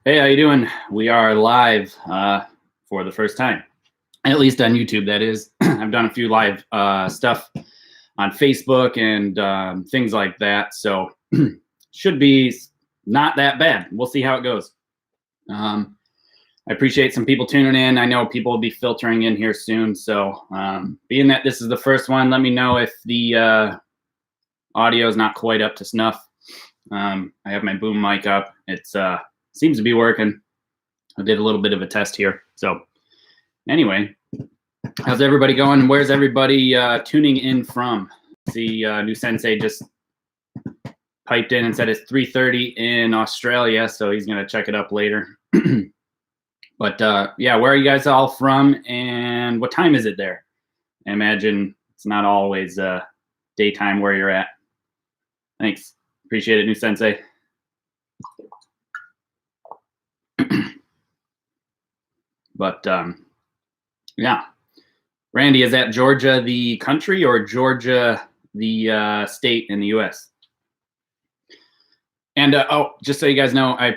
Hey, how you doing? We are live for the first time, at least on YouTube, that is. I've done a few live stuff on Facebook and things like that, so should be not that bad. We'll see how it goes. I appreciate some people tuning in. I know people will be filtering in here soon, so being that this is the first one, let me know if the audio is not quite up to snuff. I have my boom mic up. It's seems to be working. I did a little bit of a test here. So anyway, how's everybody going? Where's everybody tuning in from? See, new sensei just piped in and said it's 3:30 in Australia, so he's gonna check it up later. But yeah, where are you guys all from, and what time is it there? I imagine it's not always daytime where you're at. Thanks, appreciate it, new sensei. But yeah, Randy, is that Georgia the country or Georgia the state in the U.S.? And oh, just so you guys know, I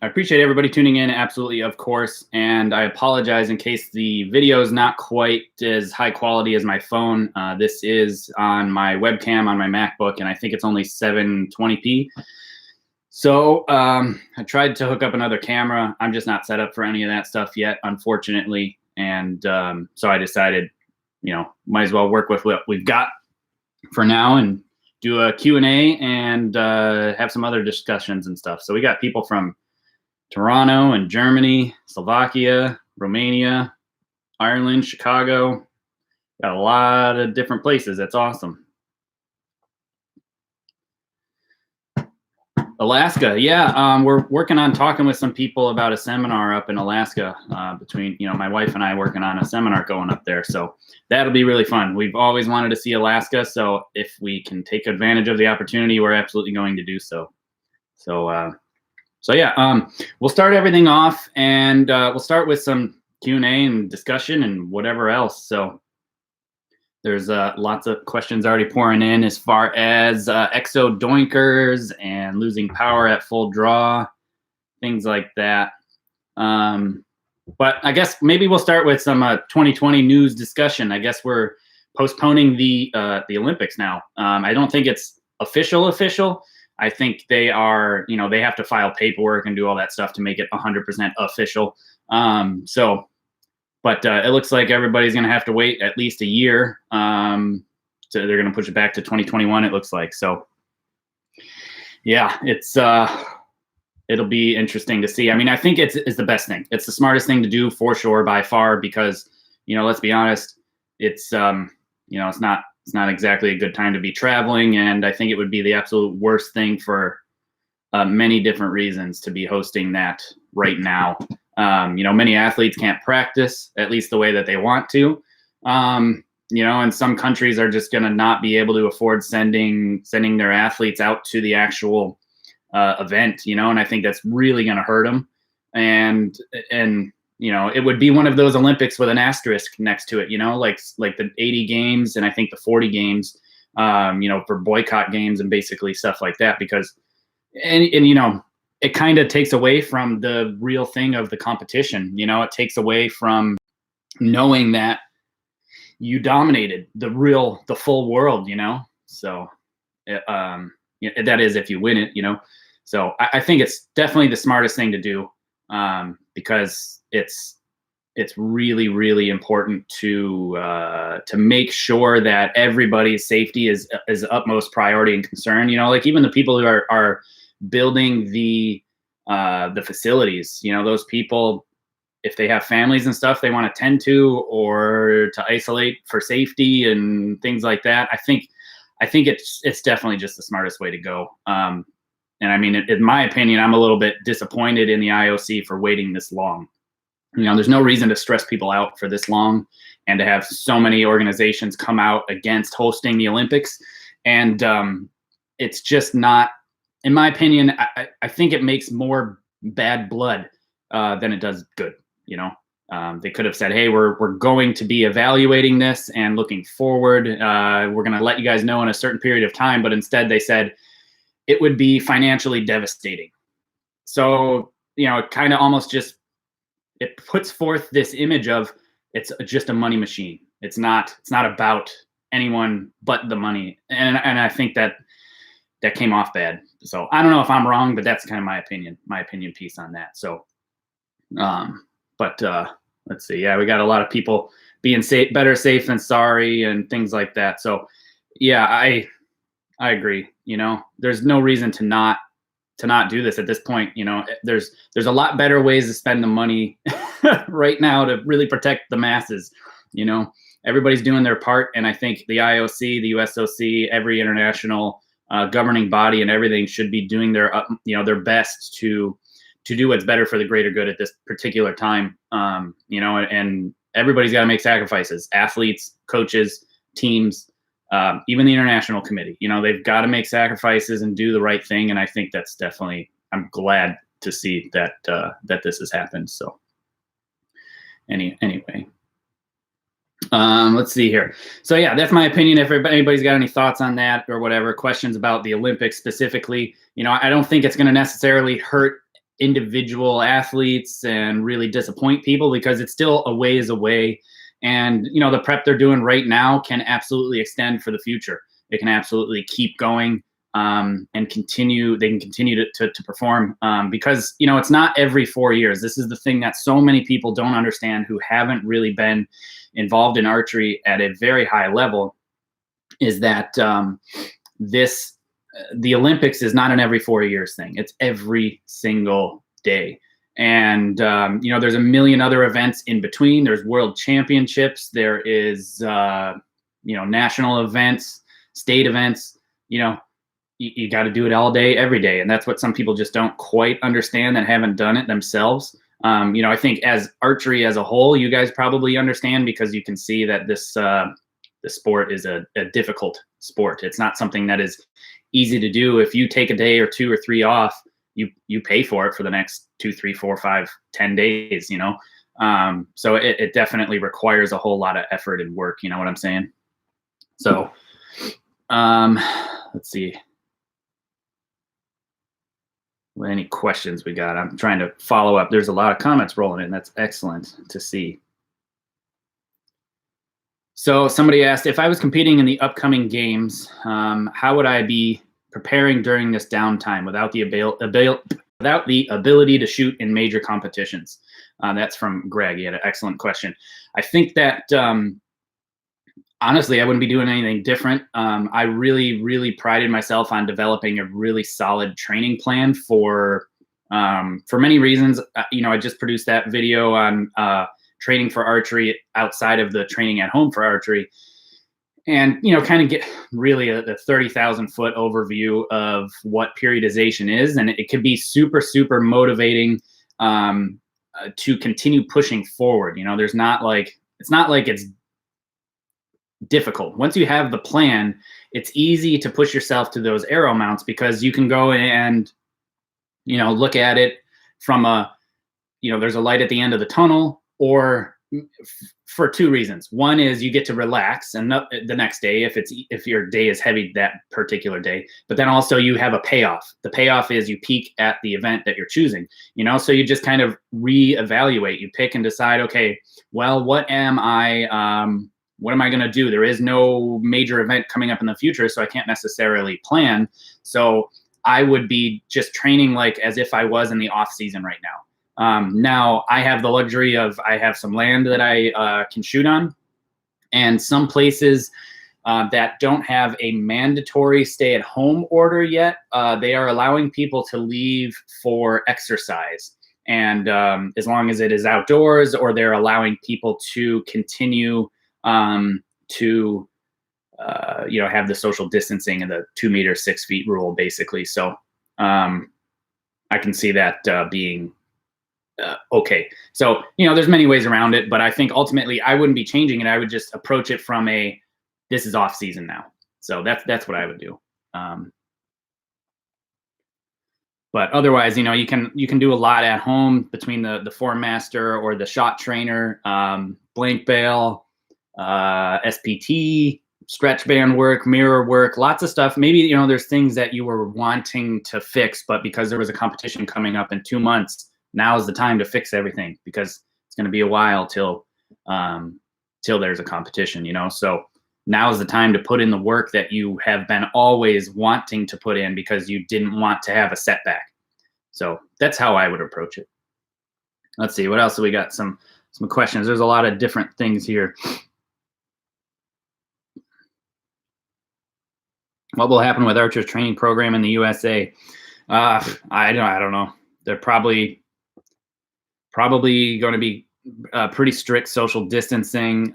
appreciate everybody tuning in, absolutely, of course. And I apologize in case the video is not quite as high quality as my phone. This is on my webcam on my MacBook, and I think it's only 720p. So I tried to hook up another camera. I'm just not set up for any of that stuff yet, unfortunately. And so I decided, you know, might as well work with what we've got for now and do a Q&A and have some other discussions and stuff. So we got people from Toronto and Germany, Slovakia, Romania, Ireland, Chicago. Got a lot of different places. That's awesome. Alaska, yeah, we're working on talking with some people about a seminar up in Alaska. Between, you know, my wife and I working on a seminar going up there, so that'll be really fun. We've always wanted to see Alaska, so if we can take advantage of the opportunity, we're absolutely going to do so. So yeah, we'll start everything off, and we'll start with some Q&A and discussion and whatever else. So there's lots of questions already pouring in as far as exo doinkers and losing power at full draw, things like that. But I guess maybe we'll start with some 2020 news discussion. I guess we're postponing the Olympics now. I don't think it's official. I think they are, you know, they have to file paperwork and do all that stuff to make it 100% official. But it looks like everybody's going to have to wait at least a year. So they're going to push it back to 2021, it looks like. So, yeah, it'll be interesting to see. I mean, I think it's the best thing. It's the smartest thing to do for sure, by far, because, you know, let's be honest, it's you know, it's not exactly a good time to be traveling, and I think it would be the absolute worst thing for many different reasons to be hosting that right now. You know, many athletes can't practice, at least the way that they want to. You know, and some countries are just going to not be able to afford sending their athletes out to the actual event, you know, and I think that's really going to hurt them. And, you know, it would be one of those Olympics with an asterisk next to it, you know, like the 80 games and I think the 40 games, you know, for boycott games and basically stuff like that, because, and you know, it kind of takes away from the real thing of the competition. You know, it takes away from knowing that you dominated the full world, you know? So, that is if you win it, you know? So I think it's definitely the smartest thing to do, because it's really, really important to make sure that everybody's safety is utmost priority and concern. You know, like even the people who are building the facilities, you know, those people, if they have families and stuff they want to tend to, or to isolate for safety and things like that, I think it's definitely just the smartest way to go. And I mean, in my opinion, I'm a little bit disappointed in the IOC for waiting this long. You know, there's no reason to stress people out for this long and to have so many organizations come out against hosting the Olympics. And it's just not, in my opinion, I think it makes more bad blood than it does good. You know, they could have said, hey, we're going to be evaluating this and looking forward. We're going to let you guys know in a certain period of time. But instead they said it would be financially devastating. So it kind of almost just, it puts forth this image of it's just a money machine. It's not about anyone but the money. And I think that came off bad. So I don't know if I'm wrong, but that's kind of my opinion piece on that. So, let's see. Yeah, we got a lot of people being better safe than sorry and things like that. So yeah, I agree. There's no reason to not do this at this point. There's a lot better ways to spend the money right now to really protect the masses. Everybody's doing their part. And I think the IOC, the USOC, every international governing body and everything should be doing their best to do what's better for the greater good at this particular time. And everybody's got to make sacrifices, athletes, coaches, teams, even the international committee. They've got to make sacrifices and do the right thing. And I think that's definitely, I'm glad to see that this has happened. So anyway, let's see here. So yeah, that's my opinion. If anybody's got any thoughts on that or whatever, questions about the Olympics specifically, I don't think it's going to necessarily hurt individual athletes and really disappoint people, because it's still a ways away. And, the prep they're doing right now can absolutely extend for the future. It can absolutely keep going and continue. They can continue to perform because, it's not every 4 years. This is the thing that so many people don't understand who haven't really been involved in archery at a very high level, is that the Olympics is not an every 4 years thing. It's every single day. And, there's a million other events in between. There's world championships. There is, national events, state events. You got to do it all day, every day. And that's what some people just don't quite understand and haven't done it themselves. I think as archery as a whole, you guys probably understand, because you can see that the sport is a difficult sport. It's not something that is easy to do. If you take a day or 2 or 3 off, you pay for it for the next 2, 3, 4, 5, 10 days, so it definitely requires a whole lot of effort and work. You know what I'm saying? So, let's see. Any questions we got? I'm trying to follow up. There's a lot of comments rolling in. That's excellent to see. So somebody asked, if I was competing in the upcoming games, how would I be preparing during this downtime without the ability to shoot in major competitions? That's from Greg. He had an excellent question. I think that honestly, I wouldn't be doing anything different. I really, really prided myself on developing a really solid training plan for many reasons. I just produced that video on training for archery outside of the training at home for archery. And, kind of get really a 30,000 foot overview of what periodization is. And it can be super, super motivating to continue pushing forward. It's not like it's difficult. Once you have the plan, it's easy to push yourself to those arrow mounts, because you can go and, look at it from there's a light at the end of the tunnel, or for 2 reasons. One is you get to relax and the next day if your day is heavy that particular day, but then also you have a payoff. The payoff is you peak at the event that you're choosing, so you just kind of reevaluate. You pick and decide, okay, well, what am I going to do? There is no major event coming up in the future, so I can't necessarily plan. So I would be just training like as if I was in the off season right now. Now I have the luxury of, I have some land that I can shoot on, and some places that don't have a mandatory stay-at-home order yet, they are allowing people to leave for exercise. And as long as it is outdoors, or they're allowing people to continue to have the social distancing and the 2 meter 6 feet rule, basically. So I can see that being okay. So, there's many ways around it, but I think ultimately I wouldn't be changing it. I would just approach it from this is off season now. So that's what I would do. But otherwise, you can do a lot at home between the form master or the shot trainer, blank bail, SPT, stretch band work, mirror work, lots of stuff. Maybe, there's things that you were wanting to fix, but because there was a competition coming up in 2 months, now is the time to fix everything, because it's going to be a while till there's a competition, you know? So now is the time to put in the work that you have been always wanting to put in, because you didn't want to have a setback. So that's how I would approach it. Let's see, what else do we got? Some questions. There's a lot of different things here. What will happen with Archer's training program in the USA? I don't know. They're probably going to be pretty strict social distancing.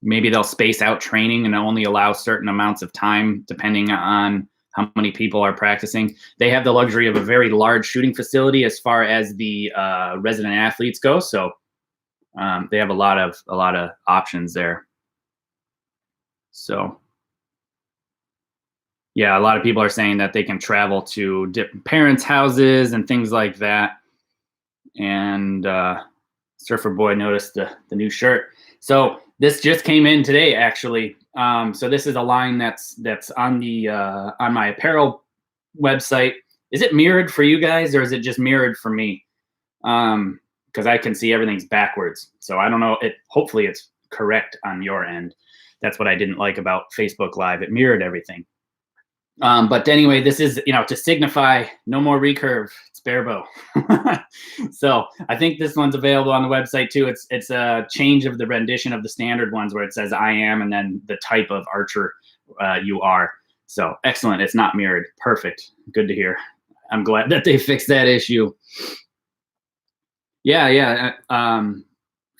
Maybe they'll space out training and only allow certain amounts of time depending on how many people are practicing. They have the luxury of a very large shooting facility as far as the resident athletes go. So they have a lot of options there. So yeah, a lot of people are saying that they can travel to different parents' houses and things like that. And Surfer Boy noticed the new shirt. So this just came in today, actually. So this is a line that's on the on my apparel website. Is it mirrored for you guys, or is it just mirrored for me? Because I can see everything's backwards. So I don't know. Hopefully it's correct on your end. That's what I didn't like about Facebook Live. It mirrored everything. But anyway, this is, to signify no more recurve. It's bare bow. So I think this one's available on the website too. It's a change of the rendition of the standard ones where it says I am and then the type of archer you are. So excellent. It's not mirrored. Perfect. Good to hear. I'm glad that they fixed that issue. Yeah.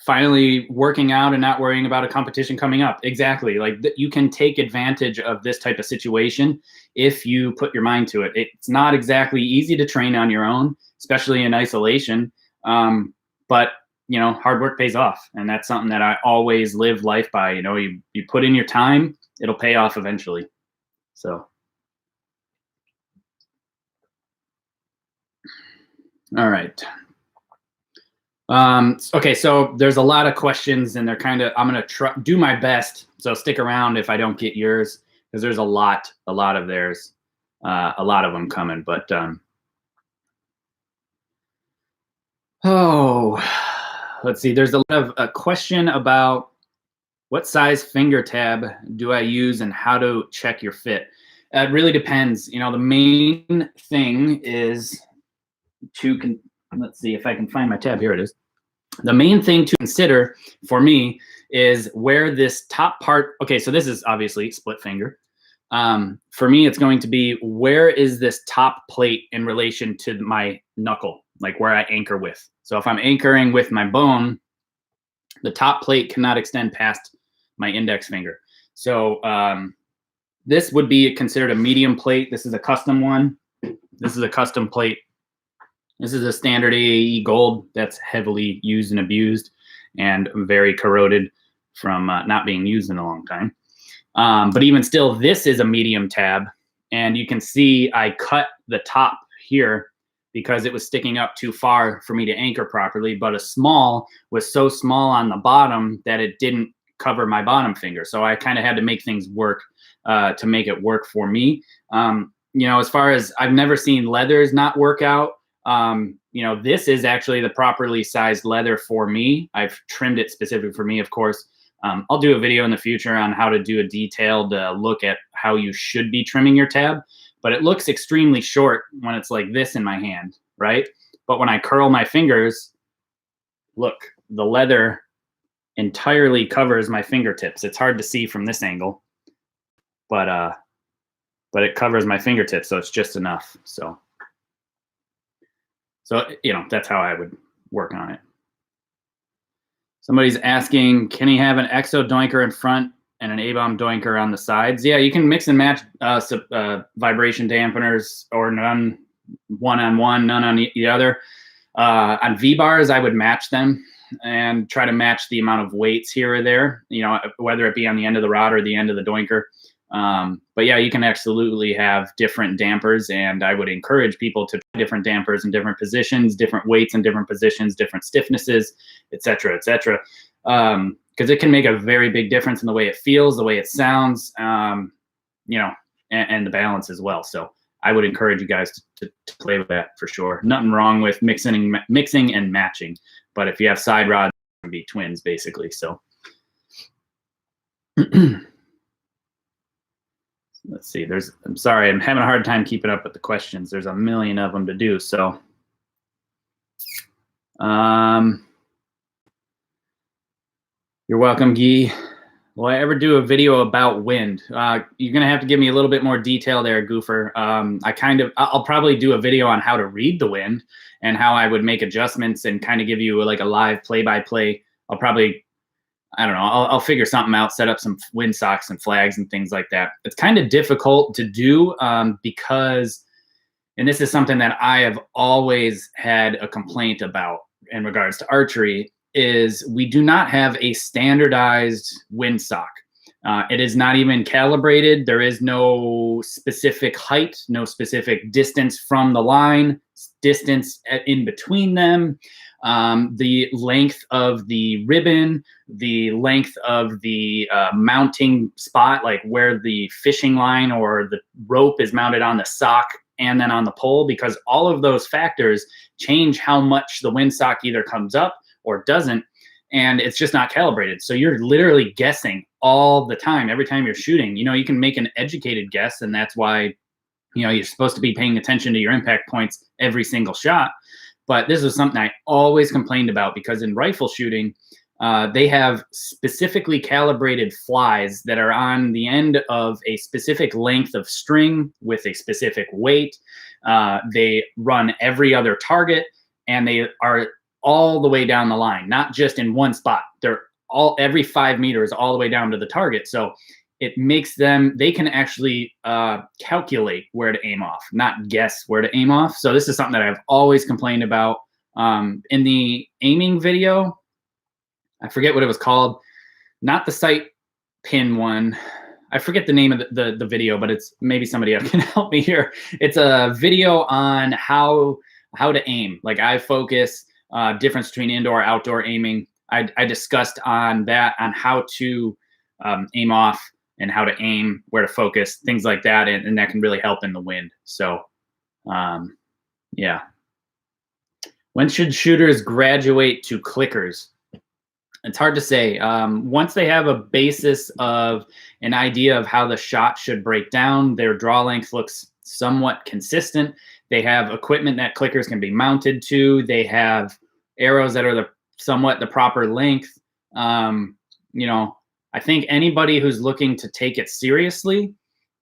Finally working out and not worrying about a competition coming up. Exactly. Like you can take advantage of this type of situation if you put your mind to it. It's not exactly easy to train on your own, especially in isolation. But hard work pays off. And that's something that I always live life by. You put in your time, it'll pay off eventually. So. All right. Okay, so there's a lot of questions and I'm going to do my best. So stick around if I don't get yours, because there's a lot of theirs, a lot of them coming, but, let's see. There's a question about what size finger tab do I use and how to check your fit. It really depends. The main thing is let's see if I can find my tab. Here it is. The main thing to consider for me is where this top part, okay, so this is obviously split finger. For me, it's going to be where is this top plate in relation to my knuckle, like where I anchor with. So if I'm anchoring with my bone, the top plate cannot extend past my index finger. So this would be considered a medium plate. This is a custom one. This is a custom plate. This is a standard AAE gold that's heavily used and abused and very corroded from not being used in a long time. But even still, this is a medium tab. And you can see I cut the top here because it was sticking up too far for me to anchor properly. But a small was so small on the bottom that it didn't cover my bottom finger. So I kind of had to make things work to make it work for me. As far as I've never seen leathers not work out. This is actually the properly sized leather for me. I've trimmed it specifically for me, of course. I'll do a video in the future on how to do a detailed look at how you should be trimming your tab, but it looks extremely short when it's like this in my hand, right? But when I curl my fingers, look, the leather entirely covers my fingertips. It's hard to see from this angle, but it covers my fingertips, so it's just enough. So that's how I would work on it. Somebody's asking, can he have an exo doinker in front and an A-bomb doinker on the sides? Yeah, you can mix and match vibration dampeners, or none, one on one, none on the other. On V-bars, I would match them and try to match the amount of weights here or there, whether it be on the end of the rod or the end of the doinker. But yeah, you can absolutely have different dampers, and I would encourage people to try different dampers in different positions, different weights in different positions, different stiffnesses, et cetera, because it can make a very big difference in the way it feels, the way it sounds, and the balance as well. So I would encourage you guys to play with that for sure. Nothing wrong with mixing and matching, but if you have side rods, it would be twins basically. So let's see. I'm sorry, I'm having a hard time keeping up with the questions. There's a million of them to do. So, you're welcome, Guy. Will I ever do a video about wind? You're gonna have to give me a little bit more detail there, Goofer. I'll probably do a video on how to read the wind and how I would make adjustments and kind of give you like a live play-by-play. I'll probably, I don't know, I'll figure something out, set up some wind socks and flags and things like that. It's kind of difficult to do because, and this is something that I have always had a complaint about in regards to archery, is we do not have a standardized wind sock. It is not even calibrated. There is no specific height, no specific distance from the line, distance in between them, the length of the ribbon, the length of the mounting spot, like where the fishing line or the rope is mounted on the sock and then on the pole, because all of those factors change how much the wind sock either comes up or doesn't, and it's just not calibrated. So you're literally guessing all the time. Every time you're shooting, you know, you can make an educated guess, and that's why, you know, you're supposed to be paying attention to your impact points every single shot. But this is something I always complained about, because in rifle shooting, they have specifically calibrated flies that are on the end of a specific length of string with a specific weight. They run every other target, and they are all the way down the line, not just in one spot. They're all every 5 meters all the way down to the target. So it makes them, they can actually calculate where to aim off, not guess where to aim off. So this is something that I've always complained about. In the aiming video, I forget what it was called, not the sight pin one. I forget the name of the video, but it's, maybe somebody else can help me here. It's a video on how to aim, like eye focus, difference between indoor, outdoor aiming. I discussed on that, on how to aim off and how to aim, where to focus, things like that, and that can really help in the wind. So, yeah. When should shooters graduate to clickers? It's hard to say. Once they have a basis of an idea of how the shot should break down, their draw length looks somewhat consistent. They have equipment that clickers can be mounted to. They have arrows that are somewhat the proper length. You know, I think anybody who's looking to take it seriously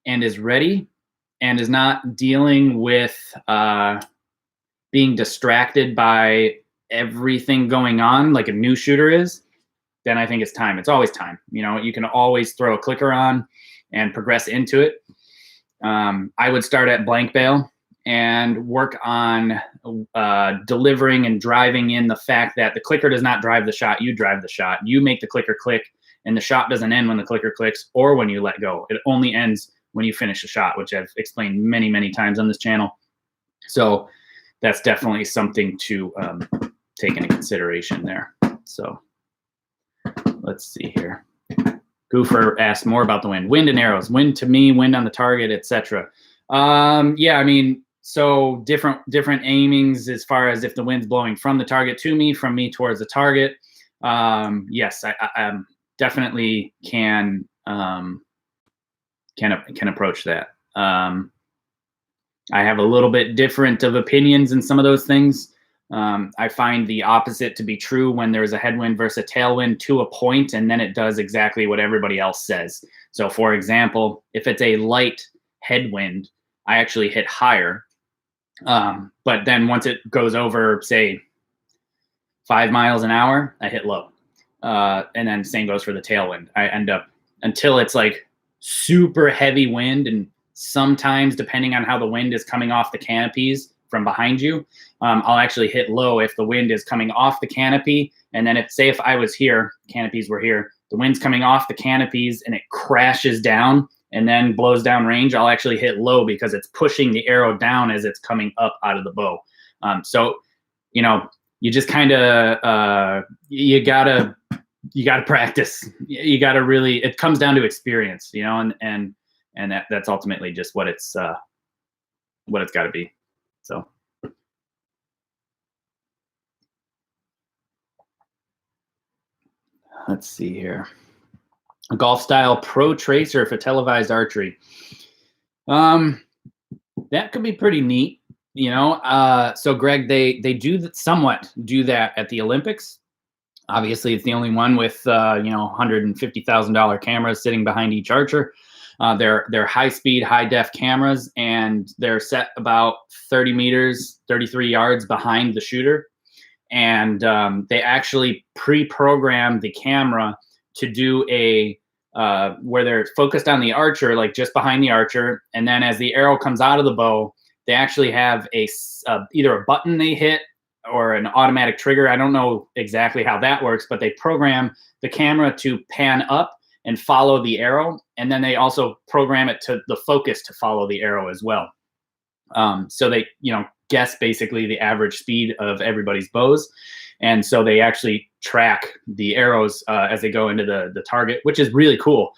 and is ready and is not dealing with being distracted by everything going on like a new shooter is, then I think it's time. It's always time. You know, you can always throw a clicker on and progress into it. I would start at blank bail and work on delivering and driving in the fact that the clicker does not drive the shot. You drive the shot. You make the clicker click, and the shot doesn't end when the clicker clicks or when you let go. It only ends when you finish a shot, which I've explained many, many times on this channel. So that's definitely something to take into consideration there. So let's see here. Goofer asked more about the wind. Wind and arrows. Wind to me, wind on the target, etc. Yeah, I mean, so different aimings as far as if the wind's blowing from the target to me, from me towards the target. Yes, I definitely can approach that. I have a little bit different of opinions in some of those things. I find the opposite to be true when there's a headwind versus a tailwind to a point, and then it does exactly what everybody else says. So for example, if it's a light headwind, I actually hit higher. But then once it goes over, say, 5 miles an hour, I hit low. And then same goes for the tailwind. I end up, until it's like super heavy wind, and sometimes depending on how the wind is coming off the canopies from behind you, I'll actually hit low if the wind is coming off the canopy. And then if I was here, canopies were here, the wind's coming off the canopies and it crashes down and then blows down range, I'll actually hit low because it's pushing the arrow down as it's coming up out of the bow. So, you know, you just kind of, you gotta practice. You gotta really, it comes down to experience, you know, and that's ultimately just what it's what it's got to be. So. Let's see here. A golf style pro tracer for televised archery. That could be pretty neat, you know. So Greg, they do somewhat do that at the Olympics. Obviously, it's the only one with you know, $150,000 cameras sitting behind each archer. They're high-speed, high-def cameras, and they're set about 30 meters, 33 yards behind the shooter. And they actually pre-program the camera to do a where they're focused on the archer, like just behind the archer, and then as the arrow comes out of the bow, they actually have either a button they hit or an automatic trigger. I don't know exactly how that works, but they program the camera to pan up and follow the arrow, and then they also program it to the focus to follow the arrow as well. So they, you know, guess basically the average speed of everybody's bows. And so they actually track the arrows as they go into the target, which is really cool.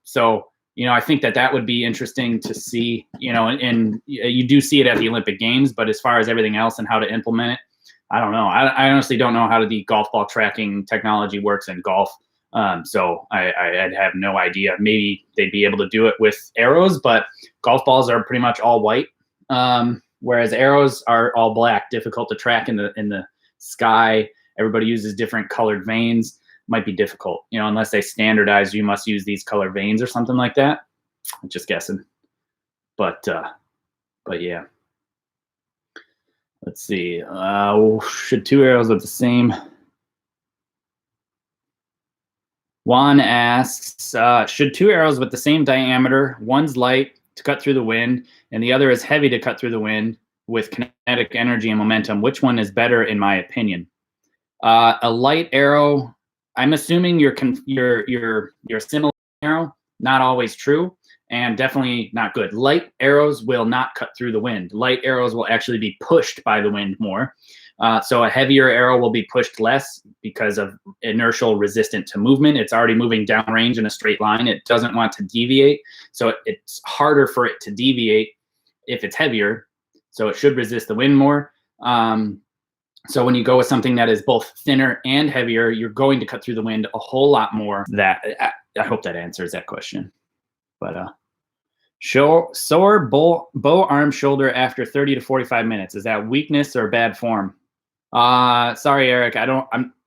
So, you know, I think that would be interesting to see, you know, and you do see it at the Olympic Games, but as far as everything else and how to implement it, I don't know. I honestly don't know how the golf ball tracking technology works in golf. So I'd have no idea. Maybe they'd be able to do it with arrows, but golf balls are pretty much all white. Whereas arrows are all black, difficult to track in the sky. Everybody uses different colored veins. Might be difficult, you know, unless they standardize, you must use these color veins or something like that. I'm just guessing. But yeah. Let's see. Should two arrows with the same? Juan asks, should two arrows with the same diameter, one's light to cut through the wind, and the other is heavy to cut through the wind with kinetic energy and momentum, which one is better in my opinion? A light arrow, I'm assuming your similar arrow, not always true, and definitely not good. Light arrows will not cut through the wind. Light arrows will actually be pushed by the wind more. So a heavier arrow will be pushed less because of inertial resistant to movement. It's already moving downrange in a straight line. It doesn't want to deviate. So it's harder for it to deviate if it's heavier. So it should resist the wind more. So when you go with something that is both thinner and heavier, you're going to cut through the wind a whole lot more. I hope that answers that question. But sore bow arm shoulder after 30 to 45 minutes. Is that weakness or bad form? Sorry, Eric.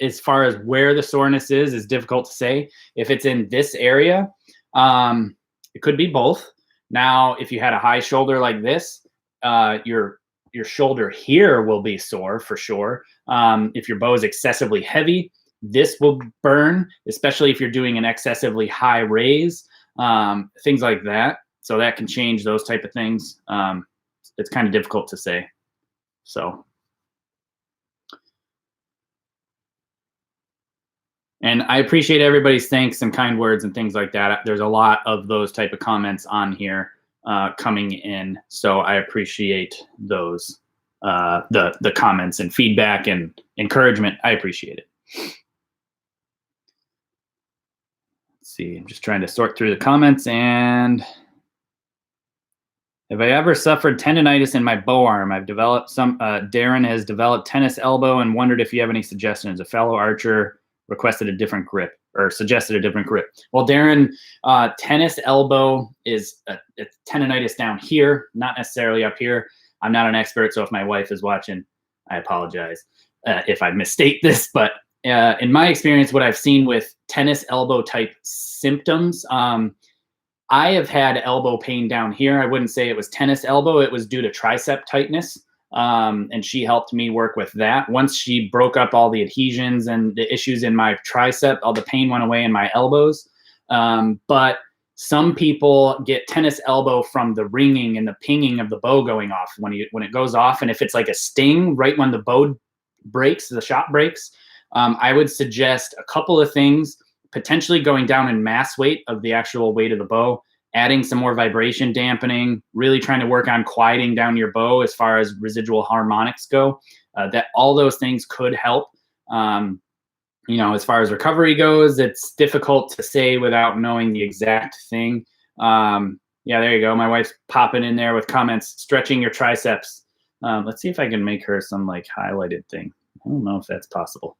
As far as where the soreness is difficult to say. If it's in this area, it could be both. Now, if you had a high shoulder like this, your shoulder here will be sore for sure. If your bow is excessively heavy, this will burn, especially if you're doing an excessively high raise, things like that. So that can change those type of things. It's kind of difficult to say. So. And I appreciate everybody's thanks and kind words and things like that. There's a lot of those type of comments on here coming in. So I appreciate those, the comments and feedback and encouragement. I appreciate it. Let's see, I'm just trying to sort through the comments. And have I ever suffered tendonitis in my bow arm? I've developed Darren has developed tennis elbow and wondered if you have any suggestions. A fellow archer requested a different grip or suggested a different grip. Well, Darren, tennis elbow is it's tendonitis down here, not necessarily up here. I'm not an expert, so if my wife is watching, I apologize if I misstate this. But in my experience, what I've seen with tennis elbow type symptoms, I have had elbow pain down here. I wouldn't say it was tennis elbow. It was due to tricep tightness. And she helped me work with that. Once she broke up all the adhesions and the issues in my tricep, all the pain went away in my elbows. But some people get tennis elbow from the ringing and the pinging of the bow going off when it goes off. And if it's like a sting right when the bow breaks, the shot breaks, I would suggest a couple of things, potentially going down in mass weight of the actual weight of the bow, adding some more vibration dampening, really trying to work on quieting down your bow as far as residual harmonics go. That all those things could help. You know, as far as recovery goes, it's difficult to say without knowing the exact thing. You Yeah, there you go. My wife's popping in there with comments, stretching your triceps. Let's see if I can make her some like highlighted thing. I don't know if that's possible.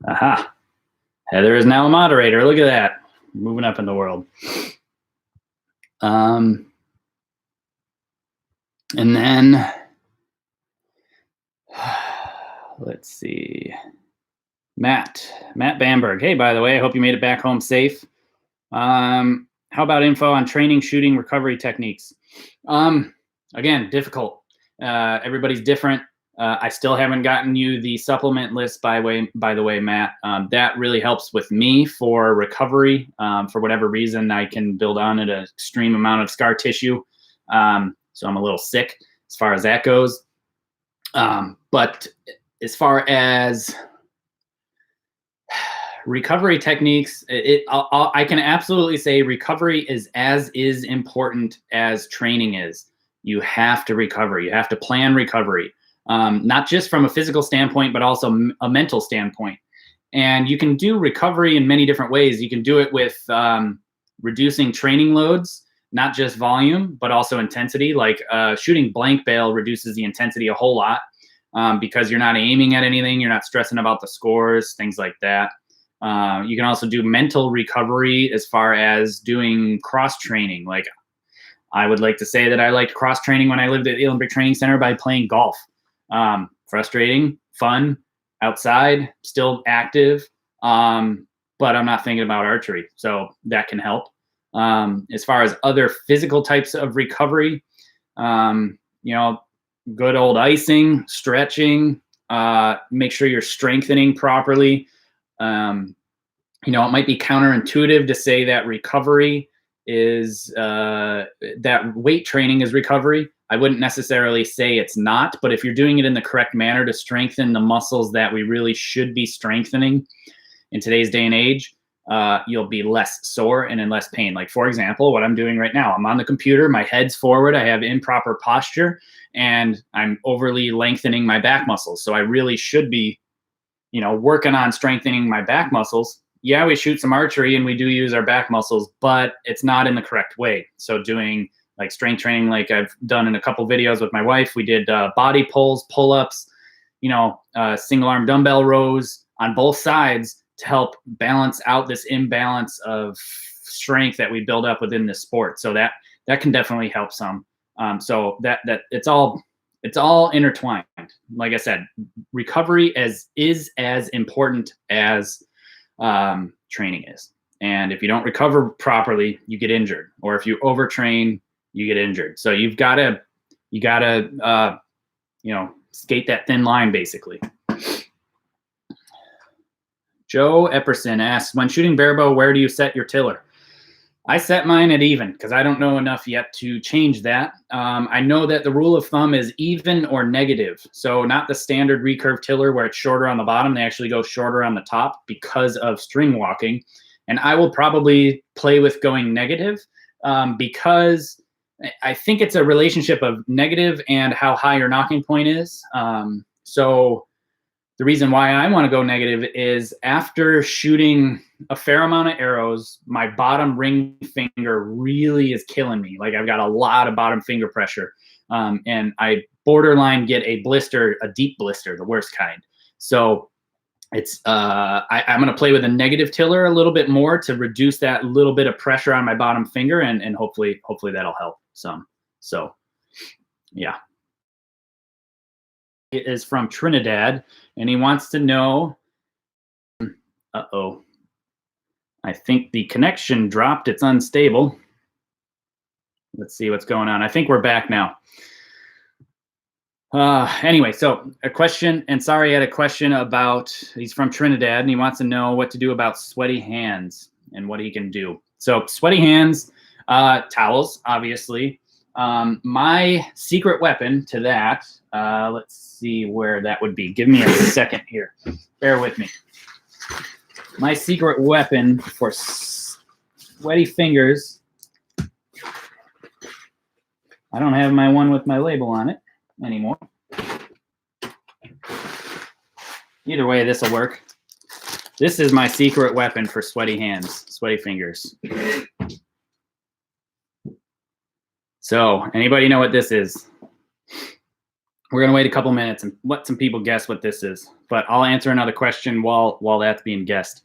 Aha. Heather is now a moderator. Look at that. Moving up in the world. And then let's see. Matt Bamberg. Hey, by the way, I hope you made it back home safe. How about info on training, shooting, recovery techniques? Again, difficult. Everybody's different. I still haven't gotten you the supplement list, by the way, Matt. That really helps with me for recovery. For whatever reason, I can build on an extreme amount of scar tissue. So I'm a little sick as far as that goes. But as far as recovery techniques, I can absolutely say recovery is as important as training is. You have to recover. You have to plan recovery. Not just from a physical standpoint, but also a mental standpoint. And you can do recovery in many different ways. You can do it with reducing training loads, not just volume, but also intensity. Like shooting blank bail reduces the intensity a whole lot because you're not aiming at anything. You're not stressing about the scores, things like that. You can also do mental recovery as far as doing cross training. Like I would like to say that I liked cross training when I lived at the Olympic Training Center by playing golf. Frustrating, fun, outside, still active, but I'm not thinking about archery, so that can help. As far as other physical types of recovery, good old icing, stretching, make sure you're strengthening properly. It might be counterintuitive to say that recovery is that weight training is recovery. I wouldn't necessarily say it's not, but if you're doing it in the correct manner to strengthen the muscles that we really should be strengthening in today's day and age, you'll be less sore and in less pain. Like, for example, what I'm doing right now, I'm on the computer, my head's forward, I have improper posture, and I'm overly lengthening my back muscles. So I really should be, working on strengthening my back muscles. Yeah, we shoot some archery and we do use our back muscles, but it's not in the correct way. So doing like strength training, like I've done in a couple videos with my wife, we did body pulls, pull-ups, single arm dumbbell rows on both sides to help balance out this imbalance of strength that we build up within this sport. So that can definitely help some. So that it's all intertwined. Like I said, recovery is as important as training is. And if you don't recover properly, you get injured. Or if you overtrain, you get injured. So you gotta skate that thin line, basically. Joe Epperson asks, when shooting barebow, where do you set your tiller? I set mine at even because I don't know enough yet to change that. I know that the rule of thumb is even or negative. So not the standard recurve tiller where it's shorter on the bottom. They actually go shorter on the top because of string walking. And I will probably play with going negative because I think it's a relationship of negative and how high your knocking point is. So the reason why I want to go negative is after shooting a fair amount of arrows, my bottom ring finger really is killing me. Like I've got a lot of bottom finger pressure. And I borderline get a blister, a deep blister, the worst kind. So it's I'm going to play with a negative tiller a little bit more to reduce that little bit of pressure on my bottom finger, and hopefully that'll help some. So yeah. It is from Trinidad, and he wants to know, I think the connection dropped. It's unstable. Let's see what's going on. I think we're back now. Anyway, so a question, and sorry, I had a question about, he's from Trinidad, and he wants to know what to do about sweaty hands and what he can do. So sweaty hands, towels, obviously. My secret weapon to that, let's see where that would be. Give me a second here. Bear with me. My secret weapon for sweaty fingers, I don't have my one with my label on it anymore. Either way, this will work. This is my secret weapon for sweaty hands. sweaty fingers. So anybody know what this is? We're going to wait a couple minutes and let some people guess what this is, but I'll answer another question while that's being guessed.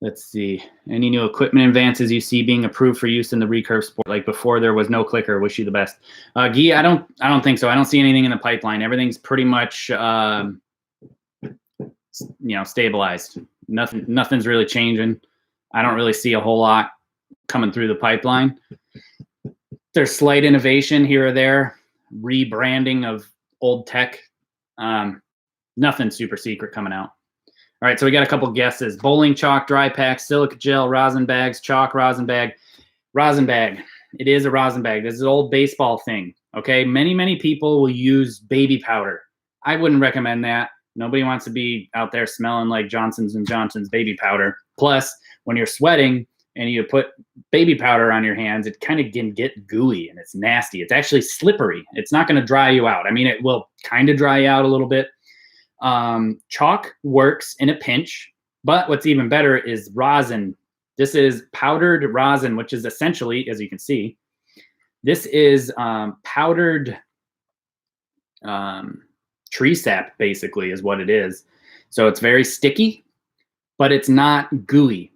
Let's see. Any new equipment advances you see being approved for use in the recurve sport? Like before there was no clicker. Wish you the best. Guy, I don't think so. I don't see anything in the pipeline. Everything's pretty much, stabilized. Nothing's really changing. I don't really see a whole lot coming through the pipeline. There's slight innovation here or there, rebranding of old tech. Nothing super secret coming out. All right, so we got a couple guesses. Bowling chalk, dry pack, silica gel, rosin bags, chalk, rosin bag. Rosin bag. It is a rosin bag. This is an old baseball thing, okay? Many people will use baby powder. I wouldn't recommend that. Nobody wants to be out there smelling like Johnson's & Johnson's baby powder. Plus, when you're sweating and you put baby powder on your hands, it kind of can get gooey and it's nasty. It's actually slippery. It's not going to dry you out. I mean, it will kind of dry you out a little bit. Chalk works in a pinch, but what's even better is rosin. This is powdered rosin, which is essentially, as you can see, this is powdered tree sap, basically, is what it is. So it's very sticky, but it's not gooey.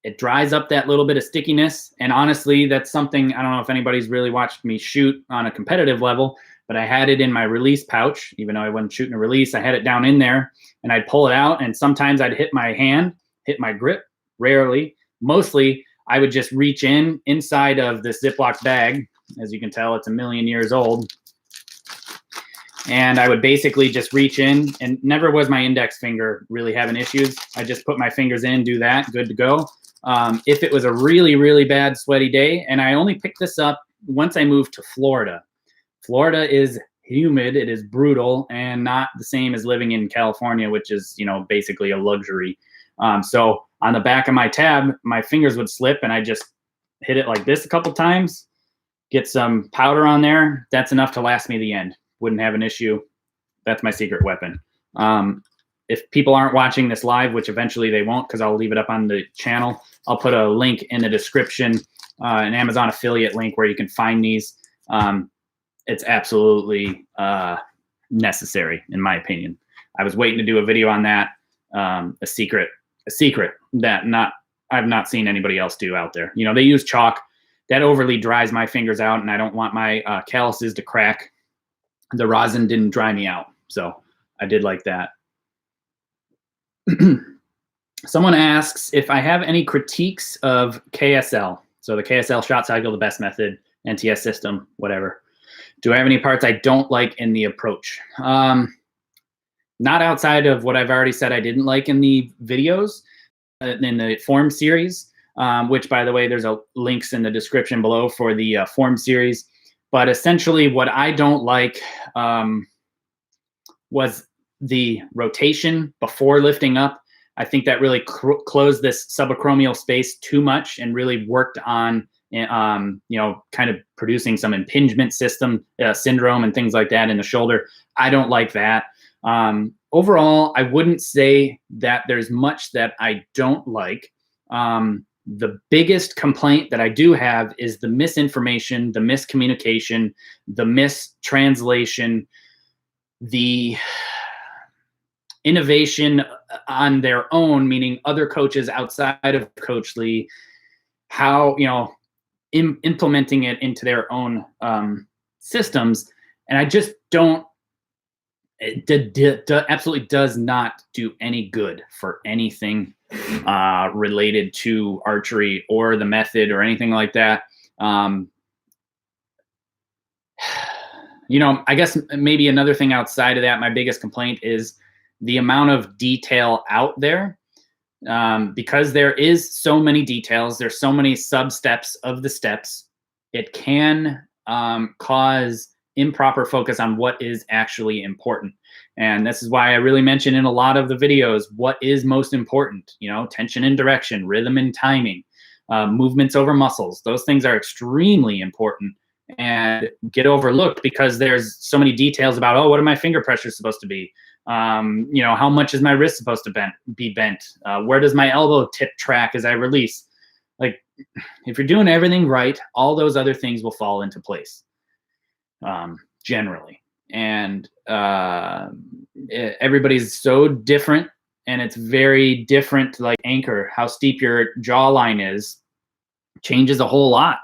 It dries up that little bit of stickiness. And honestly, that's something, I don't know if anybody's really watched me shoot on a competitive level, but I had it in my release pouch. Even though I wasn't shooting a release, I had it down in there and I'd pull it out. And sometimes I'd hit my hand, hit my grip, rarely. Mostly, I would just reach inside of this Ziploc bag. As you can tell, it's a million years old. And I would basically just reach in, and never was my index finger really having issues. I just put my fingers in, do that, good to go. If it was a really bad sweaty day, and I only picked this up once I moved to Florida. Florida is humid, it is brutal, and not the same as living in California, which is, basically a luxury. So on the back of my tab, my fingers would slip, and I just hit it like this a couple times, get some powder on there. That's enough to last me the end. Wouldn't have an issue. That's my secret weapon. If people aren't watching this live, which eventually they won't because I'll leave it up on the channel, I'll put a link in the description, an Amazon affiliate link where you can find these. It's absolutely necessary, in my opinion. I was waiting to do a video on that. A secret that I've not seen anybody else do out there. They use chalk. That overly dries my fingers out, and I don't want my calluses to crack. The rosin didn't dry me out, so I did like that. Someone asks if I have any critiques of KSL. So the KSL shot cycle, the best method, NTS system, whatever. Do I have any parts I don't like in the approach? Not outside of what I've already said I didn't like in the videos, in the form series, which, by the way, there's links in the description below for the form series. But essentially what I don't like was the rotation before lifting up. I think that really closed this subacromial space too much and really worked on, kind of producing some impingement syndrome and things like that in the shoulder. I don't like that. Overall, I wouldn't say that there's much that I don't like. The biggest complaint that I do have is the misinformation, the miscommunication, the mistranslation, the innovation on their own, meaning other coaches outside of Coach Lee, how, implementing it into their own systems. And I just don't, it absolutely does not do any good for anything related to archery or the method or anything like that. I guess maybe another thing outside of that, my biggest complaint is the amount of detail out there. Because there is so many details, there's so many sub-steps of the steps, it can cause improper focus on what is actually important. And this is why I really mention in a lot of the videos what is most important. Tension and direction, rhythm and timing, movements over muscles. Those things are extremely important and get overlooked because there's so many details about, what are my finger pressures supposed to be? You know, how much is my wrist supposed to be bent? Where does my elbow tip track as I release? Like, if you're doing everything right, all those other things will fall into place, generally. And everybody's so different, and it's very different. Like anchor, how steep your jawline is changes a whole lot,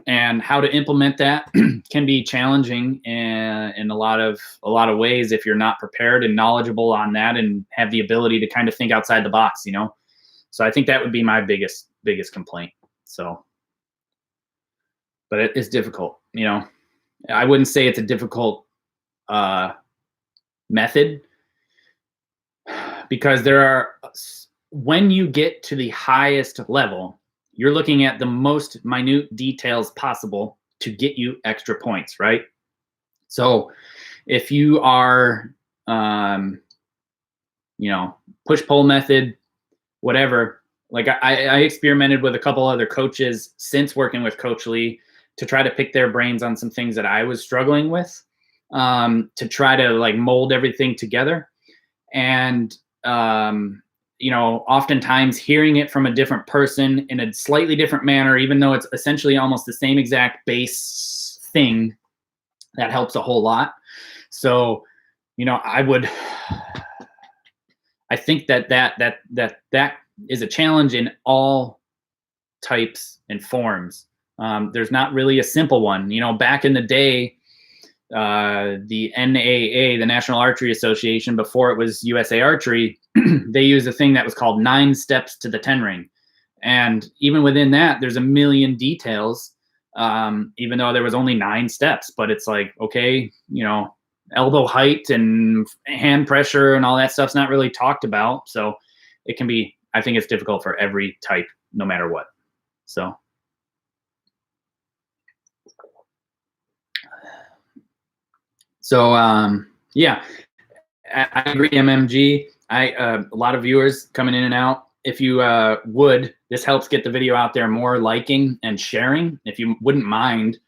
and how to implement that can be challenging in a lot of ways if you're not prepared and knowledgeable on that and have the ability to kind of think outside the box, you know. So I think that would be my biggest complaint. So, but it is difficult, you know. I wouldn't say it's a difficult method, because when you get to the highest level, you're looking at the most minute details possible to get you extra points, right? So if you are, you know, push-pull method, whatever, like I experimented with a couple other coaches since working with Coach Lee to try to pick their brains on some things that I was struggling with, to try to like mold everything together. And, you know, oftentimes hearing it from a different person in a slightly different manner, even though it's essentially almost the same exact base thing, that helps a whole lot. So, you know, I think that is a challenge in all types and forms. There's not really a simple one. You know, back in the day, the NAA, the National Archery Association, before it was USA Archery, they used a thing that was called 9 steps to the 10 ring. And even within that, there's a million details, even though there was only 9 steps. But it's like, okay, you know, elbow height and hand pressure and all that stuff's not really talked about. So it can be, I think it's difficult for every type, no matter what. So. Yeah, I agree, MMG. A lot of viewers coming in and out. If you would, this helps get the video out there more, liking and sharing. If you wouldn't mind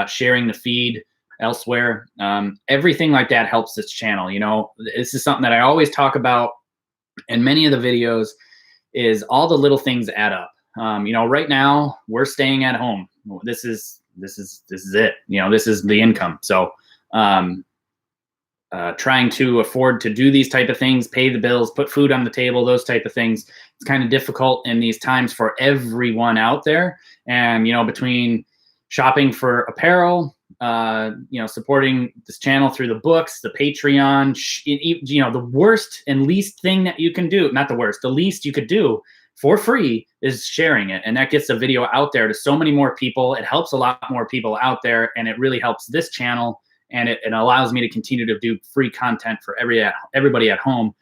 sharing the feed elsewhere, everything like that helps this channel. You know, this is something that I always talk about in many of the videos, is all the little things add up. You know, right now we're staying at home. This is it. You know, this is the income. So trying to afford to do these type of things, pay the bills, put food on the table, those type of things, it's kind of difficult in these times for everyone out there. And, you know, between shopping for apparel, you know, supporting this channel through the books, the Patreon, you know, the worst and least thing that you can do, not the worst, the least you could do for free is sharing it. And that gets the video out there to so many more people. It helps a lot more people out there, and it really helps this channel. And it allows me to continue to do free content for everybody at home.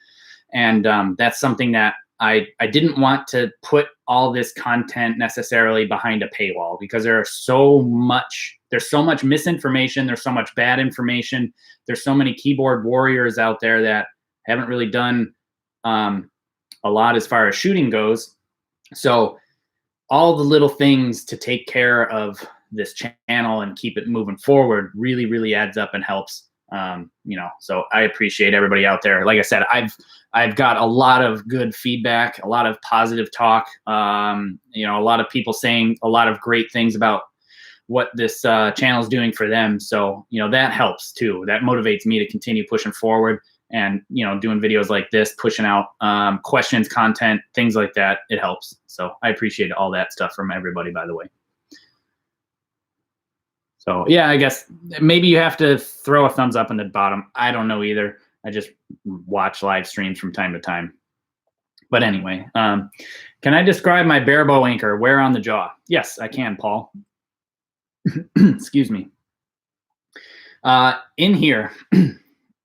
And that's something that I didn't want to put all this content necessarily behind a paywall, because there's so much misinformation. There's so much bad information. There's so many keyboard warriors out there that haven't really done a lot as far as shooting goes. So all the little things to take care of this channel and keep it moving forward really, really adds up and helps. You know, so I appreciate everybody out there. Like I said, I've got a lot of good feedback, a lot of positive talk. You know, a lot of people saying a lot of great things about what this channel is doing for them. So, you know, that helps too. That motivates me to continue pushing forward and, you know, doing videos like this, pushing out questions, content, things like that. It helps. So I appreciate all that stuff from everybody, by the way. So yeah, I guess maybe you have to throw a thumbs up in the bottom. I don't know either. I just watch live streams from time to time. But anyway, can I describe my bare bow anchor? Where on the jaw? Yes, I can, Paul. Excuse me. In here,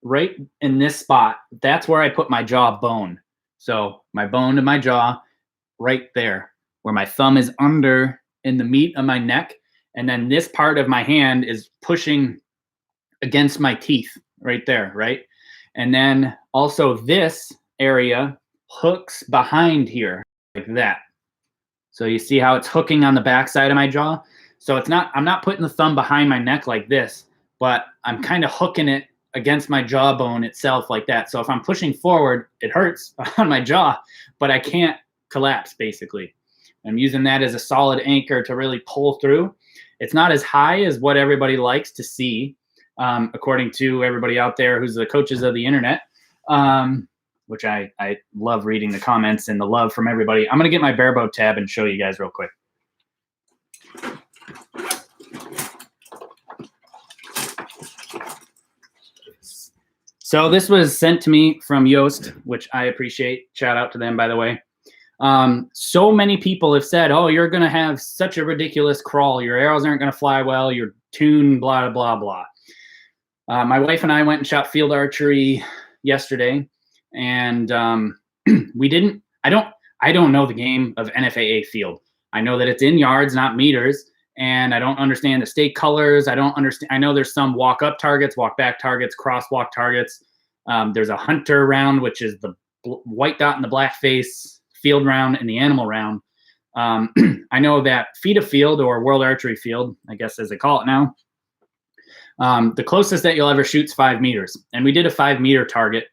right in this spot, that's where I put my jaw bone. So my bone to my jaw, right there, where my thumb is under in the meat of my neck. And then this part of my hand is pushing against my teeth right there, right? And then also this area hooks behind here like that. So you see how it's hooking on the back side of my jaw? So it's not, I'm not putting the thumb behind my neck like this, but I'm kind of hooking it against my jawbone itself like that. So if I'm pushing forward, it hurts on my jaw, but I can't collapse basically. I'm using that as a solid anchor to really pull through. It's not as high as what everybody likes to see, according to everybody out there who's the coaches of the internet, which I love reading the comments and the love from everybody. I'm going to get my bare bow tab and show you guys real quick. So this was sent to me from Yoast, which I appreciate. Shout out to them, by the way. So many people have said, oh, you're going to have such a ridiculous crawl. Your arrows aren't going to fly well. Your tune, blah, blah, blah. My wife and I went and shot field archery yesterday, and we didn't. I don't know the game of NFAA field. I know that it's in yards, not meters, and I don't understand the stake colors. I don't understand. I know there's some walk up targets, walk back targets, crosswalk targets. There's a hunter round, which is the white dot and the black face, field round, and the animal round. I know that feet of field, or world archery field, I guess as they call it now, the closest that you'll ever shoot is 5 meters. And we did a 5 meter target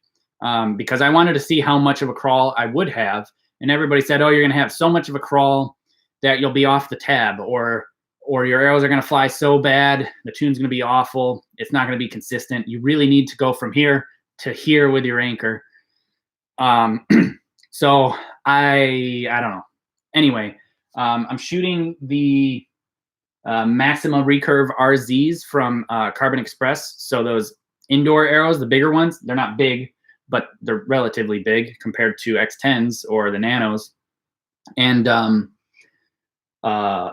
because I wanted to see how much of a crawl I would have. And everybody said, oh, you're going to have so much of a crawl that you'll be off the tab, or your arrows are going to fly so bad, the tune's going to be awful, it's not going to be consistent. You really need to go from here to here with your anchor. So I don't know. Anyway, I'm shooting the Maxima Recurve RZs from Carbon Express. So those indoor arrows, the bigger ones, they're not big, but they're relatively big compared to X10s or the Nanos. And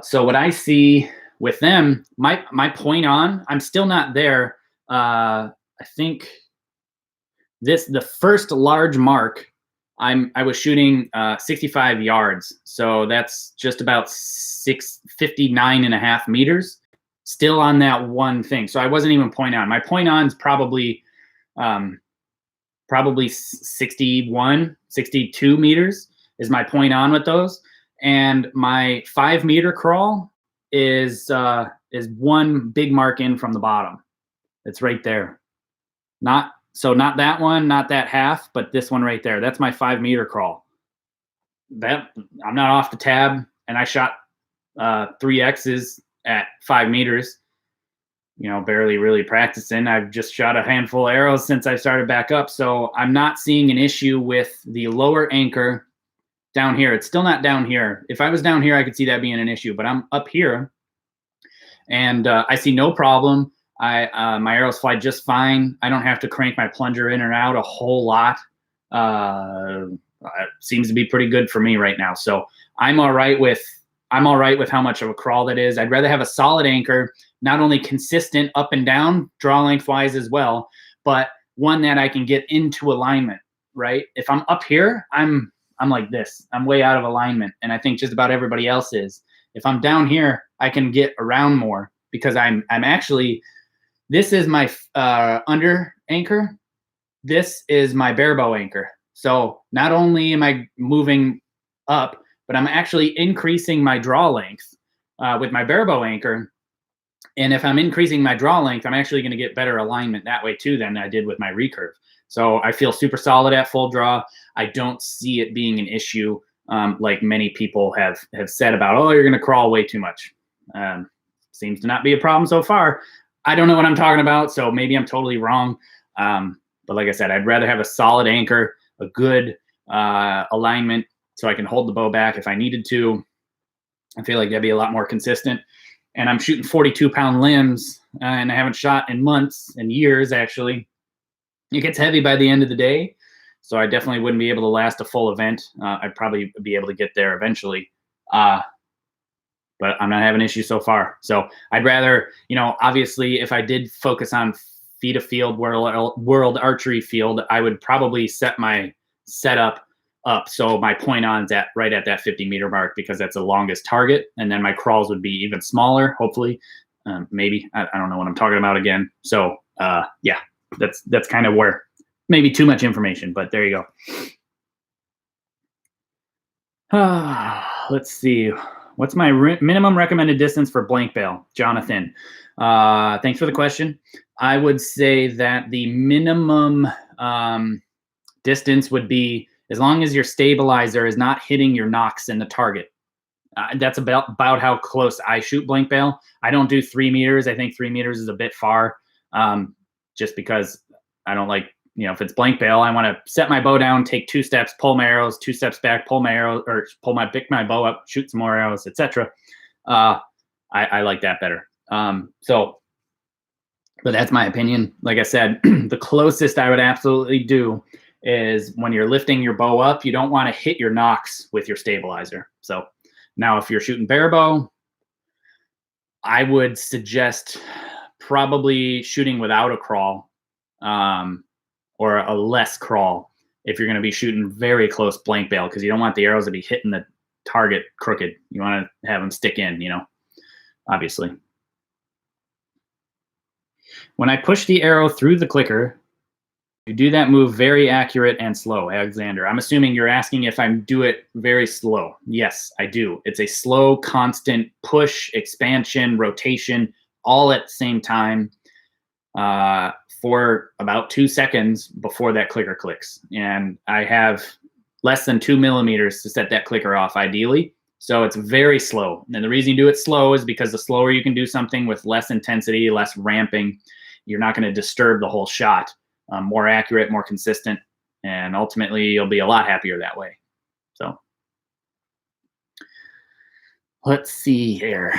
so what I see with them, my point on, I'm still not there. I think the first large mark, I was shooting 65 yards. So that's just about 59.5 meters, still on that one thing. So I wasn't even point on. My point on is probably 61, 62 meters is my point on with those. And my 5 meter crawl is one big mark in from the bottom. It's right there. Not that one, not that half, but this one right there. That's my 5 meter crawl. That I'm not off the tab, and I shot 3 X's at 5 meters. You know, barely really practicing. I've just shot a handful of arrows since I started back up, so I'm not seeing an issue with the lower anchor down here. It's still not down here. If I was down here, I could see that being an issue, but I'm up here, and I see no problem. My arrows fly just fine. I don't have to crank my plunger in and out a whole lot. It seems to be pretty good for me right now. So I'm all right with how much of a crawl that is. I'd rather have a solid anchor, not only consistent up and down, draw length wise as well, but one that I can get into alignment, right? If I'm up here, I'm like this. I'm way out of alignment, and I think just about everybody else is. If I'm down here, I can get around more because I'm actually, this is my under anchor. This is my bare bow anchor. So not only am I moving up, but I'm actually increasing my draw length with my bare bow anchor. And if I'm increasing my draw length, I'm actually going to get better alignment that way too than I did with my recurve. So I feel super solid at full draw. I don't see it being an issue like many people have said about, oh, you're going to crawl way too much. Seems to not be a problem so far. I don't know what I'm talking about, so maybe I'm totally wrong. But like I said, I'd rather have a solid anchor, a good alignment, so I can hold the bow back if I needed to. I feel like that'd be a lot more consistent. And I'm shooting 42-pound limbs, and I haven't shot in months and years, actually. It gets heavy by the end of the day, so I definitely wouldn't be able to last a full event. I'd probably be able to get there eventually. But I'm not having issues so far. So I'd rather, obviously, if I did focus on feet of field, world archery field, I would probably set my setup up so my point on's right at that 50 meter mark, because that's the longest target, and then my crawls would be even smaller, hopefully. Maybe I don't know what I'm talking about again. So yeah, that's kind of where, maybe too much information, but there you go. Let's see. What's my minimum recommended distance for blank bail? Jonathan, thanks for the question. I would say that the minimum distance would be as long as your stabilizer is not hitting your nocks in the target. That's about how close I shoot blank bail. I don't do 3 meters. I think 3 meters is a bit far, just because I don't like, if it's blank bail, I want to set my bow down, take 2 steps, pull my arrows, 2 steps back, pull my arrows, or pick my bow up, shoot some more arrows, etc. I like that better. But that's my opinion. Like I said, the closest I would absolutely do is when you're lifting your bow up, you don't want to hit your nocks with your stabilizer. So now if you're shooting bare bow, I would suggest probably shooting without a crawl, or a less crawl if you're going to be shooting very close blank bail, because you don't want the arrows to be hitting the target crooked. You want to have them stick in, obviously. When I push the arrow through the clicker, you do that move very accurate and slow, Alexander. I'm assuming you're asking if I do it very slow. Yes, I do. It's a slow, constant push, expansion, rotation, all at the same time, for about 2 seconds before that clicker clicks. And I have less than 2 millimeters to set that clicker off, ideally. So it's very slow. And the reason you do it slow is because the slower you can do something with less intensity, less ramping, you're not going to disturb the whole shot. More accurate, more consistent, and ultimately you'll be a lot happier that way. So let's see here.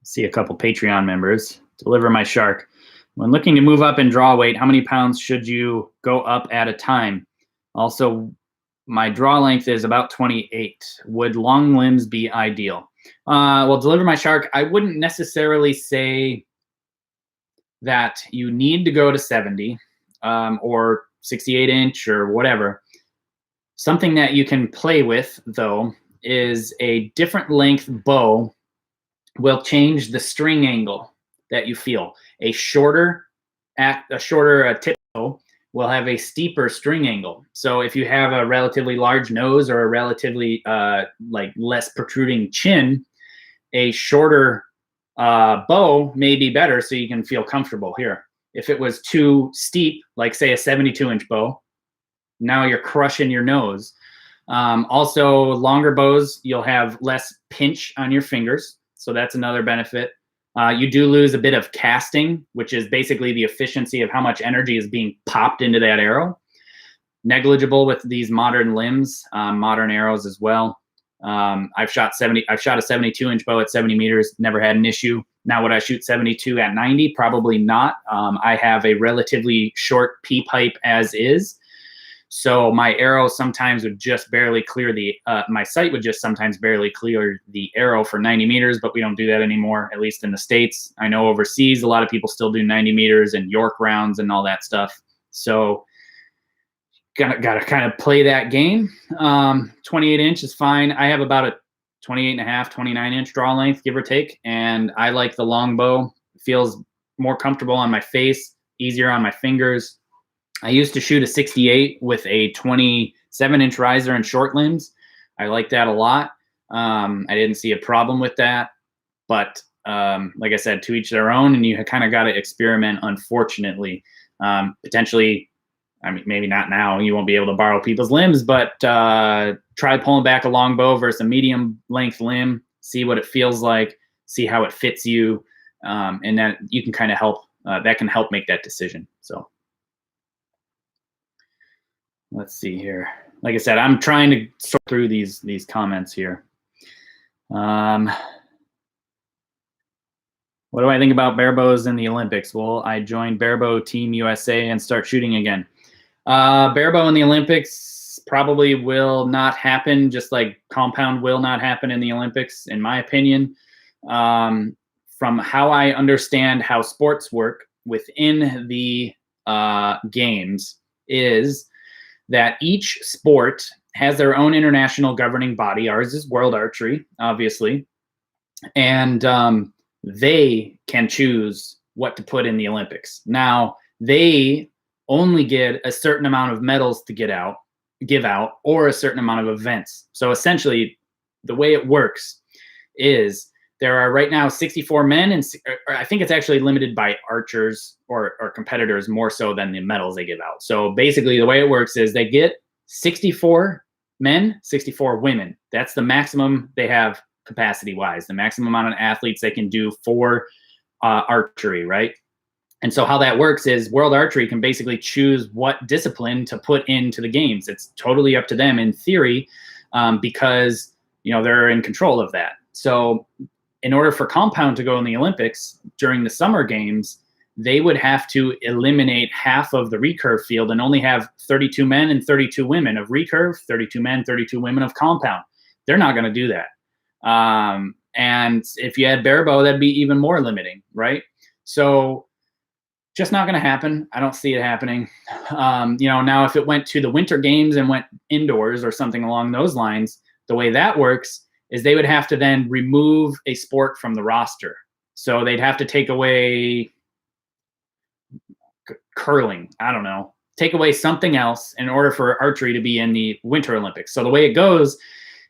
See a couple Patreon members. Deliver my shark. When looking to move up in draw weight, how many pounds should you go up at a time? Also, my draw length is about 28. Would long limbs be ideal? Well, Deliver my shark, I wouldn't necessarily say that you need to go to 70 or 68 inch or whatever. Something that you can play with, though, is a different length bow will change the string angle that you feel. A shorter tip bow will have a steeper string angle. So if you have a relatively large nose or a relatively less protruding chin, a shorter bow may be better, so you can feel comfortable here. If it was too steep, like say a 72-inch bow, now you're crushing your nose. Also, longer bows, you'll have less pinch on your fingers, so that's another benefit. You do lose a bit of casting, which is basically the efficiency of how much energy is being popped into that arrow. Negligible with these modern limbs, modern arrows as well. I've shot a 72-inch bow at 70 meters, never had an issue. Now, would I shoot 72 at 90? Probably not. I have a relatively short P pipe as is, so my arrow sometimes would just barely clear my sight would just sometimes barely clear the arrow for 90 meters, but we don't do that anymore, at least in the States. I know overseas, a lot of people still do 90 meters and York rounds and all that stuff. So Gotta kind of play that game. 28 inch is fine. I have about a 28 and a half, 29 inch draw length, give or take. And I like the long bow. It feels more comfortable on my face, easier on my fingers. I used to shoot a 68 with a 27-inch riser and short limbs. I like that a lot. I didn't see a problem with that. But like I said, to each their own, and you kind of got to experiment, unfortunately. Potentially, I mean, maybe not now. You won't be able to borrow people's limbs, but try pulling back a long bow versus a medium length limb. See what it feels like. See how it fits you, and that you can kind of help. That can help make that decision. So let's see here. Like I said, I'm trying to sort through these comments here. What do I think about bare bows in the Olympics? Will I join bare bow Team USA and start shooting again? Bare bow in the Olympics probably will not happen, just like compound will not happen in the Olympics, in my opinion. From how I understand how sports work within the games is that each sport has their own international governing body. Ours is World Archery, obviously. And they can choose what to put in the Olympics. Now, they only get a certain amount of medals to give out, or a certain amount of events. So essentially, the way it works is there are right now 64 men, and I think it's actually limited by archers or competitors more so than the medals they give out. So basically the way it works is they get 64 men, 64 women. That's the maximum they have capacity-wise, the maximum amount of athletes they can do for archery, right? And so how that works is World Archery can basically choose what discipline to put into the games. It's totally up to them in theory, because they're in control of that. So in order for compound to go in the Olympics during the summer games, they would have to eliminate half of the recurve field and only have 32 men and 32 women of recurve, 32 men, 32 women of compound. They're not going to do that. And if you had barebow, that'd be even more limiting, right? So just not going to happen. I don't see it happening. Now if it went to the winter games and went indoors or something along those lines, the way that works is they would have to then remove a sport from the roster. So they'd have to take away curling. I don't know. Take away something else in order for archery to be in the Winter Olympics. So the way it goes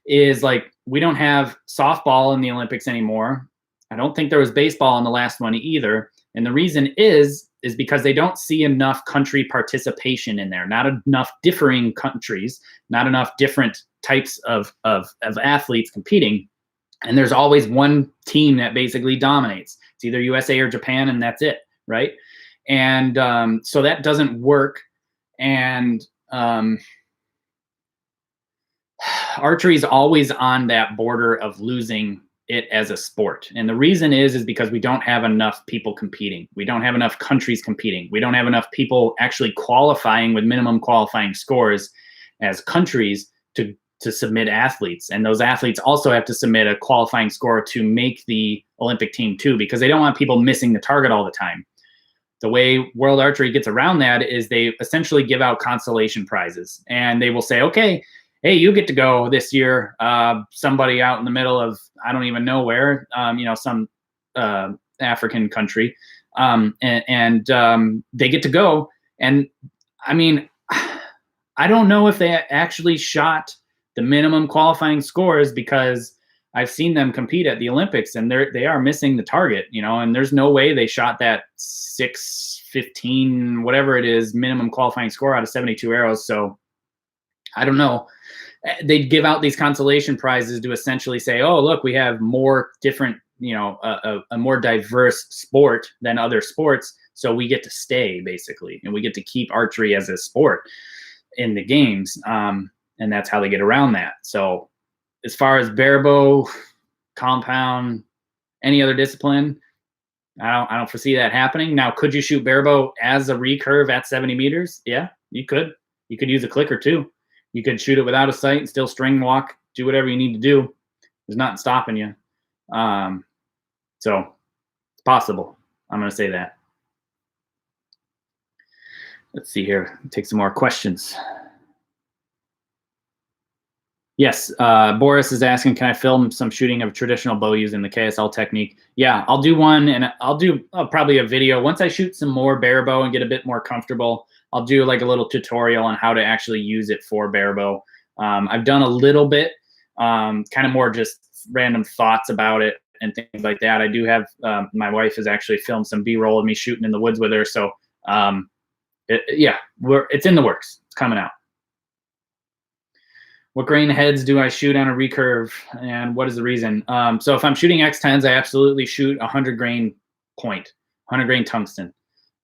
is like, we don't have softball in the Olympics anymore. I don't think there was baseball in the last one either. And the reason is because they don't see enough country participation in there, not enough differing countries, not enough different types of athletes competing. And there's always one team that basically dominates. It's either USA or Japan, and that's it, right? And so that doesn't work. And archery is always on that border of losing it as a sport. And the reason is because we don't have enough people competing. We don't have enough countries competing. We don't have enough people actually qualifying with minimum qualifying scores as countries to submit athletes. And those athletes also have to submit a qualifying score to make the Olympic team too, because they don't want people missing the target all the time. The way World Archery gets around that is they essentially give out consolation prizes, and they will say, okay, hey, you get to go this year. Somebody out in the middle of, I don't even know where, some African country, and they get to go. And I mean, I don't know if they actually shot the minimum qualifying scores, because I've seen them compete at the Olympics and they are missing the target, and there's no way they shot that 615, whatever it is, minimum qualifying score out of 72 arrows. So I don't know. They'd give out these consolation prizes to essentially say, oh, look, we have more different, a more diverse sport than other sports. So we get to stay, basically, and we get to keep archery as a sport in the games. And that's how they get around that. So as far as barebow, compound, any other discipline, I don't foresee that happening. Now, could you shoot barebow as a recurve at 70 meters? Yeah, you could. You could use a clicker too. You could shoot it without a sight and still string walk, do whatever you need to do. There's nothing stopping you. So it's possible. I'm going to say that. Let's see here. Take some more questions. Yes, Boris is asking, can I film some shooting of traditional bow using the KSL technique? Yeah, I'll do one, and I'll do probably a video. Once I shoot some more barebow and get a bit more comfortable, I'll do like a little tutorial on how to actually use it for barebow. I've done a little bit, kind of more just random thoughts about it and things like that. I do have, my wife has actually filmed some B-roll of me shooting in the woods with her. So yeah, it's in the works. It's coming out. What grain heads do I shoot on a recurve, and what is the reason? So if I'm shooting X10s, I absolutely shoot 100 grain point, 100 grain tungsten.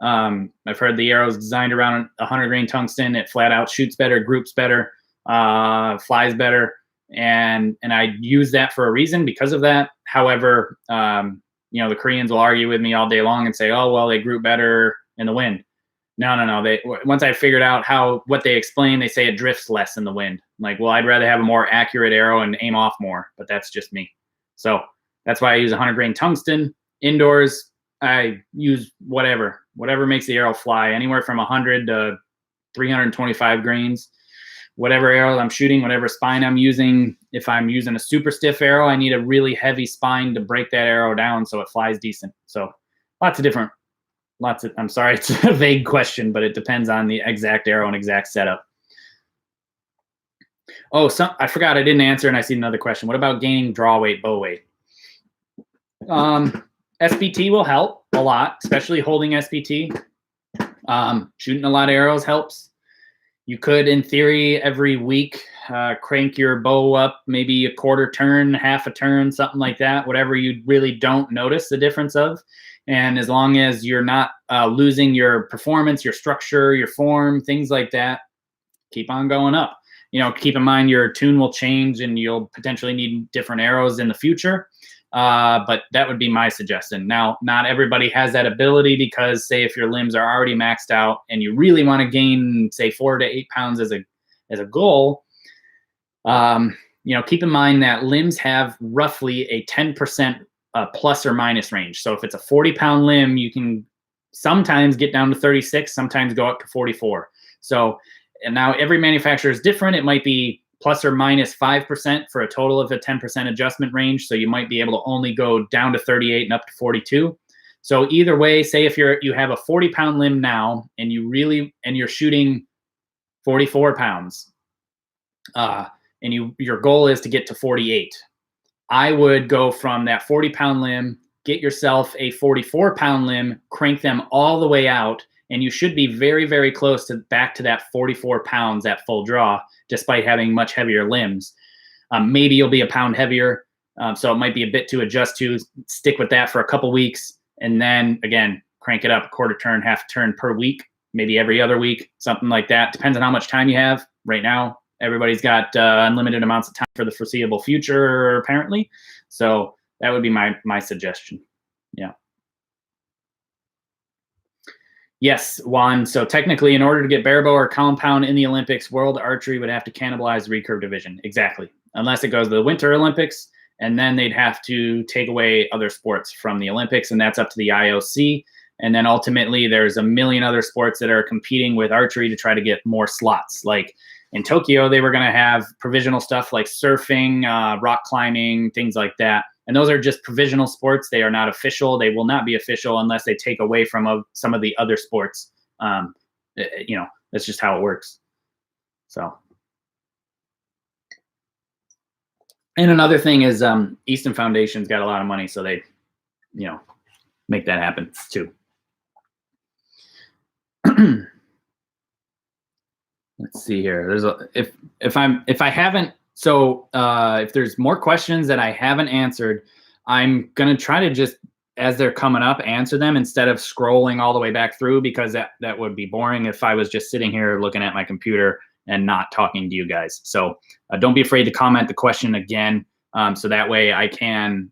I've heard the arrow's designed around 100 grain tungsten. It flat out shoots better, groups better, flies better, and I use that for a reason because of that. However, the Koreans will argue with me all day long and say, oh, well, they group better in the wind. No. Once I figured out what they explain, they say it drifts less in the wind. I'm like, well, I'd rather have a more accurate arrow and aim off more, but that's just me. So that's why I use 100 grain tungsten. Indoors, I use whatever makes the arrow fly, anywhere from 100 to 325 grains. Whatever arrow I'm shooting, whatever spine I'm using. If I'm using a super stiff arrow, I need a really heavy spine to break that arrow down so it flies decent. So I'm sorry, it's a vague question, but it depends on the exact arrow and exact setup. Oh, I forgot I didn't answer, and I see another question. What about gaining draw weight, bow weight? SBT will help a lot, especially holding SBT. Shooting a lot of arrows helps. You could, in theory, every week crank your bow up maybe a quarter turn, half a turn, something like that, whatever you really don't notice the difference of. And as long as you're not losing your performance, your structure, your form, things like that, keep on going up. Keep in mind your tune will change and you'll potentially need different arrows in the future. But that would be my suggestion. Now, not everybody has that ability because, say, if your limbs are already maxed out and you really want to gain, say, 4 to 8 pounds as a goal, keep in mind that limbs have roughly a 10% plus or minus range. So if it's a 40-pound limb, you can sometimes get down to 36, sometimes go up to 44. So, and now every manufacturer is different. It might be plus or minus 5% for a total of a 10% adjustment range. So you might be able to only go down to 38 and up to 42. So either way, say if you have a 40-pound limb now and you're shooting 44 pounds, and your goal is to get to 48. I would go from that 40-pound limb, get yourself a 44-pound limb, crank them all the way out, and you should be very, very close to back to that 44 pounds at full draw, despite having much heavier limbs. Maybe you'll be a pound heavier, so it might be a bit to adjust to. Stick with that for a couple weeks, and then, again, crank it up a quarter turn, half turn per week, maybe every other week, something like that. Depends on how much time you have. Right now, everybody's got unlimited amounts of time for the foreseeable future, apparently. So that would be my suggestion. Yeah. Yes, Juan. So technically, in order to get barebow or compound in the Olympics, World Archery would have to cannibalize the recurve division. Exactly. Unless it goes to the Winter Olympics, and then they'd have to take away other sports from the Olympics, and that's up to the IOC. And then ultimately, there's a million other sports that are competing with archery to try to get more slots. Like in Tokyo, they were going to have provisional stuff like surfing, rock climbing, things like that. And those are just provisional sports. They are not official. They will not be official unless they take away from some of the other sports. That's just how it works. So. And another thing is Easton Foundation's got a lot of money, so they, make that happen too. Let's see here. If there's more questions that I haven't answered, I'm gonna try to just, as they're coming up, answer them instead of scrolling all the way back through, because that would be boring if I was just sitting here looking at my computer and not talking to you guys. So don't be afraid to comment the question again, so that way I can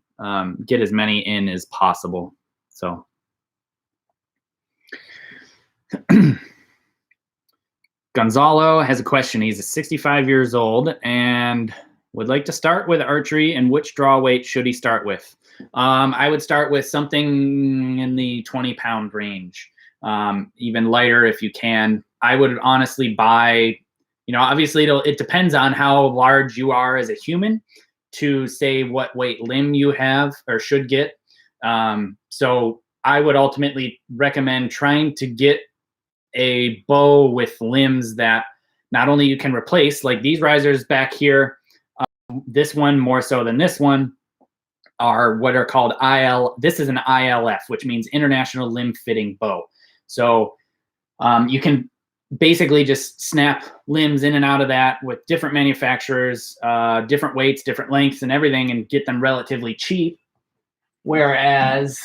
get as many in as possible. So. Gonzalo has a question. He's 65 years old and would like to start with archery, and which draw weight should he start with? I would start with something in the 20-pound range, even lighter if you can. I would honestly buy, obviously it depends on how large you are as a human to say what weight limb you have or should get. So I would ultimately recommend trying to get a bow with limbs that not only you can replace, like these risers back here, this one more so than this one, are what are called this is an ILF, which means International Limb Fitting Bow. So you can basically just snap limbs in and out of that with different manufacturers, different weights, different lengths and everything, and get them relatively cheap. Whereas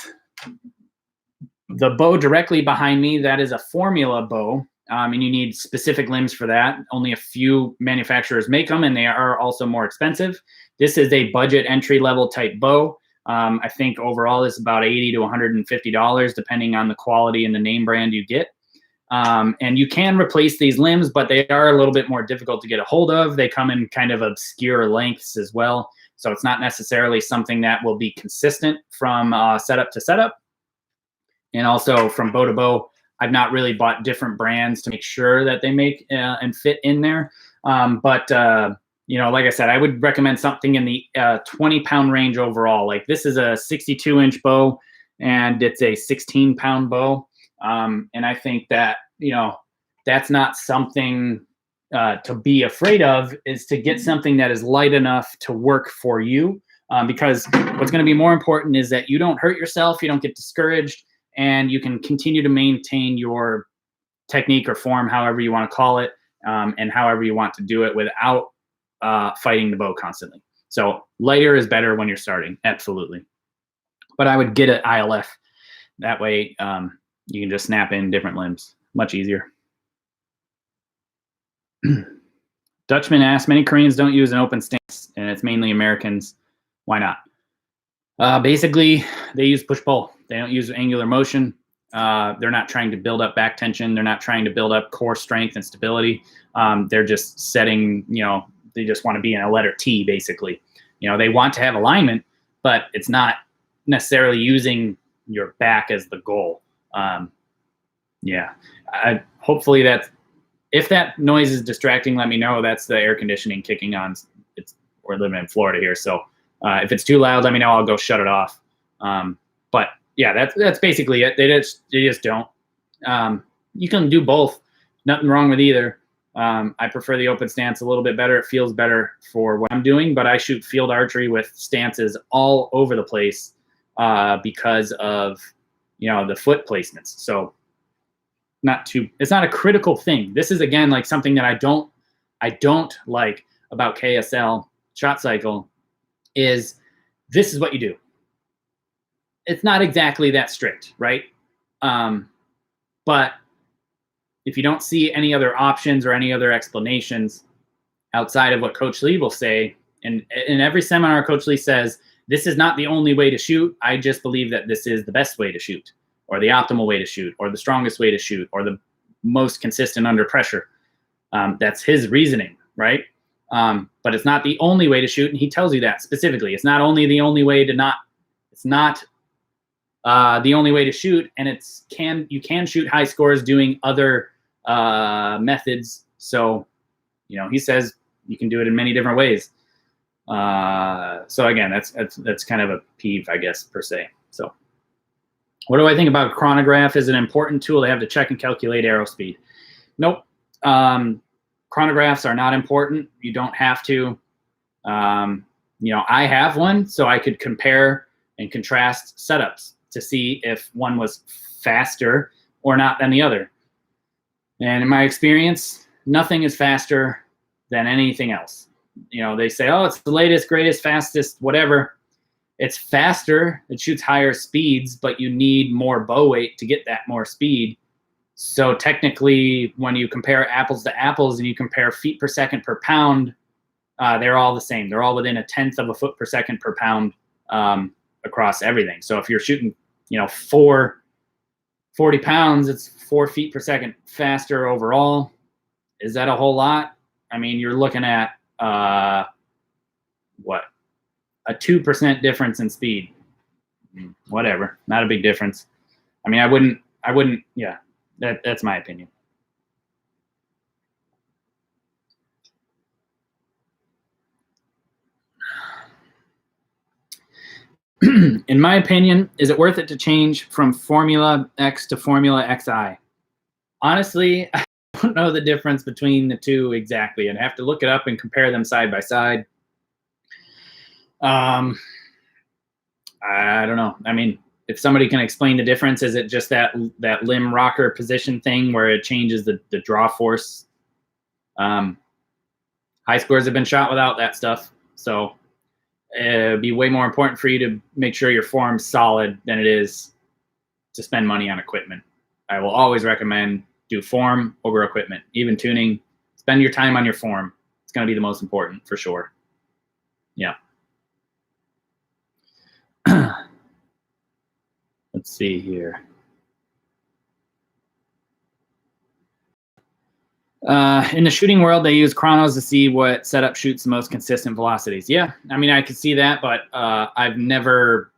the bow directly behind me, that is a formula bow, and you need specific limbs for that. Only a few manufacturers make them, and they are also more expensive. This is a budget entry-level type bow. I think overall it's about $80 to $150, depending on the quality and the name brand you get. And you can replace these limbs, but they are a little bit more difficult to get a hold of. They come in kind of obscure lengths as well, so it's not necessarily something that will be consistent from setup to setup. And also from bow to bow, I've not really bought different brands to make sure that they make and fit in there. But like I said, I would recommend something in the 20-pound range overall. Like this is a 62-inch bow, and it's a 16-pound bow. And I think that, that's not something to be afraid of is to get something that is light enough to work for you. Because what's going to be more important is that you don't hurt yourself, you don't get discouraged, and you can continue to maintain your technique or form, however you want to call it, and however you want to do it without fighting the bow constantly. So lighter is better when you're starting, absolutely. But I would get an ILF. That way you can just snap in different limbs. Much easier. Dutchman asks, many Koreans don't use an open stance, and it's mainly Americans. Why not? Basically, they use push-pull. They don't use angular motion. They're not trying to build up back tension. They're not trying to build up core strength and stability. They're just setting, they just want to be in a letter T, basically. They want to have alignment, but it's not necessarily using your back as the goal. Hopefully if that noise is distracting, let me know. That's the air conditioning kicking on. We're living in Florida here, so if it's too loud, let me know. I'll go shut it off. But yeah, that's basically it. They just don't. You can do both. Nothing wrong with either. I prefer the open stance a little bit better. It feels better for what I'm doing, but I shoot field archery with stances all over the place because of the foot placements. So it's not a critical thing. This is again like something that I don't like about KSL shot cycle is this is what you do. It's not exactly that strict, right? But if you don't see any other options or any other explanations outside of what Coach Lee will say, and in every seminar Coach Lee says, this is not the only way to shoot. I just believe that this is the best way to shoot, or the optimal way to shoot, or the strongest way to shoot, or the most consistent under pressure. That's his reasoning, right? But it's not the only way to shoot, and he tells you that specifically. It's not only the only way to not. It's not the only way to shoot, and you can shoot high scores doing other methods. So, he says you can do it in many different ways. So again, that's kind of a peeve, I guess, per se. So what do I think about a chronograph? Is an important tool to have to check and calculate arrow speed? Nope. Chronographs are not important. You don't have to. I have one, so I could compare and contrast setups to see if one was faster or not than the other. And in my experience, nothing is faster than anything else. They say, oh, it's the latest, greatest, fastest, whatever. It's faster. It shoots higher speeds, but you need more bow weight to get that more speed. So technically, when you compare apples to apples and you compare feet per second per pound, they're all the same. They're all within 1/10 of a foot per second per pound across everything. So if you're shooting, 40 pounds, it's 4 feet per second faster overall. Is that a whole lot? I mean, you're looking at what? A 2% difference in speed. Whatever, not a big difference. I mean, I wouldn't, yeah, that's my opinion. In my opinion, is it worth it to change from Formula X to Formula XI? Honestly, I don't know the difference between the two exactly. I'd have to look it up and compare them side by side. I don't know. I mean, if somebody can explain the difference, is it just that limb rocker position thing where it changes the draw force? High scores have been shot without that stuff. So it'd be way more important for you to make sure your form's solid than it is to spend money on equipment. I will always recommend do form over equipment. Even tuning, spend your time on your form. It's going to be the most important for sure. Yeah. Let's see here. In the shooting world, they use chronos to see what setup shoots the most consistent velocities. Yeah, I mean, I could see that, but I've never.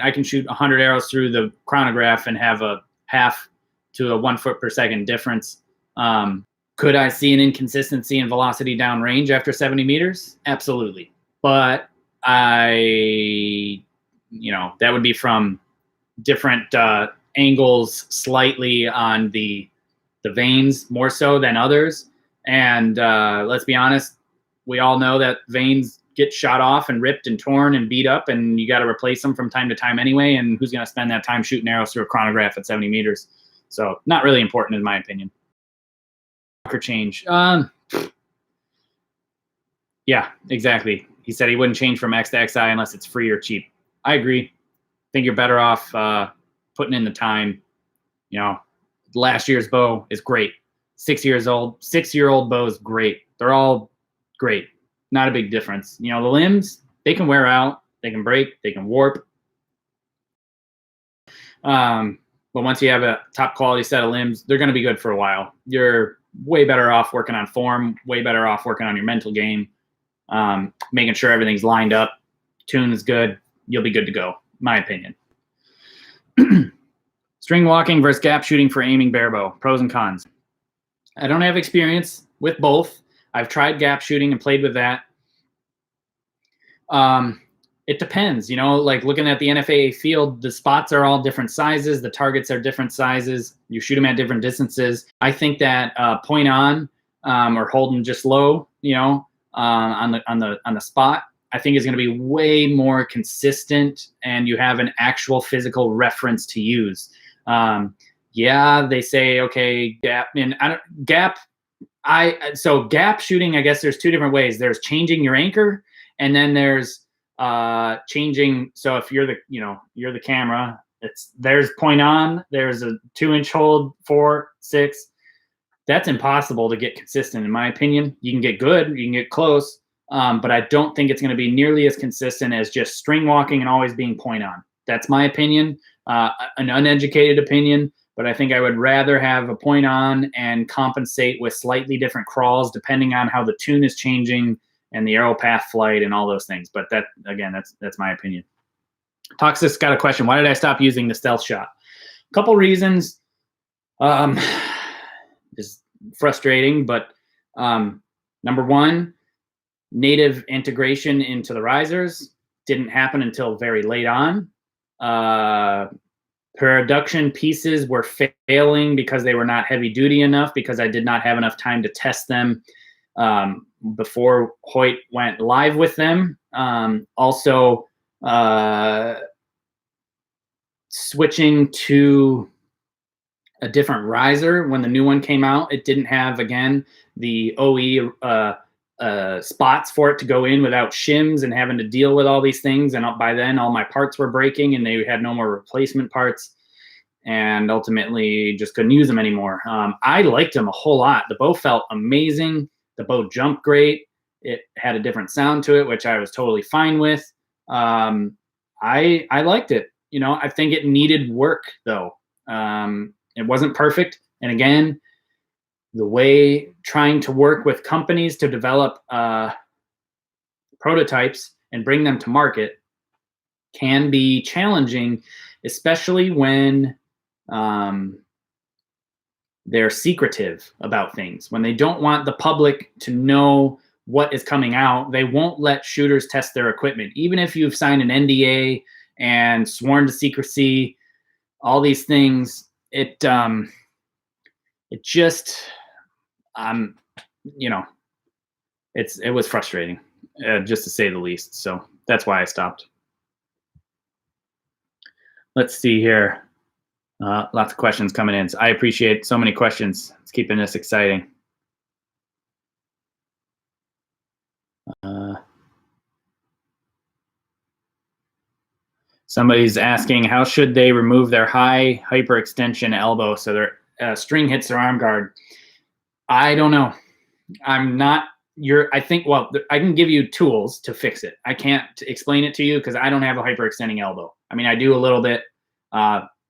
I can shoot 100 arrows through the chronograph and have a half to a 1 foot per second difference. Could I see an inconsistency in velocity downrange after 70 meters? Absolutely, but that would be from different angles, slightly on the veins more so than others, And let's be honest, we all know that veins get shot off and ripped and torn and beat up, and you got to replace them from time to time anyway. And who's going to spend that time shooting arrows through a chronograph at 70 meters? So not really important in my opinion. Change. Yeah, exactly. He said he wouldn't change from X to XI unless it's free or cheap. I agree. I think you're better off putting in the time. You know, last year's bow is great. 6-year-old bow is great. They're all great. Not a big difference. You know, the limbs, they can wear out, they can break, they can warp. But once you have a top quality set of limbs, they're going to be good for a while. You're way better off working on form, way better off working on your mental game, making sure everything's lined up, tune is good, you'll be good to go, my opinion. String walking versus gap shooting for aiming barebow, pros and cons. I don't have experience with both. I've tried gap shooting and played with that. It depends, you know, like looking at the NFAA field, the spots are all different sizes. The targets are different sizes. You shoot them at different distances. I think that point on or holding just low, you know, on the spot, I think is going to be way more consistent, and you have an actual physical reference to use. Yeah, they say, okay, gap, and so gap shooting, I guess there's two different ways. There's changing your anchor, and then there's changing. So if you're you're the camera, there's point on, there's a 2-inch hold, 4, 6. That's impossible to get consistent, in my opinion. You can get good, you can get close, but I don't think it's going to be nearly as consistent as just string walking and always being point on. That's my opinion, an uneducated opinion, but I think I would rather have a point on and compensate with slightly different crawls depending on how the tune is changing and the arrow path flight and all those things. But that, again, that's my opinion. Toxic's got a question. Why did I stop using the stealth shot? A couple reasons. Is frustrating, but number one, native integration into the risers didn't happen until very late on. Production pieces were failing because they were not heavy duty enough, because I did not have enough time to test them before Hoyt went live with them. Also, switching to a different riser when the new one came out, it didn't have, again, the OE spots for it to go in without shims and having to deal with all these things. And by then, all my parts were breaking and they had no more replacement parts, and ultimately just couldn't use them anymore. I liked them a whole lot. The bow felt amazing. The bow jumped great. It had a different sound to it, which I was totally fine with. I liked it. You know, I think it needed work though. It wasn't perfect. And again, the way trying to work with companies to develop prototypes and bring them to market can be challenging, especially when they're secretive about things. When they don't want the public to know what is coming out, they won't let shooters test their equipment. Even if you've signed an NDA and sworn to secrecy, all these things, it just, you know, it was frustrating, just to say the least. So that's why I stopped. Let's see here. Lots of questions coming in. So I appreciate so many questions. It's keeping this exciting. Somebody's asking, how should they remove their high hyperextension elbow so their string hits their arm guard? I don't know. I'm not I think, well, I can give you tools to fix it. I can't explain it to you because I don't have a hyperextending elbow. I mean, I do a little bit.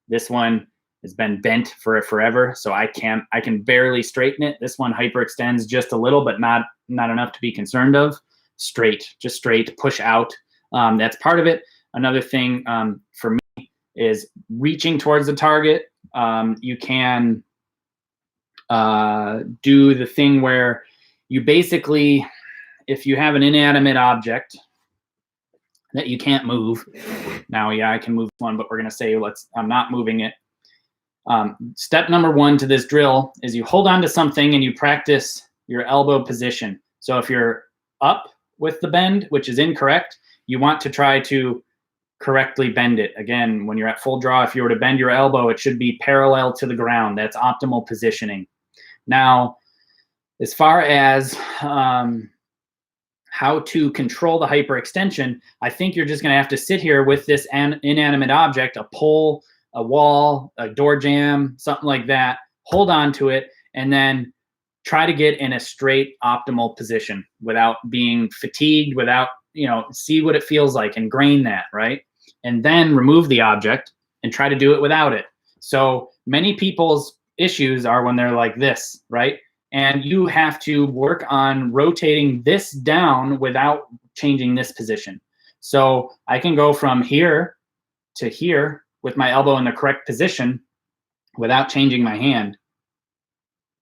This one has been bent for forever, so I can barely straighten it. This one hyperextends just a little, but not enough to be concerned of. Just straight, push out. That's part of it. Another thing for me is reaching towards the target. You can do the thing where you basically, if you have an inanimate object that you can't move, now, yeah, I can move one, but we're going to say I'm not moving it. Step number one to this drill is you hold on to something and you practice your elbow position. So if you're up with the bend, which is incorrect, you want to try to correctly bend it. Again, when you're at full draw, if you were to bend your elbow, it should be parallel to the ground. That's optimal positioning. Now, as far as how to control the hyperextension, I think you're just going to have to sit here with this inanimate object, a pole, a wall, a door jamb, something like that, hold on to it, and then try to get in a straight optimal position without being fatigued, without, see what it feels like and grain that, right? And then remove the object and try to do it without it. So many people's issues are when they're like this, right? And you have to work on rotating this down without changing this position. So I can go from here to here with my elbow in the correct position without changing my hand.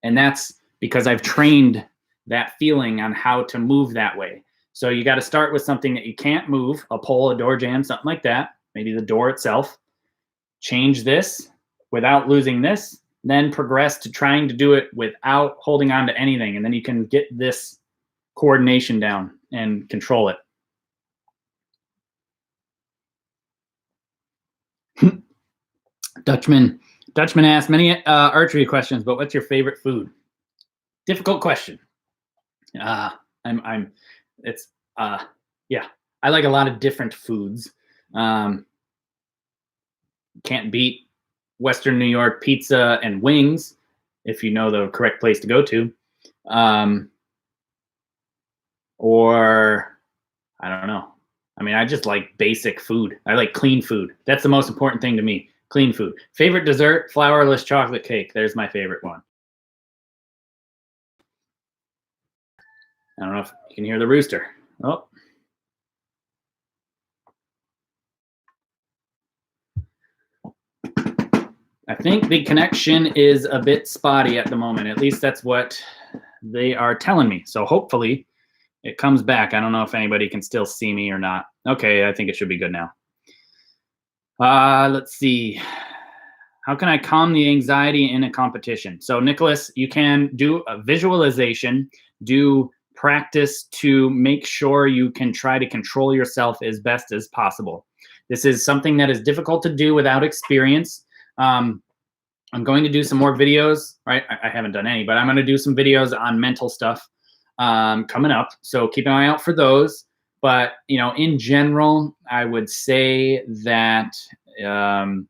And that's because I've trained that feeling on how to move that way. So you got to start with something that you can't move, a pole, a door jamb, something like that, maybe the door itself. Change this without losing this, then progress to trying to do it without holding on to anything. And then you can get this coordination down and control it. Dutchman asked many archery questions, but what's your favorite food? Difficult question. Yeah, I like a lot of different foods. Can't beat Western New York pizza and wings if you know the correct place to go to. Or I don't know. I mean, I just like basic food. I like clean food. That's the most important thing to me. Clean food. Favorite dessert, flourless chocolate cake. There's my favorite one. I don't know if you can hear the rooster. Oh. I think the connection is a bit spotty at the moment. At least that's what they are telling me. So hopefully it comes back. I don't know if anybody can still see me or not. Okay, I think it should be good now. Let's see. How can I calm the anxiety in a competition? So Nicholas, you can do a visualization, do practice to make sure you can try to control yourself as best as possible. This is something that is difficult to do without experience. I'm going to do some more videos, right? I haven't done any, but I'm going to do some videos on mental stuff coming up. So keep an eye out for those. But, in general, I would say that the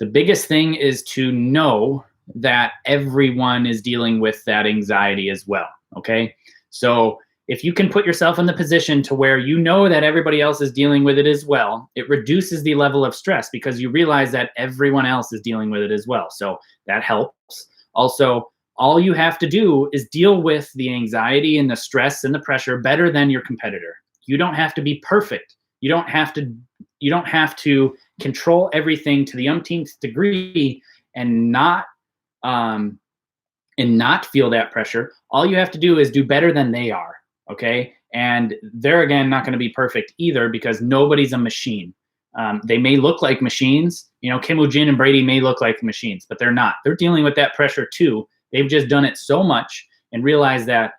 biggest thing is to know that everyone is dealing with that anxiety as well, okay? So if you can put yourself in the position to where you know that everybody else is dealing with it as well, it reduces the level of stress because you realize that everyone else is dealing with it as well. So that helps. Also, all you have to do is deal with the anxiety and the stress and the pressure better than your competitor. You don't have to be perfect. You don't have to control everything to the umpteenth degree and not feel that pressure. All you have to do is do better than they are. Okay. And they're, again, not going to be perfect either because nobody's a machine. They may look like machines. Kim Woo-jin and Brady may look like machines, but they're not. They're dealing with that pressure too. They've just done it so much and realized that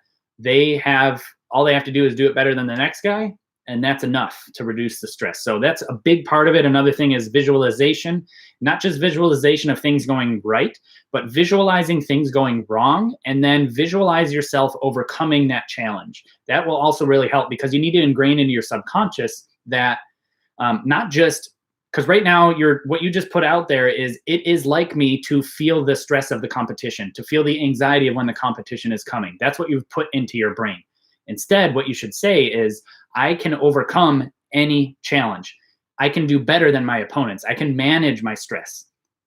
all they have to do is do it better than the next guy. And that's enough to reduce the stress. So that's a big part of it. Another thing is visualization, not just visualization of things going right, but visualizing things going wrong, and then visualize yourself overcoming that challenge. That will also really help because you need to ingrain into your subconscious that not just because right now what you just put out there is it is like me to feel the stress of the competition, to feel the anxiety of when the competition is coming. That's what you've put into your brain. Instead, what you should say is, I can overcome any challenge. I can do better than my opponents. I can manage my stress.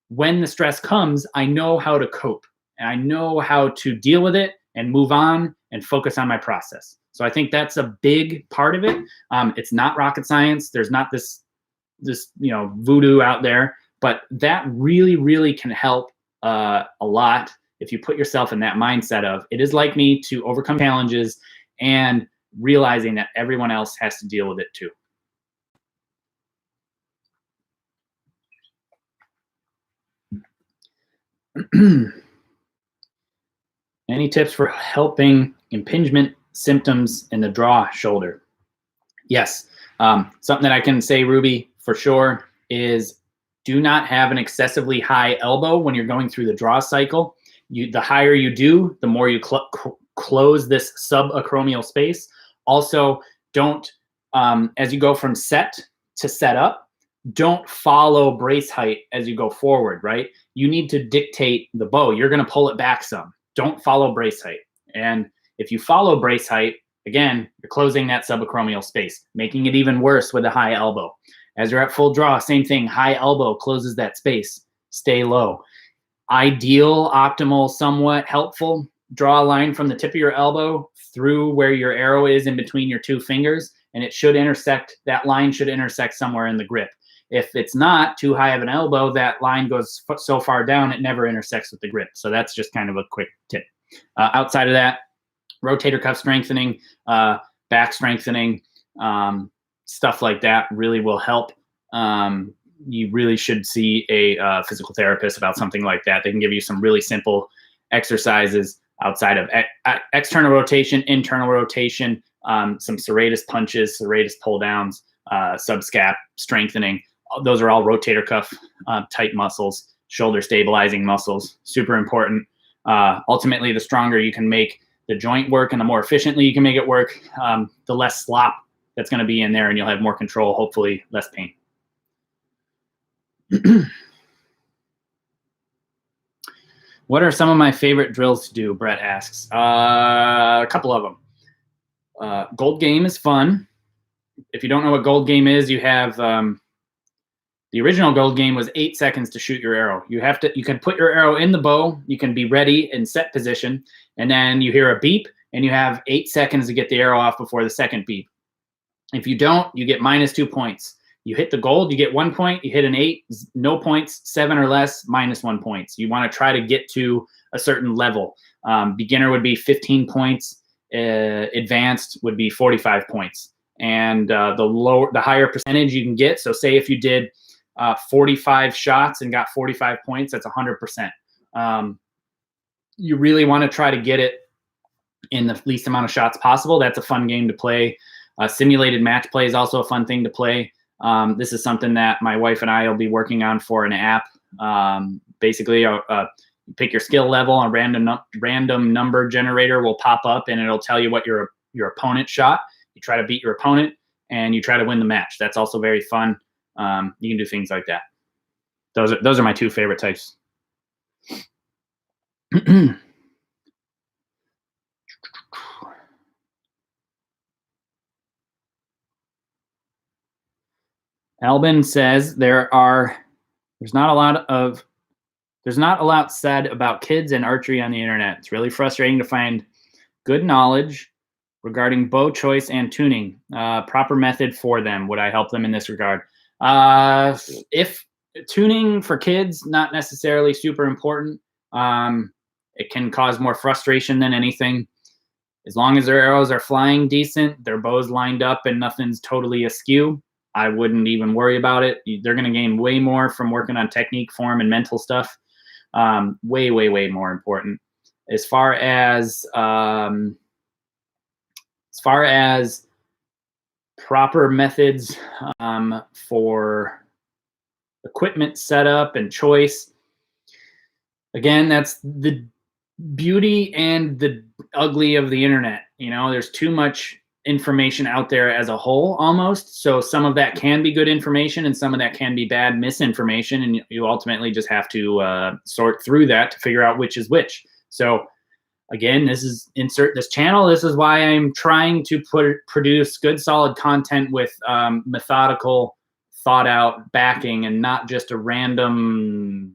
When the stress comes, I know how to cope and I know how to deal with it and move on and focus on my process. So I think that's a big part of it. It's not rocket science. There's not this voodoo out there, but that really, really can help a lot if you put yourself in that mindset of it is like me to overcome challenges and realizing that everyone else has to deal with it too. Any tips for helping impingement symptoms in the draw shoulder? Yes. Something that I can say, Ruby, for sure, is do not have an excessively high elbow when you're going through the draw cycle. The higher you do, the more you close this subacromial space. Also, don't, as you go from set to set up, don't follow brace height as you go forward, right? You need to dictate the bow. You're going to pull it back some. Don't follow brace height. And if you follow brace height, again, you're closing that subacromial space, making it even worse with a high elbow. As you're at full draw, same thing, high elbow closes that space. Stay low. Ideal, optimal, somewhat helpful, draw a line from the tip of your elbow through where your arrow is in between your two fingers, and it should intersect, that line should intersect somewhere in the grip. If it's not too high of an elbow, that line goes so far down, it never intersects with the grip. So that's just kind of a quick tip. Outside of that, rotator cuff strengthening, back strengthening, stuff like that really will help. You really should see a physical therapist about something like that. They can give you some really simple exercises outside of external rotation, internal rotation, some serratus punches, serratus pull downs, subscap strengthening. Those are all rotator cuff type muscles, shoulder stabilizing muscles, super important. Ultimately, the stronger you can make the joint work and the more efficiently you can make it work, the less slop that's going to be in there, and you'll have more control, hopefully less pain. What are some of my favorite drills to do? Brett asks. A couple of them. Gold game is fun. If you don't know what gold game is, you have the original gold game was 8 seconds to shoot your arrow. You can put your arrow in the bow. You can be ready in set position, and then you hear a beep, and you have 8 seconds to get the arrow off before the second beep. If you don't, you get -2 points. You hit the gold, you get 1 point. You hit an 8, no points. 7 or less, -1 points. You want to try to get to a certain level. Beginner would be 15 points. Advanced would be 45 points. And the higher percentage you can get. So say if you did 45 shots and got 45 points, that's 100%. You really want to try to get it in the least amount of shots possible. That's a fun game to play. Simulated match play is also a fun thing to play. This is something that my wife and I will be working on for an app. Basically, pick your skill level, a random number generator will pop up, and it'll tell you what your opponent shot. You try to beat your opponent, and you try to win the match. That's also very fun. You can do things like that. Those are my two favorite types. Albin says there's not a lot said about kids and archery on the internet. It's really frustrating to find good knowledge regarding bow choice and tuning. Proper method for them. Would I help them in this regard? If tuning for kids, not necessarily super important. It can cause more frustration than anything. As long as their arrows are flying decent, their bow's lined up, and nothing's totally askew, I wouldn't even worry about it. They're going to gain way more from working on technique, form, and mental stuff. Way, way, way more important. As far as proper methods for equipment setup and choice, again, that's the beauty and the ugly of the internet. There's too much information out there as a whole almost. So some of that can be good information and some of that can be bad misinformation. And you ultimately just have to sort through that to figure out which is which. So again, insert this channel. This is why I'm trying to produce good, solid content with methodical, thought out backing and not just a random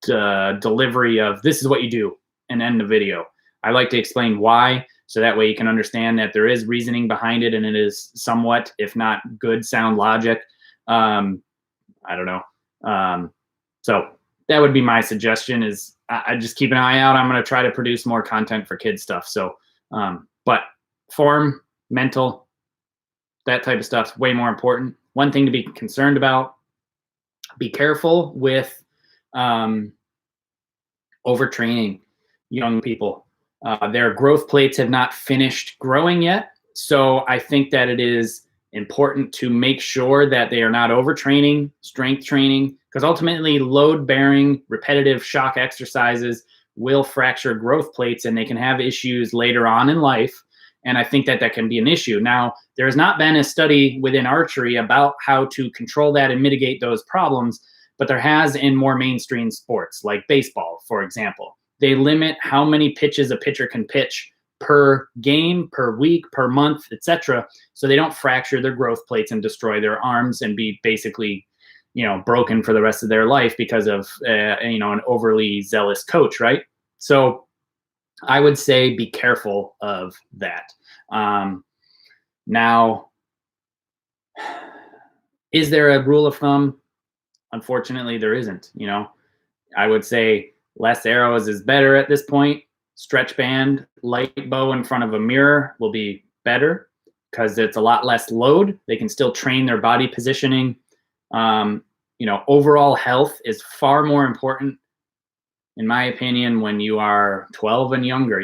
delivery of this is what you do and end the video. I like to explain why, so that way you can understand that there is reasoning behind it and it is somewhat, if not good, sound logic. I don't know. So that would be my suggestion is I just keep an eye out. I'm going to try to produce more content for kids stuff. So, but form, mental, that type of stuff, way more important. One thing to be concerned about, be careful with overtraining. young people. Their growth plates have not finished growing yet. So I think that it is important to make sure that they are not overtraining, strength training, because ultimately load-bearing, repetitive shock exercises will fracture growth plates and they can have issues later on in life. And I think that that can be an issue. Now, there has not been a study within archery about how to control that and mitigate those problems, but there has in more mainstream sports like baseball, for example. They limit how many pitches a pitcher can pitch per game, per week, per month, etc., so they don't fracture their growth plates and destroy their arms and be basically, broken for the rest of their life because of an overly zealous coach, right? So I would say be careful of that. Now, is there a rule of thumb? Unfortunately, there isn't. I would say less arrows is better at this point. Stretch band, light bow in front of a mirror will be better because it's a lot less load. They can still train their body positioning. Overall health is far more important, in my opinion, when you are 12 and younger.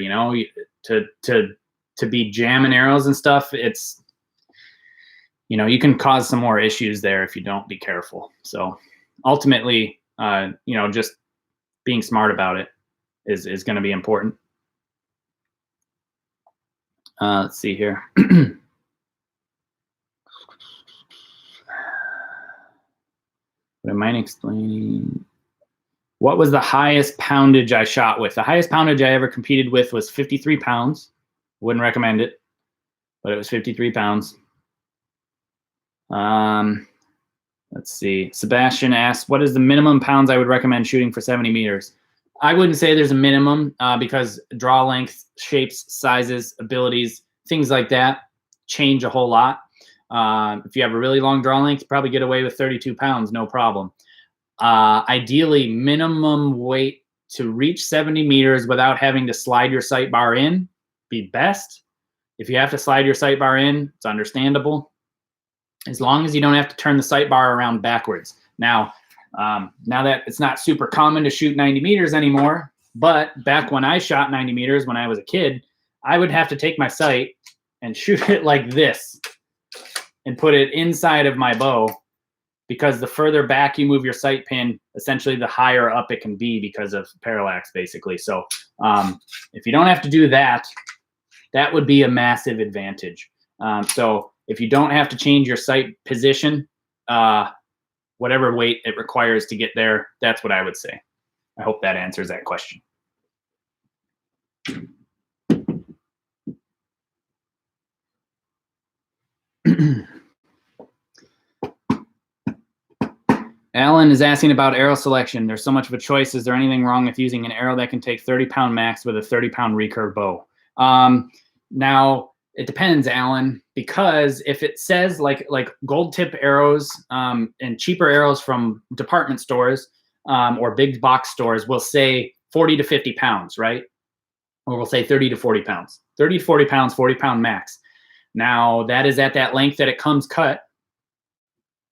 To be jamming arrows and stuff, it's you can cause some more issues there if you don't be careful. So ultimately, just being smart about it is going to be important. Let's see here. What am I explaining? What was the highest poundage I shot with? The highest poundage I ever competed with was 53 pounds. Wouldn't recommend it, but it was 53 pounds. Let's see. Sebastian asks, what is the minimum pounds I would recommend shooting for 70 meters? I wouldn't say there's a minimum because draw length, shapes, sizes, abilities, things like that change a whole lot. If you have a really long draw length, you probably get away with 32 pounds, no problem. Ideally, minimum weight to reach 70 meters without having to slide your sight bar in be best. If you have to slide your sight bar in, it's understandable. As long as you don't have to turn the sight bar around backwards. Now that it's not super common to shoot 90 meters anymore, but back when I shot 90 meters when I was a kid, I would have to take my sight and shoot it like this and put it inside of my bow, because the further back you move your sight pin, essentially the higher up it can be because of parallax, basically. So if you don't have to do that, that would be a massive advantage. So if you don't have to change your sight position, whatever weight it requires to get there, that's what I would say. I hope that answers that question. Alan is asking about arrow selection. There's so much of a choice. Is there anything wrong with using an arrow that can take 30-pound max with a 30-pound recurve bow? Now, it depends, Alan, because if it says like gold tip arrows and cheaper arrows from department stores or big box stores will say 40 to 50 pounds, right? Or we'll say 30 to 40 pounds. 30 to 40 pounds, 40-pound max. Now, that is at that length that it comes cut.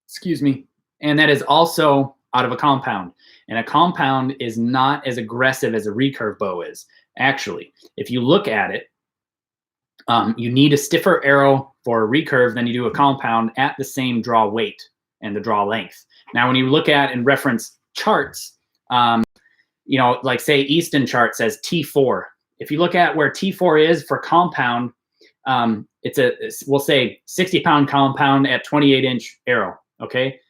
Excuse me. And that is also out of a compound. And a compound is not as aggressive as a recurve bow is. Actually, if you look at it, you need a stiffer arrow for a recurve than you do a compound at the same draw weight and the draw length. Now, when you look at and reference charts, like say Easton chart says T4. If you look at where T4 is for compound, we'll say 60-pound compound at 28-inch arrow, okay?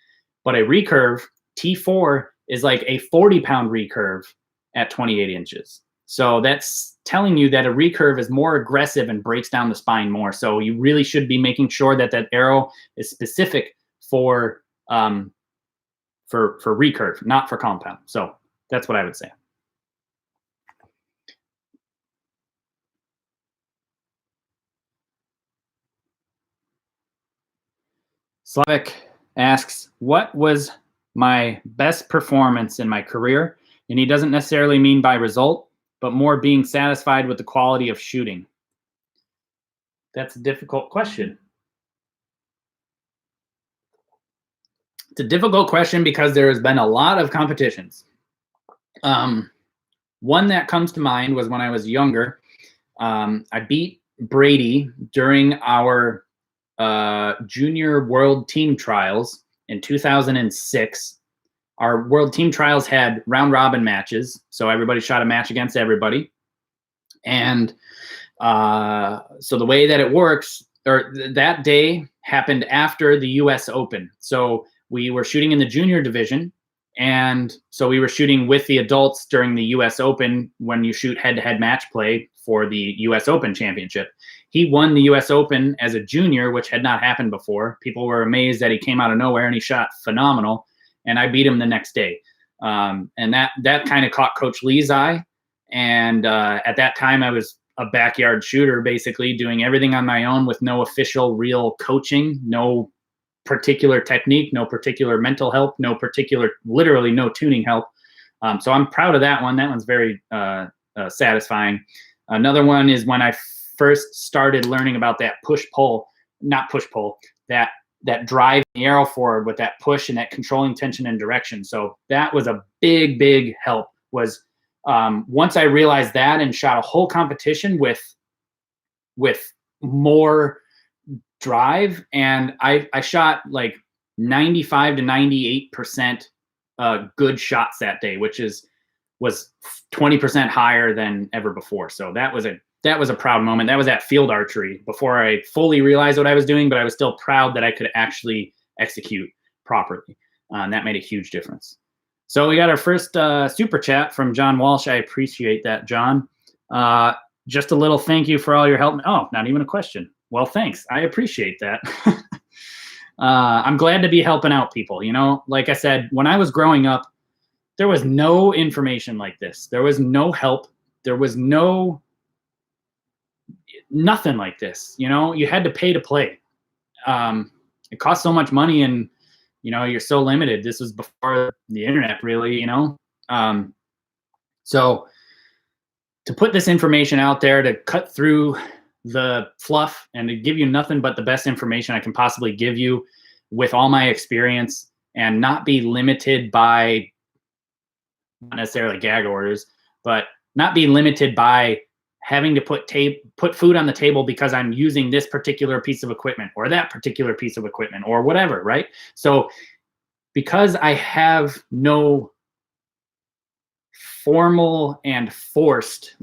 But a recurve, T4 is like a 40-pound recurve at 28 inches. So that's telling you that a recurve is more aggressive and breaks down the spine more. So you really should be making sure that that arrow is specific for recurve, not for compound. So that's what I would say. Slavik asks, what was my best performance in my career? And he doesn't necessarily mean by result, but more being satisfied with the quality of shooting. That's a difficult question. It's a difficult question because there has been a lot of competitions. One that comes to mind was when I was younger. I beat Brady during our junior world team trials in 2006. Our world team trials had round robin matches, so everybody shot a match against everybody. And so the way that it works, or that day happened after the US Open. So we were shooting in the junior division. And so we were shooting with the adults during the US Open when you shoot head-to-head match play for the US Open championship. He won the US Open as a junior, which had not happened before. People were amazed that he came out of nowhere and he shot phenomenal. And I beat him the next day. And that kind of caught Coach Lee's eye. And at that time, I was a backyard shooter, basically doing everything on my own with no official real coaching, no particular technique, no particular mental help, literally no tuning help. So I'm proud of that one. That one's very satisfying. Another one is when I first started learning about that that drive the arrow forward with that push and that controlling tension and direction. So that was a big help. Was once I realized that and shot a whole competition with more drive, and I shot like 95 to 98% good shots that day, which was 20% higher than ever before. So that was a proud moment. That was at field archery before I fully realized what I was doing, but I was still proud that I could actually execute properly. And that made a huge difference. So we got our first super chat from John Walsh. I appreciate that, John. Just a little thank you for all your help. Oh, not even a question. Well, thanks. I appreciate that. I'm glad to be helping out people. You know, like I said, when I was growing up, there was no information like this. There was no help. There was nothing like this. You know, you had to pay to play. It cost so much money, and you know, you're so limited. This was before the internet, really, you know? So to put this information out there, to cut through the fluff and to give you nothing but the best information I can possibly give you with all my experience, and not be limited by, not necessarily gag orders, but not be limited by having to put food on the table because I'm using this particular piece of equipment or that particular piece of equipment or whatever, right? So because I have no formal and forced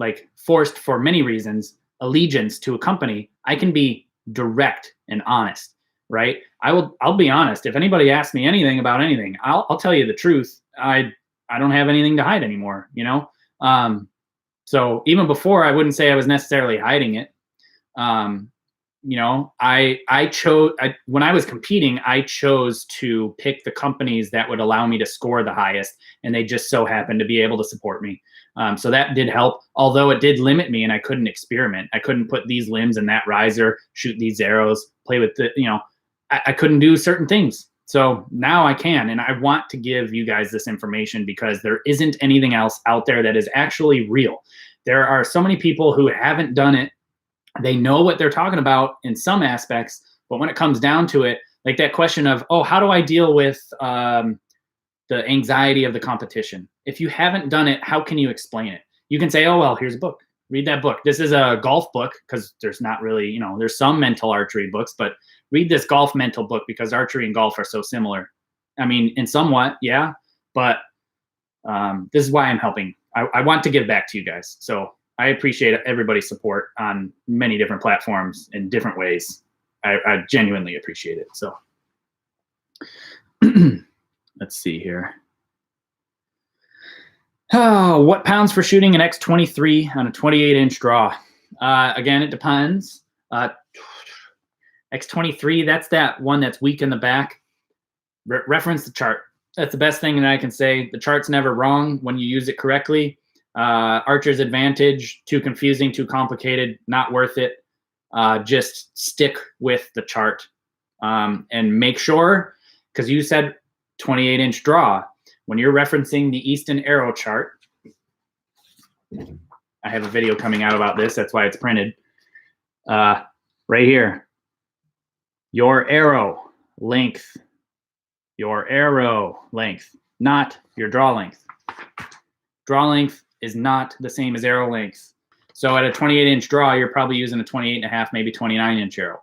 for many reasons, allegiance to a company, I can be direct and honest, right? I'll be honest. If anybody asks me anything about anything, I'll tell you the truth. I don't have anything to hide anymore, you know? So even before, I wouldn't say I was necessarily hiding it. You know, when I was competing, I chose to pick the companies that would allow me to score the highest, and they just so happened to be able to support me. So that did help, although it did limit me, and I couldn't experiment. I couldn't put these limbs in that riser, shoot these arrows, play with the, you know, I couldn't do certain things. So now I can, and I want to give you guys this information because there isn't anything else out there that is actually real. There are so many people who haven't done it. They know what they're talking about in some aspects, but when it comes down to it, like that question of, oh, how do I deal with the anxiety of the competition? If you haven't done it, how can you explain it? You can say, oh, well, here's a book. Read that book. This is a golf book because there's not really, you know, there's some mental archery books, but read this golf mental book because archery and golf are so similar. I mean, in somewhat, yeah, but this is why I'm helping. I want to give back to you guys. So I appreciate everybody's support on many different platforms in different ways. I genuinely appreciate it. So let's see here. Oh, what pounds for shooting an X23 on a 28-inch draw? Again, it depends. X23, that's that one that's weak in the back. Reference the chart. That's the best thing that I can say. The chart's never wrong when you use it correctly. Archer's Advantage, too confusing, too complicated, not worth it. Just stick with the chart and make sure, because you said 28-inch draw. When you're referencing the Easton Arrow chart, I have a video coming out about this. That's why it's printed. Right here. Your arrow length. Your arrow length, not your draw length. Draw length is not the same as arrow length. So at a 28-inch draw, you're probably using a 28.5, maybe 29-inch arrow.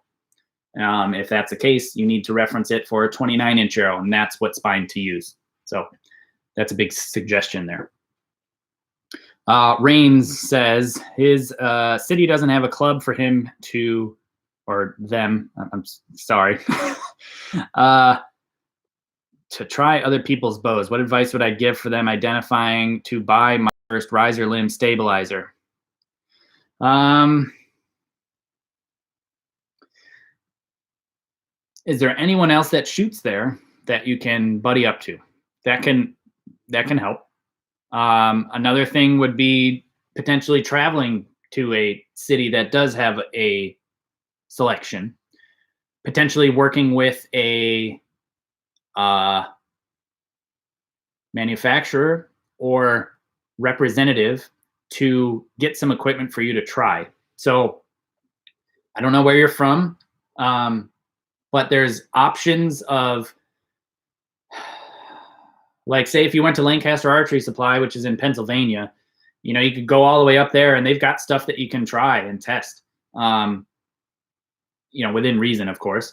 If that's the case, you need to reference it for a 29-inch arrow, and that's what spine to use. So that's a big suggestion there. Rains says his city doesn't have a club for him to, or them, I'm sorry, to try other people's bows. What advice would I give for them identifying to buy my first riser limb stabilizer? Is there anyone else that shoots there that you can buddy up to? That can help. Another thing would be potentially traveling to a city that does have a selection, potentially working with a manufacturer or representative to get some equipment for you to try. So I don't know where you're from, but there's options of, like, say if you went to Lancaster Archery Supply, which is in Pennsylvania, you know, you could go all the way up there and they've got stuff that you can try and test, you know, within reason, of course.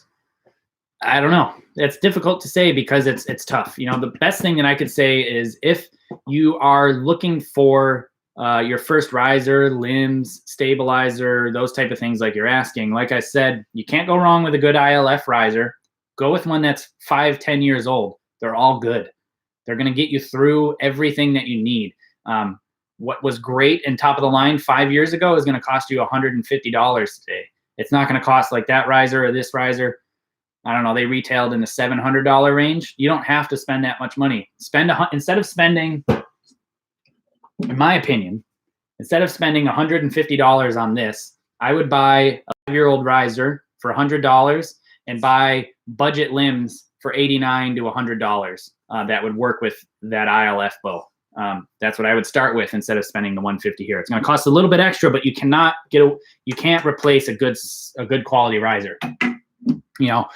I don't know. It's difficult to say because it's tough. You know, the best thing that I could say is if you are looking for your first riser, limbs, stabilizer, those type of things like you're asking, like I said, you can't go wrong with a good ILF riser. Go with one that's 5-10 years old. They're all good. They're going to get you through everything that you need. What was great and top of the line 5 years ago is going to cost you $150 today. It's not going to cost like that riser or this riser. I don't know, they retailed in the $700 range. You don't have to spend that much money. Instead of spending, in my opinion, instead of spending $150 on this, I would buy a 5-year-old riser for $100 and buy budget limbs for $89 to $100. That would work with that ILF bow. That's what I would start with instead of spending the $150 here. It's going to cost a little bit extra, but you can't replace a good quality riser. You know,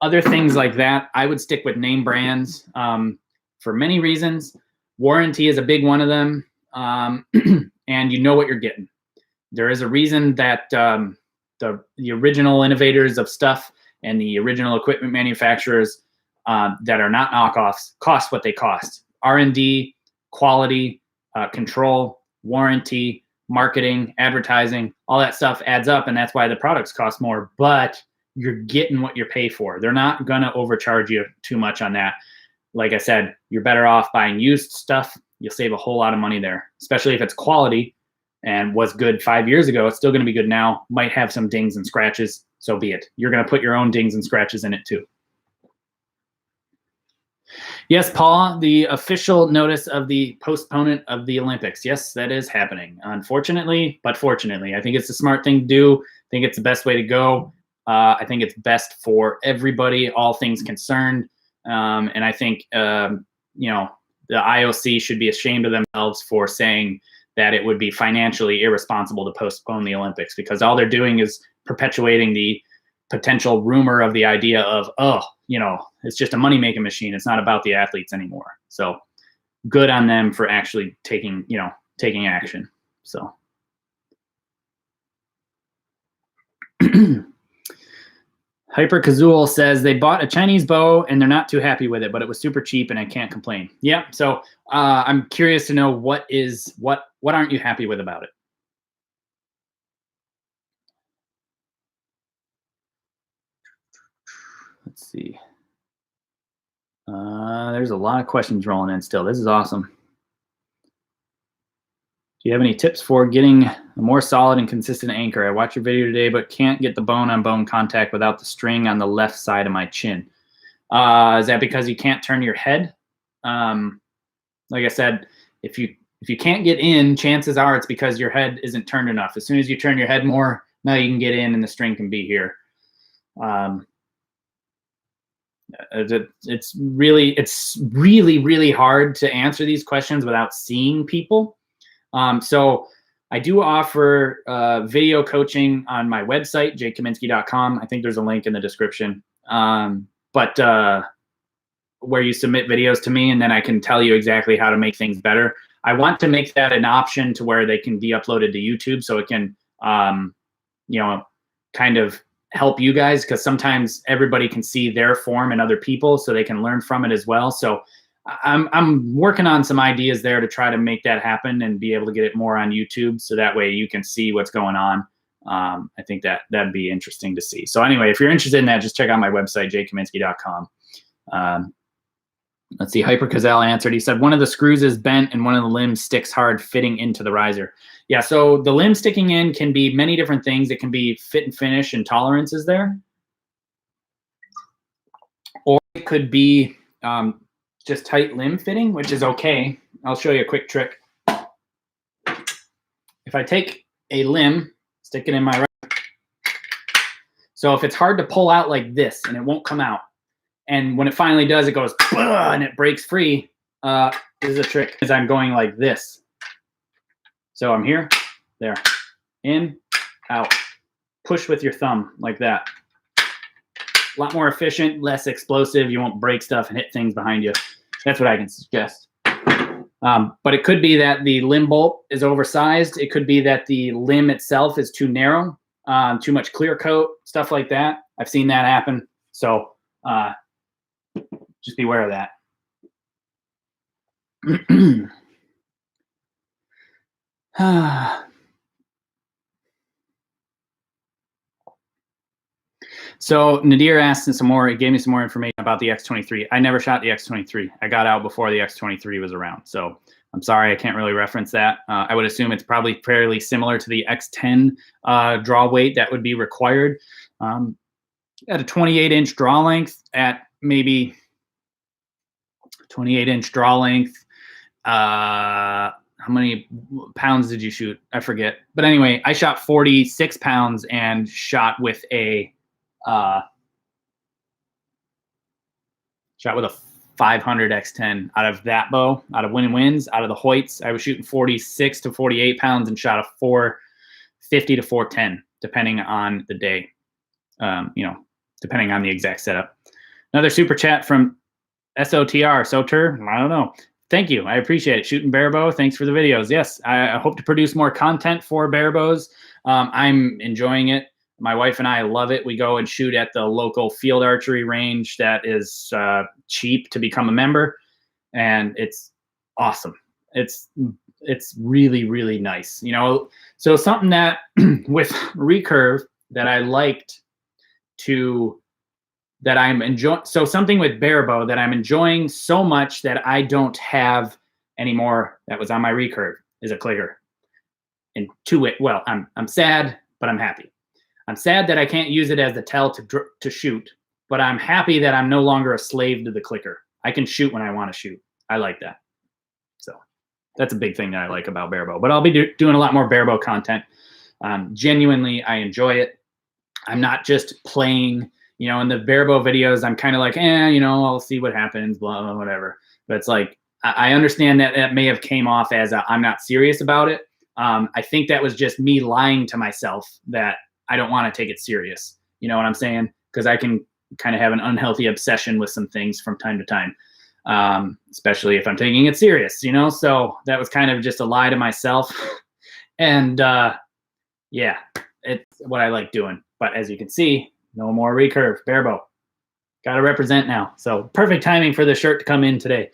other things like that, I would stick with name brands for many reasons. Warranty is a big one of them, and you know what you're getting. There is a reason that the original innovators of stuff and the original equipment manufacturers that are not knockoffs cost what they cost. R&D, quality, control, warranty, marketing, advertising, all that stuff adds up, and that's why the products cost more. But you're getting what you pay for. They're not going to overcharge you too much on that. Like I said, you're better off buying used stuff. You'll save a whole lot of money there, especially if it's quality and was good 5 years ago. It's still going to be good now. Might have some dings and scratches. So be it. You're going to put your own dings and scratches in it too. Yes, Paul, the official notice of the postponement of the Olympics. Yes, that is happening. Unfortunately, but fortunately, I think it's a smart thing to do. I think it's the best way to go. I think it's best for everybody, all things concerned. And I think, you know, the IOC should be ashamed of themselves for saying that it would be financially irresponsible to postpone the Olympics, because all they're doing is perpetuating the potential rumor of the idea of, oh, you know, it's just a money-making machine. It's not about the athletes anymore. So good on them for actually taking action. So. Hyper Kazul says they bought a Chinese bow and they're not too happy with it, but it was super cheap and I can't complain. Yeah. So I'm curious to know what aren't you happy with about it? Let's see. There's a lot of questions rolling in still. This is awesome. Do you have any tips for getting a more solid and consistent anchor? I watched your video today, but can't get the bone-on-bone contact without the string on the left side of my chin. Is that because you can't turn your head? Like I said, if you can't get in, chances are it's because your head isn't turned enough. As soon as you turn your head more, now you can get in and the string can be here. It's really hard to answer these questions without seeing people. So I do offer video coaching on my website, jkaminski.com. I think there's a link in the description. But where you submit videos to me, and then I can tell you exactly how to make things better. I want to make that an option to where they can be uploaded to YouTube, so it can, you know, kind of help you guys, because sometimes everybody can see their form and other people, so they can learn from it as well. So I'm working on some ideas there to try to make that happen and be able to get it more on YouTube, so that way you can see what's going on. I think that'd be interesting to see. So anyway, if you're interested in that, just check out my website, jkaminski.com. Let's see, Hyper Cazal answered. He said, one of the screws is bent and one of the limbs sticks hard fitting into the riser. Yeah, so the limb sticking in can be many different things. It can be fit and finish and tolerances there. Or it could be just tight limb fitting, which is okay. I'll show you a quick trick. If I take a limb, stick it in my riser. So if it's hard to pull out like this and it won't come out, and when it finally does, it goes and it breaks free. This is a trick, is I'm going like this. So I'm here, there, in, out. Push with your thumb like that. A lot more efficient, less explosive. You won't break stuff and hit things behind you. That's what I can suggest. But it could be that the limb bolt is oversized. It could be that the limb itself is too narrow, too much clear coat, stuff like that. I've seen that happen. So just be aware of that. So Nadir asked some more. He gave me some more information about the X23. I never shot the X23. I got out before the X23 was around. So I'm sorry, I can't really reference that. I would assume it's probably fairly similar to the X10 draw weight that would be required. At a 28-inch draw length, at maybe 28-inch draw length, how many pounds did you shoot? I forget. But anyway, I shot 46 pounds and shot with a 500 X10 out of that bow, out of Win-Wins, out of the Hoyts. I was shooting 46 to 48 pounds and shot a 450 to 410, depending on the day, you know, depending on the exact setup. Another super chat from SOTR, Soter, I don't know. Thank you. I appreciate it. Shooting bare bow. Thanks for the videos. Yes, I hope to produce more content for bare bows. I'm enjoying it. My wife and I love it. We go and shoot at the local field archery range that is cheap to become a member, and it's awesome. It's really, really nice. You know, so something that with Recurve that I liked to, that I'm enjoying, so something with bare bow that I'm enjoying so much that I don't have anymore that was on my Recurve is a clicker. And well, I'm sad, but I'm happy. I'm sad that I can't use it as the tell to shoot, but I'm happy that I'm no longer a slave to the clicker. I can shoot when I want to shoot. I like that. So that's a big thing that I like about bare bow. But I'll be doing a lot more bare bow content. Genuinely, I enjoy it. I'm not just playing, you know, in the bare bow videos, I'm kind of like, you know, I'll see what happens, blah, blah, whatever. But it's like, I understand that that may have came off as I'm not serious about it. I think that was just me lying to myself that I don't want to take it serious. You know what I'm saying? Because I can kind of have an unhealthy obsession with some things from time to time, especially if I'm taking it serious, you know? So that was kind of just a lie to myself. And yeah, it's what I like doing. But as you can see, no more Recurve, bare bow. Got to represent now. So perfect timing for the shirt to come in today.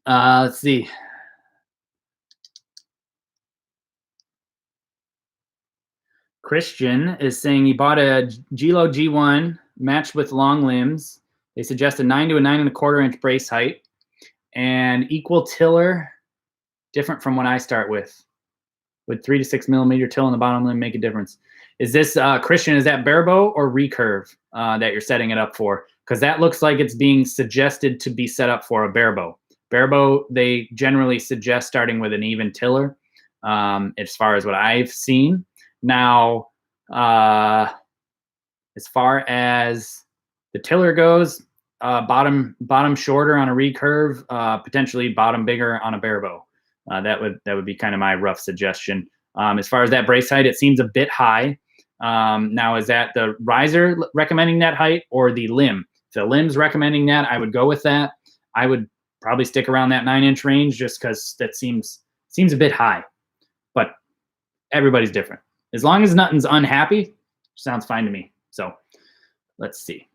Let's see. Christian is saying he bought a Gilo G1 matched with long limbs. They suggest a 9 to a 9.25 inch brace height and equal tiller, different from what I start with. Would 3 to 6 millimeter till in the bottom limb make a difference? Is this, Christian, is that bare bow or Recurve that you're setting it up for? Because that looks like it's being suggested to be set up for a bare bow. Bare bow, they generally suggest starting with an even tiller, as far as what I've seen. Now, as far as the tiller goes, bottom shorter on a Recurve, potentially bottom bigger on a bare bow. That would be kind of my rough suggestion. As far as that brace height, it seems a bit high. Now, is that the riser recommending that height or the limb? If the limb's recommending that, I would go with that. I would probably stick around that 9-inch range just because that seems a bit high. But everybody's different. As long as nothing's unhappy, sounds fine to me. So let's see.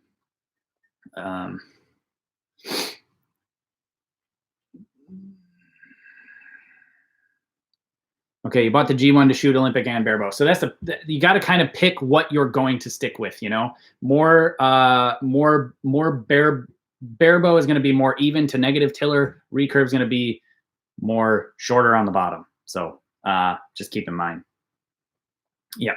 Okay, you bought the G1 to shoot Olympic and barebow. So that's you got to kind of pick what you're going to stick with, you know. More barebow is going to be more even to negative tiller. Recurve is going to be more shorter on the bottom. So just keep in mind. Yeah.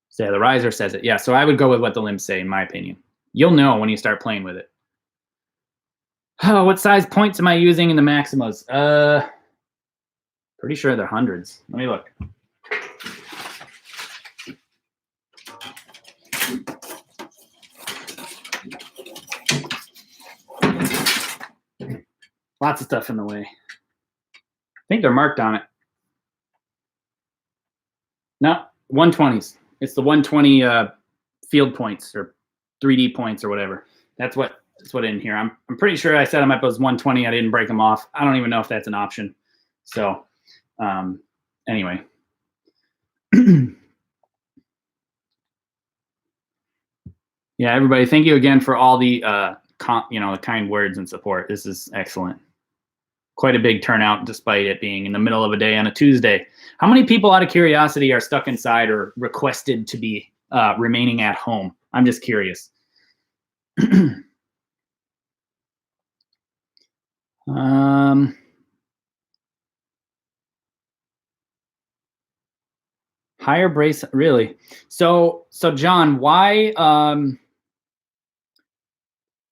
So yeah, the riser says it. Yeah, so I would go with what the limbs say, in my opinion. You'll know when you start playing with it. Oh, what size points am I using in the Maximas? Pretty sure they're hundreds. Let me look. Lots of stuff in the way. I think they're marked on it. No, 120s. It's the 120 field points or 3D points or whatever. That's what in here. I'm pretty sure I set them up as 120. I didn't break them off. I don't even know if that's an option. So anyway. Yeah, everybody, thank you again for all the the kind words and support. This is excellent. Quite a big turnout despite it being in the middle of a day on a Tuesday. How many people, out of curiosity, are stuck inside or requested to be remaining at home? I'm just curious. Higher brace, really? So John, why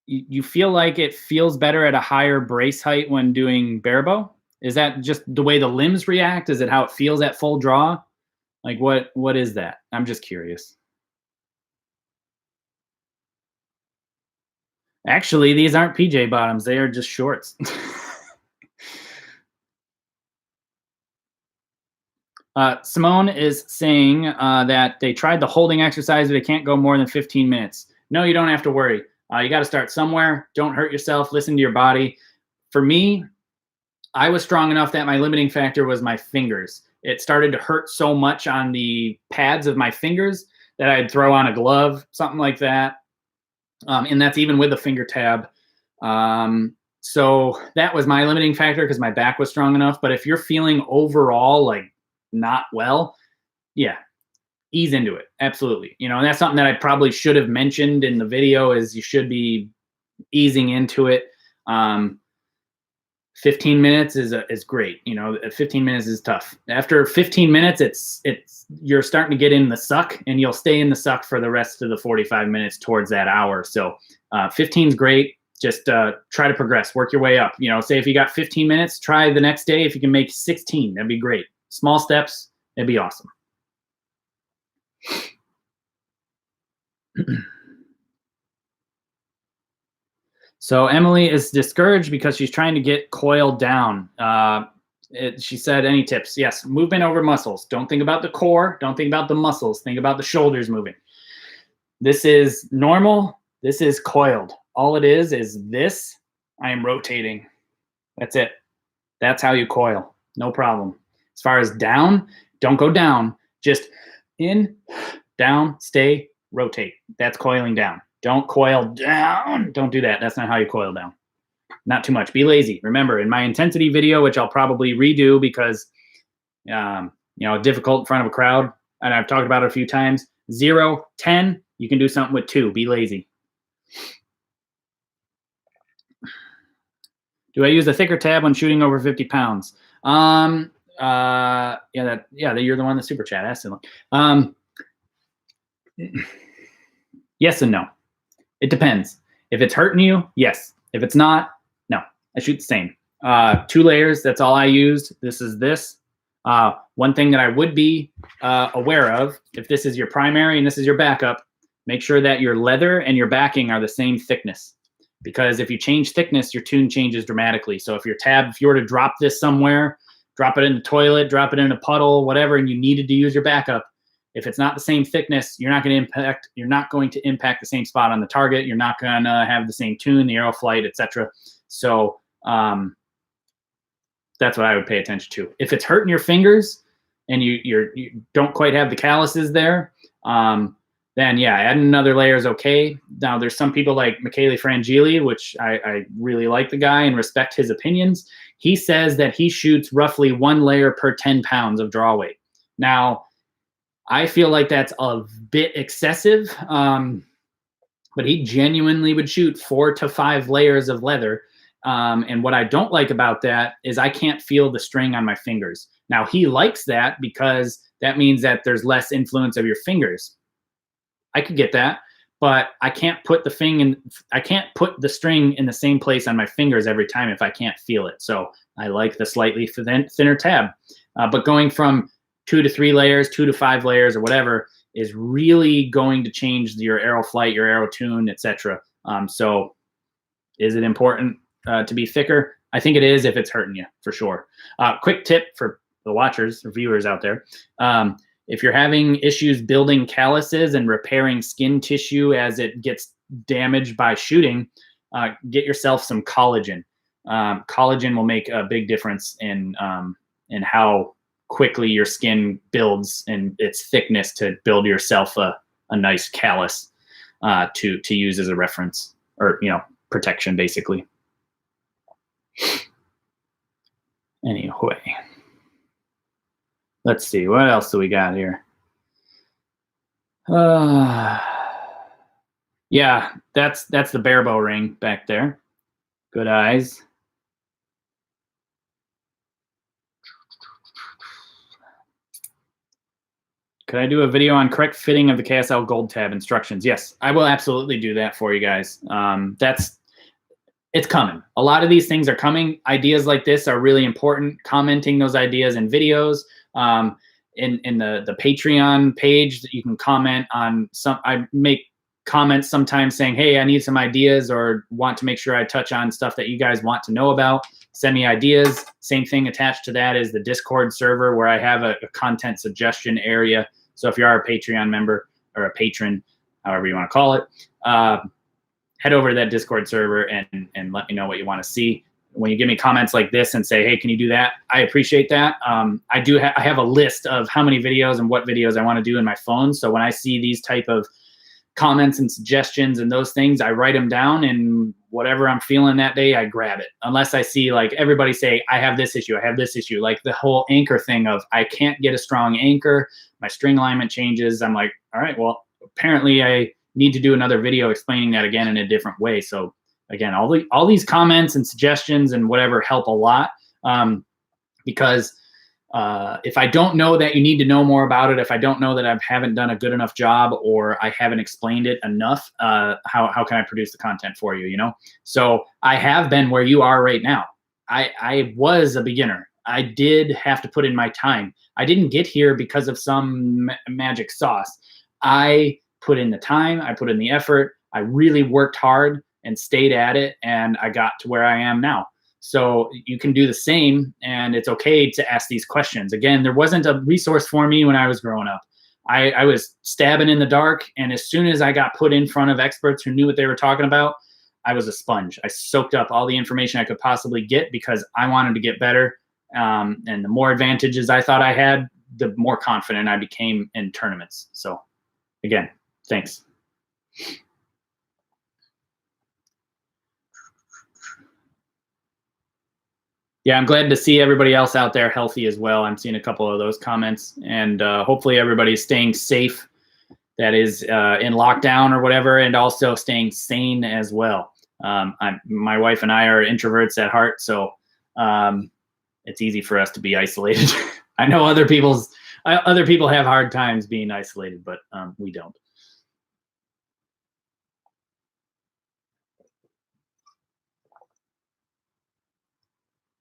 you feel like it feels better at a higher brace height when doing barebow? Is that just the way the limbs react? Is it how it feels at full draw? Like what is that? I'm just curious. Actually, these aren't PJ bottoms. They are just shorts. Simone is saying that they tried the holding exercise, but it can't go more than 15 minutes. No, you don't have to worry. You got to start somewhere. Don't hurt yourself. Listen to your body. For me, I was strong enough that my limiting factor was my fingers. It started to hurt so much on the pads of my fingers that I'd throw on a glove, something like that. And that's even with a finger tab. So that was my limiting factor because my back was strong enough. But if you're feeling overall like not well, yeah, ease into it. Absolutely. You know, and that's something that I probably should have mentioned in the video is you should be easing into it. 15 minutes is great. You know, 15 minutes is tough. After 15 minutes, it's you're starting to get in the suck, and you'll stay in the suck for the rest of the 45 minutes towards that hour. So 15 is great. Just try to progress, work your way up. You know, say if you got 15 minutes, try the next day. If you can make 16, that'd be great. Small steps, it'd be awesome. So Emily is discouraged because she's trying to get coiled down. She said, any tips? Yes, movement over muscles. Don't think about the core. Don't think about the muscles. Think about the shoulders moving. This is normal. This is coiled. All it is this. I am rotating. That's it. That's how you coil. No problem. As far as down, don't go down. Just in, down, stay, rotate. That's coiling down. Don't coil down. Don't do that. That's not how you coil down. Not too much. Be lazy. Remember, in my intensity video, which I'll probably redo because, difficult in front of a crowd, and I've talked about it a few times, 0, 10, you can do something with 2. Be lazy. Do I use a thicker tab when shooting over 50 pounds? You're the one in the super chat asked him. Yes and no. It depends. If it's hurting you, yes. If it's not, no. I shoot the same. 2 layers, that's all I used. This is this. One thing that I would be aware of, if this is your primary and this is your backup, make sure that your leather and your backing are the same thickness. Because if you change thickness, your tune changes dramatically. So if you were to drop this somewhere, drop it in the toilet, drop it in a puddle, whatever, and you needed to use your backup, If it's not the same thickness, you're not going to impact the same spot on the target. You're not going to have the same tune, the arrow flight, etc. So that's what I would pay attention to. If it's hurting your fingers and you don't quite have the calluses there, then yeah, adding another layer is okay. Now there's some people like Michele Frangili, which I really like the guy and respect his opinions. He says that he shoots roughly 1 layer per 10 pounds of draw weight. Now, I feel like that's a bit excessive, but he genuinely would shoot 4 to 5 layers of leather. And what I don't like about that is I can't feel the string on my fingers. Now, he likes that because that means that there's less influence of your fingers. I could get that, but I can't put the string in the same place on my fingers every time if I can't feel it. So I like the slightly thinner tab. But going from 2 to 3 layers, 2 to 5 layers, or whatever, is really going to change your arrow flight, your arrow tune, etc. So is it important to be thicker? I think it is if it's hurting you, for sure. Quick tip for the watchers or viewers out there. If you're having issues building calluses and repairing skin tissue as it gets damaged by shooting, get yourself some collagen. Collagen will make a big difference in how quickly your skin builds and its thickness to build yourself a nice callus to use as a reference, or protection, basically. Anyway, let's see, what else do we got here? Yeah, that's the barebow ring back there. Good eyes. Could I do a video on correct fitting of the KSL Gold Tab instructions? Yes, I will absolutely do that for you guys. It's coming. A lot of these things are coming. Ideas like this are really important. Commenting those ideas in videos. In the Patreon page, that you can comment on some. I make comments sometimes saying, hey, I need some ideas or want to make sure I touch on stuff that you guys want to know about. Send me ideas. Same thing attached to that is the Discord server where I have a content suggestion area. So if you are a Patreon member or a patron, however you want to call it, head over to that Discord server and let me know what you want to see. When you give me comments like this and say, hey, can you do that? I appreciate that. I have a list of how many videos and what videos I want to do in my phone. So when I see these type of comments and suggestions and those things, I write them down, and whatever I'm feeling that day, I grab it. Unless I see like everybody say, I have this issue, like the whole anchor thing of I can't get a strong anchor, my string alignment changes. I'm like, all right, well, apparently I need to do another video explaining that again in a different way. So again, all these comments and suggestions and whatever help a lot, because if I don't know that you need to know more about it, if I don't know that I haven't done a good enough job or I haven't explained it enough, how can I produce the content for you, So I have been where you are right now. I was a beginner. I did have to put in my time. I didn't get here because of some magic sauce. I put in the time, I put in the effort, I really worked hard and stayed at it, and I got to where I am now. So you can do the same, and it's okay to ask these questions. Again, there wasn't a resource for me when I was growing up. I was stabbing in the dark, and as soon as I got put in front of experts who knew what they were talking about, I was a sponge. I soaked up all the information I could possibly get because I wanted to get better. And the more advantages I thought I had, the more confident I became in tournaments. So again, thanks. Yeah, I'm glad to see everybody else out there healthy as well. I'm seeing a couple of those comments, and hopefully everybody's staying safe that is in lockdown or whatever, and also staying sane as well. My wife and I are introverts at heart, so it's easy for us to be isolated. I know other people have hard times being isolated, but we don't.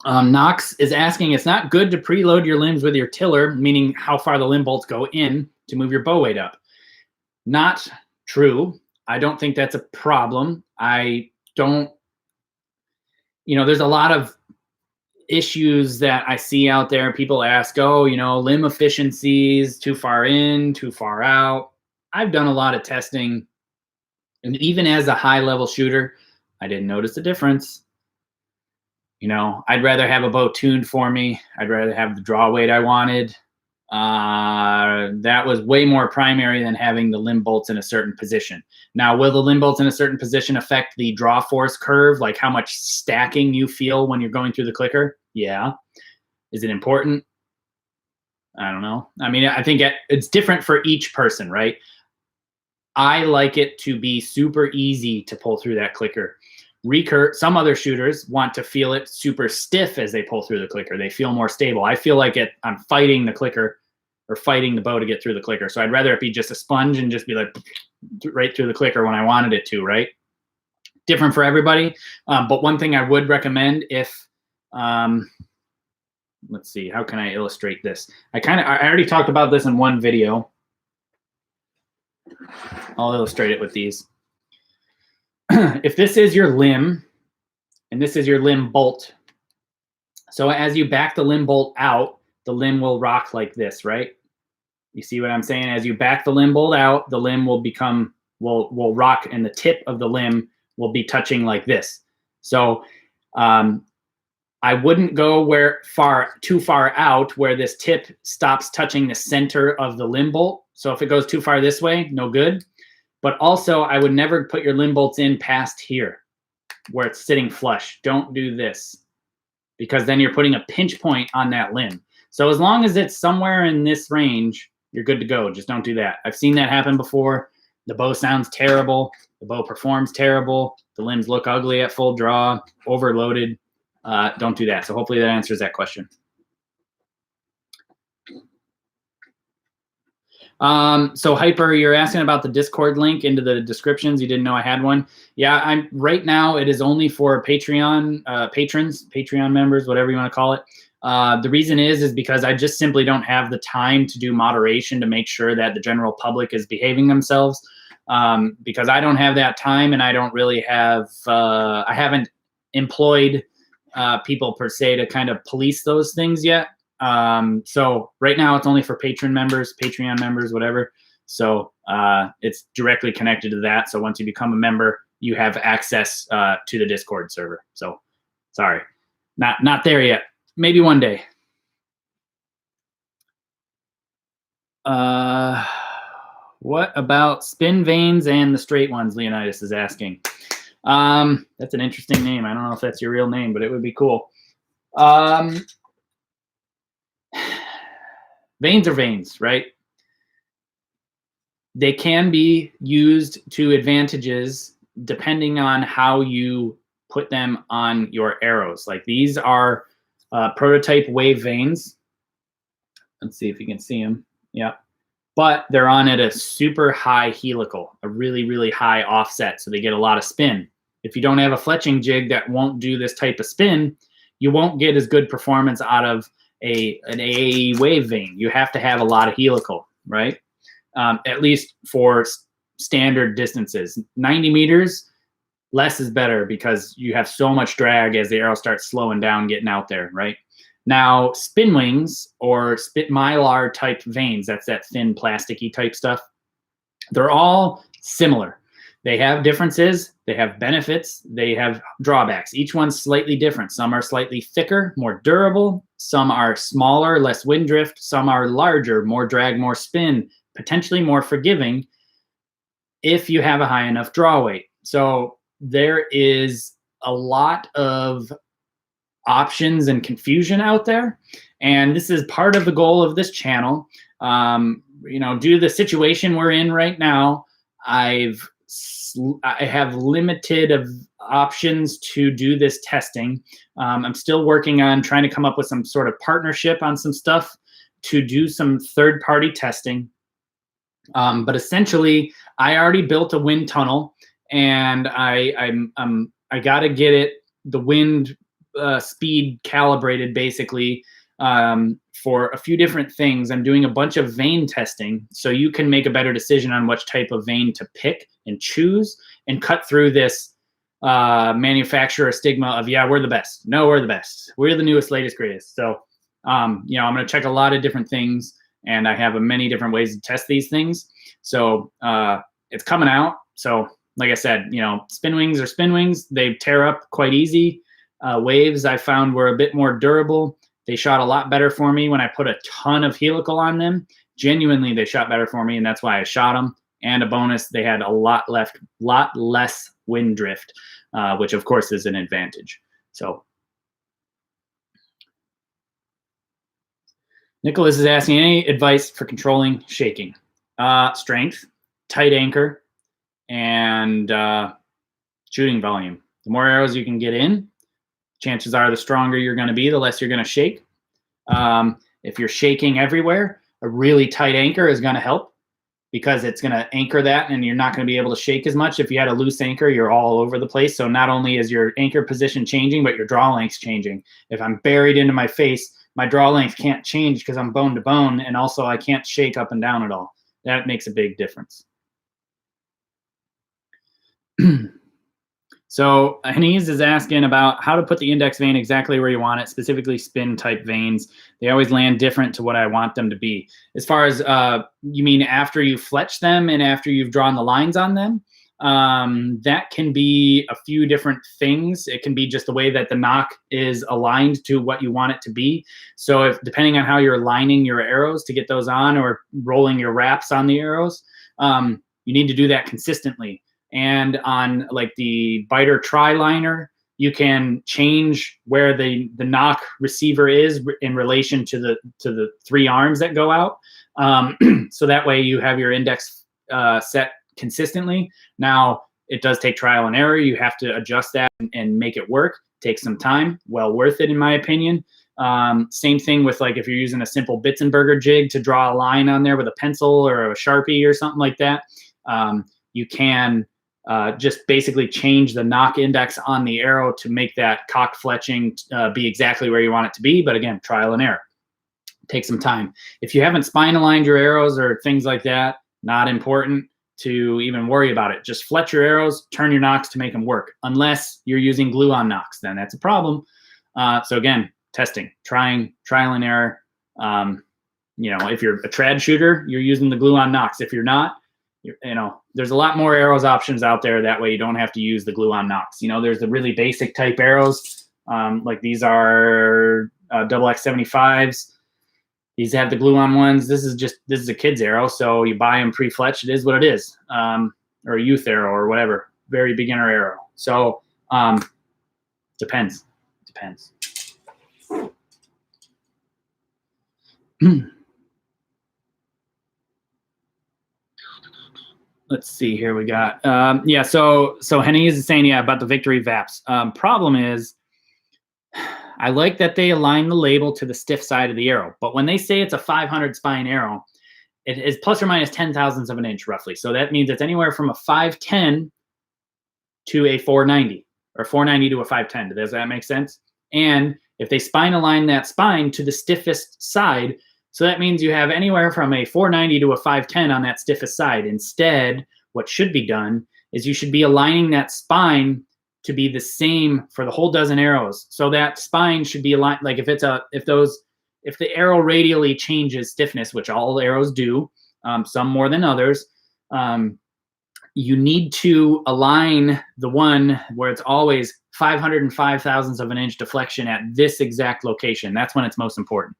Knox is asking, it's not good to preload your limbs with your tiller, meaning how far the limb bolts go in to move your bow weight up. Not true. I don't think that's a problem. I don't, there's a lot of, issues that I see out there. People ask, oh, you know, limb efficiencies, too far in, too far out. I've done a lot of testing, and even as a high level shooter, I didn't notice a difference. You know, I'd rather have a bow tuned for me. I'd rather have the draw weight I wanted. That was way more primary than having the limb bolts in a certain position. Now, will the limb bolts in a certain position affect the draw force curve, like how much stacking you feel when you're going through the clicker? Yeah. Is it important? I don't know. I mean, I think it's different for each person, right? I like it to be super easy to pull through that clicker. Recurve, some other shooters want to feel it super stiff as they pull through the clicker. They feel more stable. I feel like I'm fighting the clicker or fighting the bow to get through the clicker. So I'd rather it be just a sponge and just be like right through the clicker when I wanted it to, right? Different for everybody. But one thing I would recommend if, let's see, how can I illustrate this? I already talked about this in one video. I'll illustrate it with these. If this is your limb and this is your limb bolt, so as you back the limb bolt out, the limb will rock like this, right? You see what I'm saying? As you back the limb bolt out, the limb will will rock, and the tip of the limb will be touching like this. So I wouldn't go too far out where this tip stops touching the center of the limb bolt. So if it goes too far this way, no good. But also, I would never put your limb bolts in past here where it's sitting flush. Don't do this, because then you're putting a pinch point on that limb. So as long as it's somewhere in this range, you're good to go. Just don't do that. I've seen that happen before. The bow sounds terrible. The bow performs terrible. The limbs look ugly at full draw, overloaded. Don't do that. So hopefully that answers that question. So Hyper, you're asking about the Discord link into the descriptions. You didn't know I had one. Yeah, right now it is only for Patreon patrons, Patreon members, whatever you want to call it. The reason is because I just simply don't have the time to do moderation to make sure that the general public is behaving themselves. Because I don't have that time, and I don't really have, I haven't employed people per se to kind of police those things yet. So right now it's only for Patreon members, whatever. So it's directly connected to that. So once you become a member, you have access to the Discord server. So sorry, not there yet. Maybe one day. What about spin vanes and the straight ones? Leonidas is asking. That's an interesting name. I don't know if that's your real name, but it would be cool. Vanes are vanes, right? They can be used to advantages depending on how you put them on your arrows. Like these are prototype wave vanes. Let's see if you can see them. Yeah. But they're on at a super high helical, a really, really high offset, so they get a lot of spin. If you don't have a fletching jig that won't do this type of spin, you won't get as good performance out of an AAE wave vane. You have to have a lot of helical, right? At least for standard distances. 90 meters, less is better because you have so much drag as the arrow starts slowing down, getting out there, right? Now, spin wings or spit mylar type vanes, that's that thin plasticky type stuff, they're all similar. They have differences, they have benefits, they have drawbacks. Each one's slightly different. Some are slightly thicker, more durable. Some are smaller, less wind drift. Some are larger, more drag, more spin, potentially more forgiving if you have a high enough draw weight. So there is a lot of options and confusion out there. And this is part of the goal of this channel. You know, due to the situation we're in right now, I have limited of options to do this testing. I'm still working on trying to come up with some sort of partnership on some stuff to do some third-party testing. But essentially, I already built a wind tunnel, and I got to get the wind speed calibrated basically for a few different things. I'm doing a bunch of vane testing so you can make a better decision on which type of vane to pick and choose and cut through this manufacturer stigma of, yeah, we're the best. No, we're the best. We're the newest, latest, greatest. So, you know, I'm going to check a lot of different things, and I have many different ways to test these things. So it's coming out. So like I said, you know, spin wings are spin wings. They tear up quite easy. Waves I found were a bit more durable. They shot a lot better for me when I put a ton of helical on them. Genuinely, they shot better for me, and that's why I shot them. And a bonus, they had a lot less wind drift, which of course is an advantage. So Nicholas is asking, any advice for controlling shaking? Strength, tight anchor, and shooting volume. The more arrows you can get in, chances are the stronger you're going to be, the less you're going to shake. If you're shaking everywhere, a really tight anchor is going to help, because it's going to anchor that, and you're not going to be able to shake as much. If you had a loose anchor, you're all over the place. So not only is your anchor position changing, but your draw length's changing. If I'm buried into my face, my draw length can't change because I'm bone to bone, and also I can't shake up and down at all. That makes a big difference. So Hanese is asking about how to put the index vein exactly where you want it, specifically spin type veins. They always land different to what I want them to be. As far as, you mean after you fletch them and after you've drawn the lines on them? That can be a few different things. It can be just the way that the knock is aligned to what you want it to be. So if, depending on how you're lining your arrows to get those on, or rolling your wraps on the arrows, you need to do that consistently. And on like the biter tri-liner, you can change where the knock receiver is in relation to the three arms that go out. So that way you have your index set consistently. Now, it does take trial and error. You have to adjust that and make it work. Takes some time. Well worth it, in my opinion. Same thing with, like, if you're using a simple Bitzenberger jig to draw a line on there with a pencil or a Sharpie or something like that. You can just basically change the knock index on the arrow to make that cock fletching be exactly where you want it to be. But again, trial and error. Take some time. If you haven't spine aligned your arrows or things like that, not important to even worry about it. Just fletch your arrows, turn your knocks to make them work. Unless you're using glue-on knocks, then that's a problem. So again, testing, trial and error. You know, if you're a trad shooter, you're using the glue-on knocks. If you're not, you know, there's a lot more arrows options out there. That way you don't have to use the glue-on knocks. You know, there's the really basic type arrows. Like these are XX75s. These have the glue-on ones. This is a kid's arrow, so you buy them pre-fletched. It is what it is, or a youth arrow or whatever, very beginner arrow. So depends. Let's see here. We got yeah. So Henny is saying, yeah, about the Victory VAPs. Problem is, I like that they align the label to the stiff side of the arrow, but when they say it's a 500 spine arrow, it is plus or minus 0.10 of an inch roughly. So that means it's anywhere from a 510 to a 490, or 490 to a 510. Does that make sense? And if they spine align that spine to the stiffest side, so that means you have anywhere from a 490 to a 510 on that stiffest side. Instead, what should be done is you should be aligning that spine to be the same for the whole dozen arrows. So that spine should be aligned. Like if the arrow radially changes stiffness, which all arrows do, some more than others, you need to align the one where it's always 505 thousandths of an inch deflection at this exact location. That's when it's most important.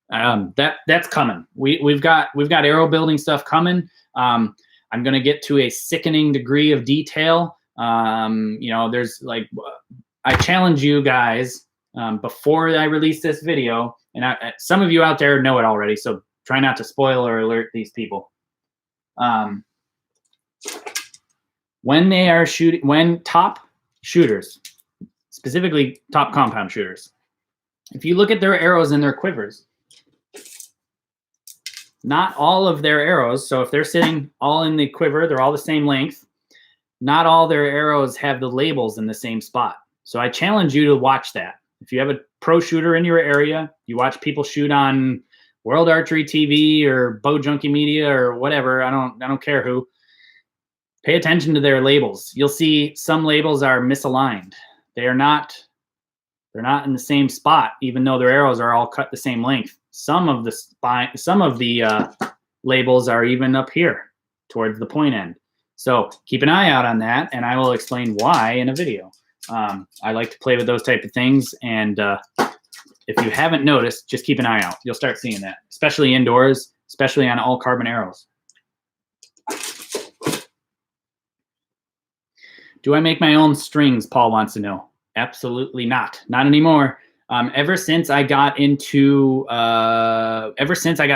That's coming. We've got arrow building stuff coming. I'm going to get to a sickening degree of detail. You know, there's like, I challenge you guys, before I release this video, and some of you out there know it already, so try not to spoil or alert these people. When they are shooting, when top shooters, specifically top compound shooters, if you look at their arrows and their quivers, not all of their arrows, so if they're sitting all in the quiver, they're all the same length, not all their arrows have the labels in the same spot. So I challenge you to watch that. If you have a pro shooter in your area, you watch people shoot on World Archery TV or Bow Junkie Media or whatever, I don't care who. Pay attention to their labels. You'll see some labels are misaligned. They're not in the same spot, even though their arrows are all cut the same length. Some of the labels are even up here towards the point end. So keep an eye out on that, and I will explain why in a video. I like to play with those type of things, and if you haven't noticed, just keep an eye out. You'll start seeing that, especially indoors, especially on all carbon arrows. Do I make my own strings? Paul wants to know. Absolutely not. Not anymore. Ever since I got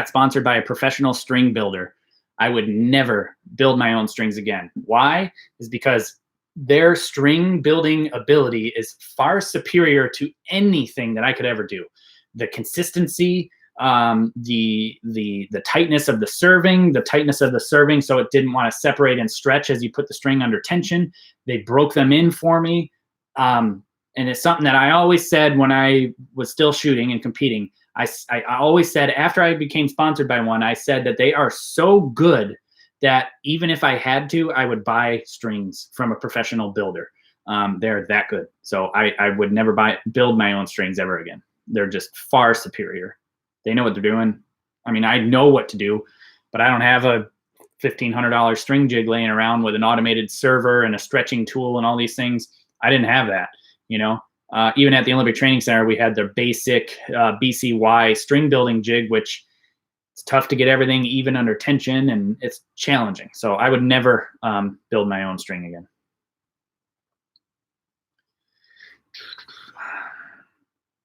sponsored by a professional string builder, I would never build my own strings again. Why? Is because their string building ability is far superior to anything that I could ever do. The consistency, the tightness of the serving, so it didn't want to separate and stretch as you put the string under tension. They broke them in for me. And it's something that I always said when I was still shooting and competing. I always said, after I became sponsored by one, I said that they are so good that even if I had to, I would buy strings from a professional builder. They're that good. So I would never build my own strings ever again. They're just far superior. They know what they're doing. I mean, I know what to do, but I don't have a $1,500 string jig laying around with an automated server and a stretching tool and all these things. I didn't have that, you know. Even at the Olympic Training Center, we had the basic BCY string building jig, which it's tough to get everything even under tension, and it's challenging. So I would never build my own string again.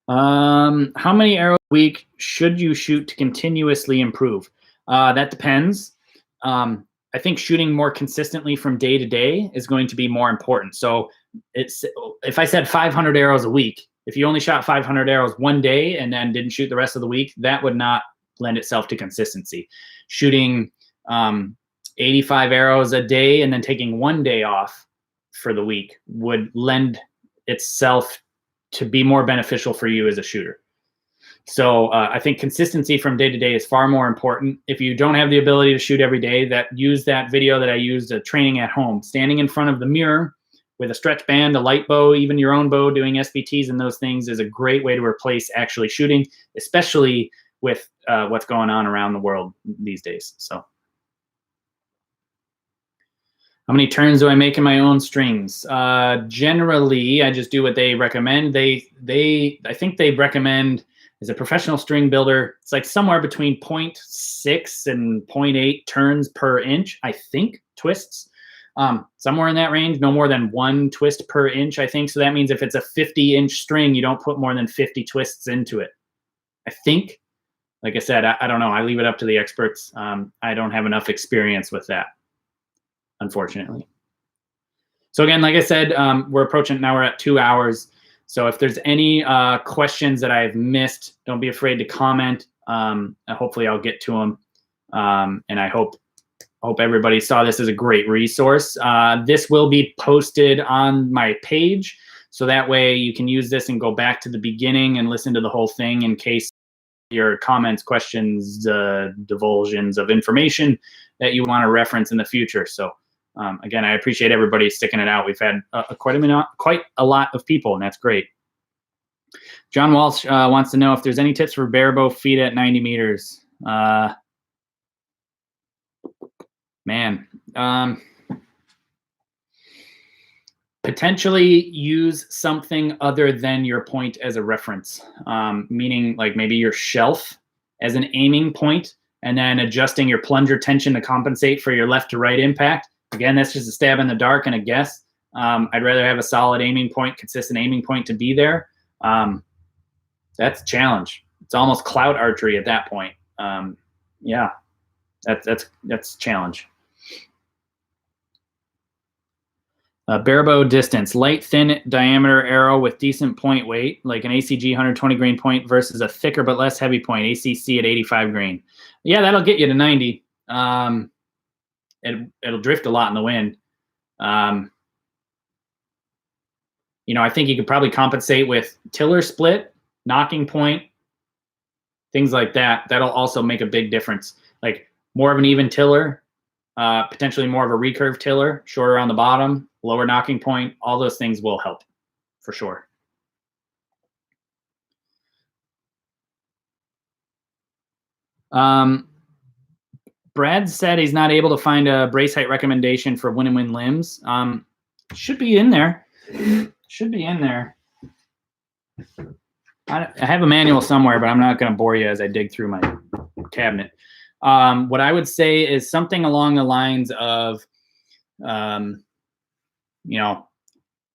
How many arrows a week should you shoot to continuously improve? That depends. I think shooting more consistently from day to day is going to be more important. So if I said 500 arrows a week, if you only shot 500 arrows one day and then didn't shoot the rest of the week, that would not lend itself to consistency. Shooting 85 arrows a day and then taking one day off for the week would lend itself to be more beneficial for you as a shooter. So I think consistency from day to day is far more important. If you don't have the ability to shoot every day, use that video that I used training at home, standing in front of the mirror with a stretch band, a light bow, even your own bow, doing SBTs and those things is a great way to replace actually shooting, especially with what's going on around the world these days. So how many turns do I make in my own strings? Generally, I just do what they recommend. I think they recommend, as a professional string builder, it's like somewhere between 0.6 and 0.8 turns per inch, I think, twists. Somewhere in that range, no more than 1 twist per inch, I think. So that means if it's a 50-inch string, you don't put more than 50 twists into it, I think. Like I said, I don't know. I leave it up to the experts. I don't have enough experience with that, unfortunately. So again, like I said, we're at 2 hours. So if there's any questions that I've missed, don't be afraid to comment. Hopefully I'll get to them. And I hope everybody saw this as a great resource. This will be posted on my page. So that way you can use this and go back to the beginning and listen to the whole thing in case your comments, questions, divulsions of information that you want to reference in the future. So again, I appreciate everybody sticking it out. We've had quite a lot of people, and that's great. John Walsh wants to know if there's any tips for barebow feet at 90 meters. Potentially use something other than your point as a reference, meaning like maybe your shelf as an aiming point, and then adjusting your plunger tension to compensate for your left to right impact. Again, that's just a stab in the dark and a guess. I'd rather have a solid aiming point, consistent aiming point to be there. That's a challenge. It's almost clout archery at that point. Yeah, that's a challenge. Barebow distance, light, thin diameter arrow with decent point weight, like an ACG 120 grain point versus a thicker but less heavy point, ACC at 85 grain. Yeah, that'll get you to 90. It'll drift a lot in the wind. You know, I think you could probably compensate with tiller split, knocking point, things like that. That'll also make a big difference. Like more of an even tiller, potentially more of a recurve tiller, shorter on the bottom, lower knocking point. All those things will help for sure. Brad said he's not able to find a brace height recommendation for win limbs. Should be in there. Should be in there. I have a manual somewhere, but I'm not going to bore you as I dig through my cabinet. What I would say is something along the lines of, 8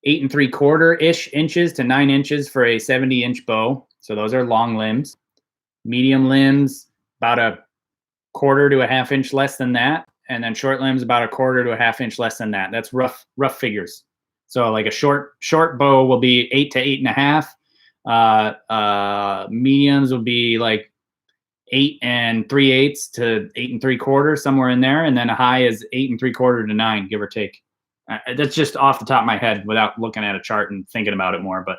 3/4-ish inches to 9 inches for a 70-inch bow. So those are long limbs. Medium limbs, about a 1/4 to a 1/2 inch less than that. And then short limbs, about a 1/4 to a 1/2 inch less than that. That's rough figures. So like a short bow will be 8 to 8.5. Mediums will be like 8 3/8 to 8 3/4, somewhere in there. And then a high is 8 3/4 to 9, give or take. That's just off the top of my head without looking at a chart and thinking about it more. But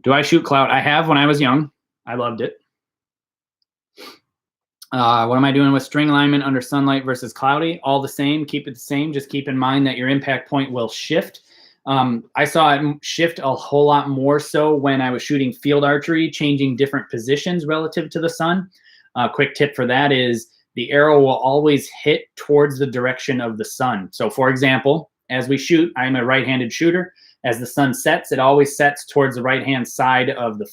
do I shoot clout? I have when I was young. I loved it. What am I doing with string alignment under sunlight versus cloudy? All the same. Keep it the same. Just keep in mind that your impact point will shift. I saw it shift a whole lot more so when I was shooting field archery, changing different positions relative to the sun. Quick tip for that is the arrow will always hit towards the direction of the sun. So for example, as we shoot, I'm a right-handed shooter. As the sun sets, it always sets towards the right-hand side of the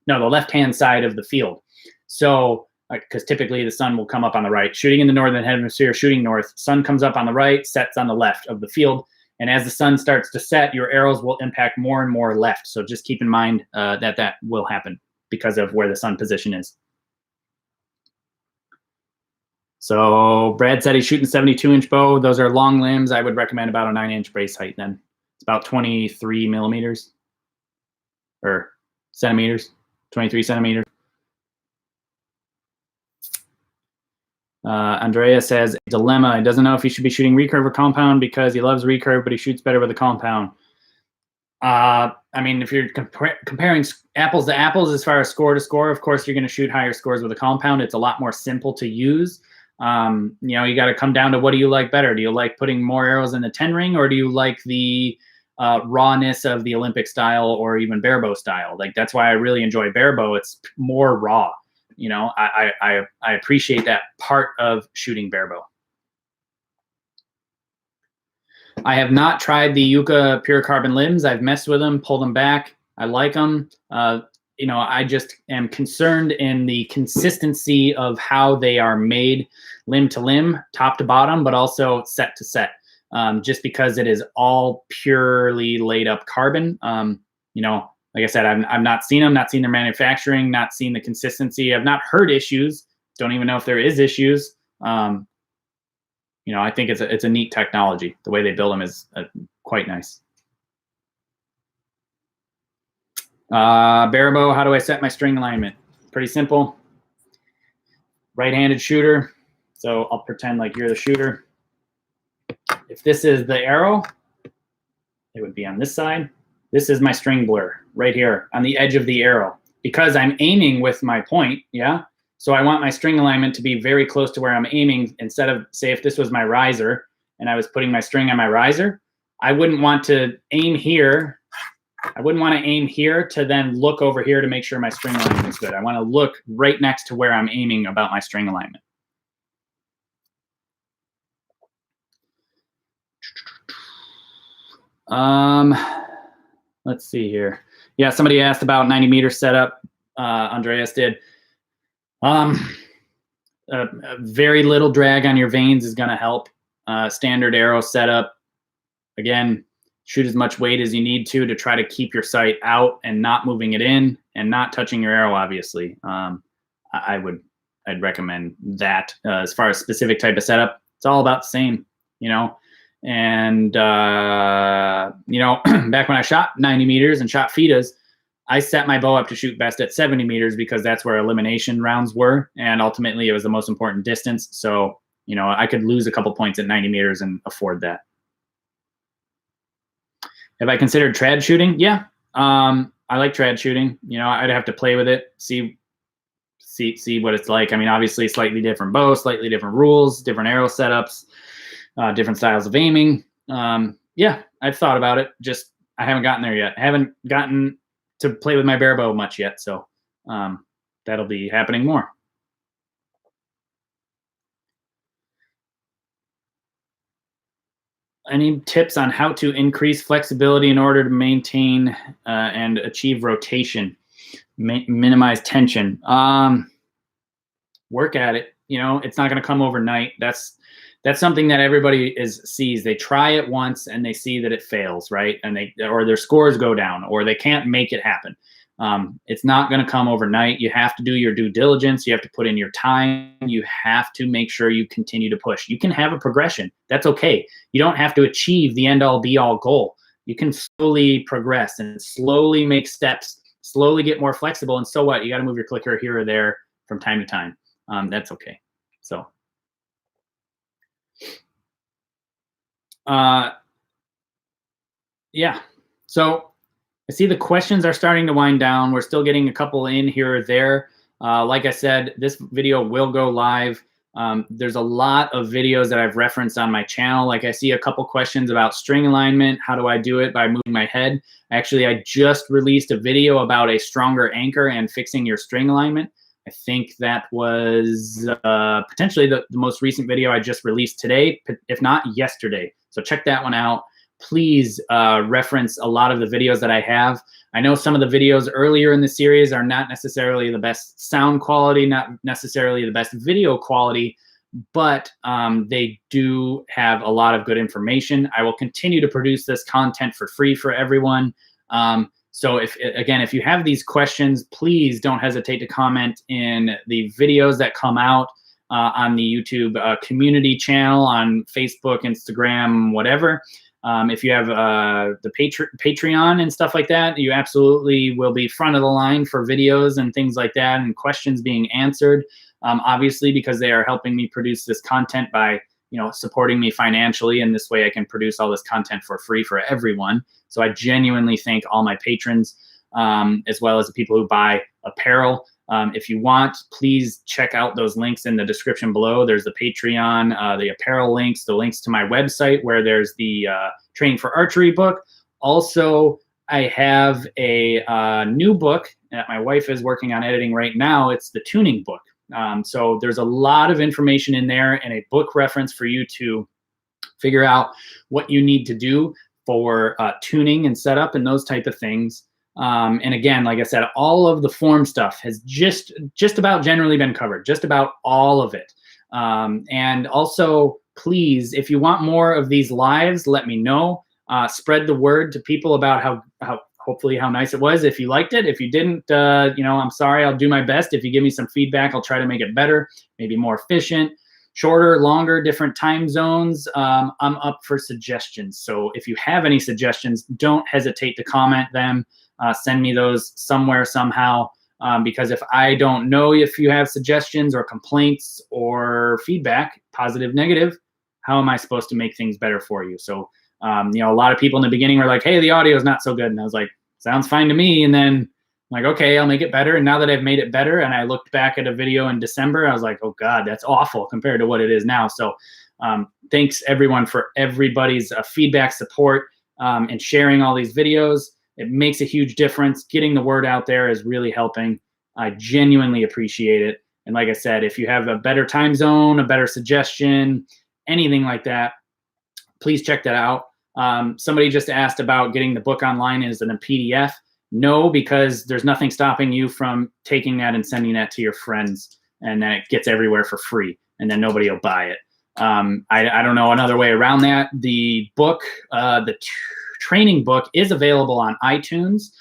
left-hand side of the field. So because typically the sun will come up on the right. Shooting in the northern hemisphere, shooting north, sun comes up on the right, sets on the left of the field. And as the sun starts to set, your arrows will impact more and more left. So just keep in mind that will happen because of where the sun position is. So Brad said he's shooting 72-inch bow. Those are long limbs. I would recommend about a 9-inch brace height then. It's about 23 millimeters or centimeters, 23 centimeters. Andrea says, dilemma. He doesn't know if he should be shooting recurve or compound because he loves recurve, but he shoots better with a compound. I mean, if you're comparing apples to apples as far as score to score, of course, you're going to shoot higher scores with a compound. It's a lot more simple to use. You got to come down to what do you like better? Do you like putting more arrows in the 10 ring, or do you like the rawness of the Olympic style or even barebow style? Like, that's why I really enjoy barebow. It's more raw. I appreciate that part of shooting barebow. I have not tried the Yucca pure carbon limbs. I've messed with them, pulled them back. I like them. I just am concerned in the consistency of how they are made, limb to limb, top to bottom, but also set to set. Just because it is all purely laid up carbon. Like I said, I've not seen them, not seen their manufacturing, not seen the consistency. I've not heard issues. Don't even know if there is issues. I think it's a neat technology. The way they build them is quite nice. Barebow, how do I set my string alignment? Pretty simple. Right-handed shooter. So I'll pretend like you're the shooter. If this is the arrow, it would be on this side. This is my string blur right here on the edge of the arrow because I'm aiming with my point, yeah? So I want my string alignment to be very close to where I'm aiming. Instead of, say, if this was my riser and I was putting my string on my riser, I wouldn't want to aim here. I wouldn't want to aim here to then look over here to make sure my string alignment is good. I want to look right next to where I'm aiming about my string alignment. Let's see here. Yeah, somebody asked about 90-meter setup. Andreas did. Very little drag on your vanes is going to help. Standard arrow setup. Again, shoot as much weight as you need to try to keep your sight out and not moving it in and not touching your arrow, obviously. I'd recommend that. As far as specific type of setup, it's all about the same, And, back when I shot 90 meters and shot FITAs, I set my bow up to shoot best at 70 meters because that's where elimination rounds were. And ultimately, it was the most important distance. So, I could lose a couple points at 90 meters and afford that. Have I considered trad shooting? Yeah. I like trad shooting. I'd have to play with it, see what it's like. I mean, obviously, slightly different bow, slightly different rules, different arrow setups. different styles of aiming. Yeah, I've thought about it. Just I haven't gotten there yet. I haven't gotten to play with my bare bow much yet. So that'll be happening more. Any tips on how to increase flexibility in order to maintain and achieve rotation, minimize tension? Work at it. You know, it's not going to come overnight. That's something that everybody sees. They try it once and they see that it fails, right? And or their scores go down, or they can't make it happen. It's not going to come overnight. You have to do your due diligence. You have to put in your time. You have to make sure you continue to push. You can have a progression. That's okay. You don't have to achieve the end all be all goal. You can slowly progress and slowly make steps, slowly get more flexible. And so what? You got to move your clicker here or there from time to time. That's okay. So, yeah. So I see the questions are starting to wind down. We're still getting a couple in here or there. Like I said, this video will go live. There's a lot of videos that I've referenced on my channel. Like I see a couple questions about string alignment. How do I do it? By moving my head. Actually, I just released a video about a stronger anchor and fixing your string alignment. I think that was potentially the most recent video I just released today, if not yesterday. So check that one out. Please reference a lot of the videos that I have. I know some of the videos earlier in the series are not necessarily the best sound quality, not necessarily the best video quality, but they do have a lot of good information. I will continue to produce this content for free for everyone. So if you have these questions, please don't hesitate to comment in the videos that come out on the YouTube community channel, on Facebook, Instagram, whatever. If you have the Patreon and stuff like that, you absolutely will be front of the line for videos and things like that, and questions being answered. Obviously, because they are helping me produce this content by supporting me financially, and this way I can produce all this content for free for everyone. So I genuinely thank all my patrons, as well as the people who buy apparel. If you want, please check out those links in the description below. There's the Patreon, the apparel links, the links to my website where there's the Training for Archery book. Also, I have a new book that my wife is working on editing right now. It's the tuning book. So there's a lot of information in there and a book reference for you to figure out what you need to do for tuning and setup and those type of things. And again, like I said, all of the form stuff has just about generally been covered, just about all of it. And also, please, if you want more of these lives, let me know. Spread the word to people about hopefully how nice it was. If you liked it, if you didn't, I'm sorry. I'll do my best. If you give me some feedback, I'll try to make it better, maybe more efficient, shorter, longer, different time zones. I'm up for suggestions. So if you have any suggestions, don't hesitate to comment them. Send me those somewhere, somehow, because if I don't know if you have suggestions or complaints or feedback, positive, negative, how am I supposed to make things better for you? So, a lot of people in the beginning were like, hey, the audio is not so good. And I was like, sounds fine to me. And then I'm like, okay, I'll make it better. And now that I've made it better, and I looked back at a video in December, I was like, oh God, that's awful compared to what it is now. So thanks everyone for everybody's feedback, support, and sharing all these videos. It makes a huge difference. Getting the word out there is really helping. I genuinely appreciate it. And like I said, if you have a better time zone, a better suggestion, anything like that, please check that out. Somebody just asked about getting the book online as a PDF. No, because there's nothing stopping you from taking that and sending that to your friends, and then it gets everywhere for free, and then nobody will buy it. I don't know another way around that. The book, the training book, is available on iTunes.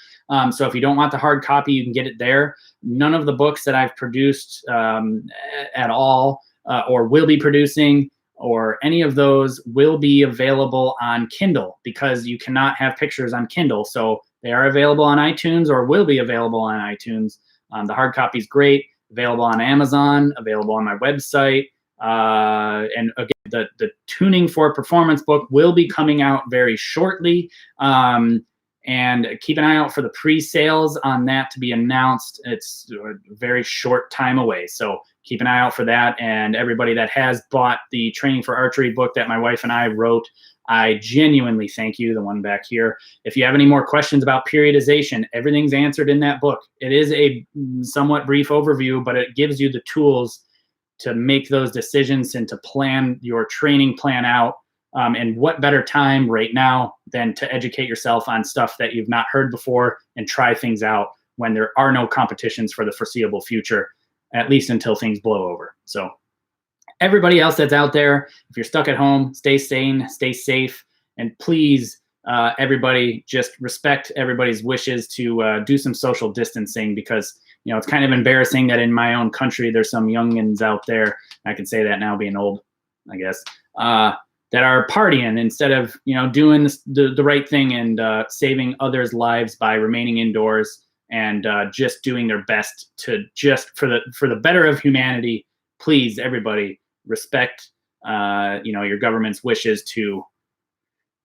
So if you don't want the hard copy, you can get it there. None of the books that I've produced at all, or will be producing, or any of those will be available on Kindle, because you cannot have pictures on Kindle. So they are available on iTunes, or will be available on iTunes. The hard copy is great, available on Amazon, available on my website. And again, the Tuning for Performance book will be coming out very shortly. And keep an eye out for the pre-sales on that to be announced. It's a very short time away, so keep an eye out for that. And everybody that has bought the Training for Archery book that my wife and I wrote, I genuinely thank you, the one back here. If you have any more questions about periodization, everything's answered in that book. It is a somewhat brief overview, but it gives you the tools to make those decisions and to plan your training plan out. And what better time right now than to educate yourself on stuff that you've not heard before and try things out when there are no competitions for the foreseeable future, at least until things blow over. So everybody else that's out there, if you're stuck at home, stay sane, stay safe, and please, everybody, just respect everybody's wishes to do some social distancing, because it's kind of embarrassing that in my own country there's some youngins out there, I can say that now being old, I guess, that are partying instead of doing the right thing and saving others' lives by remaining indoors and just doing their best to just for the better of humanity. Please, everybody, respect your government's wishes to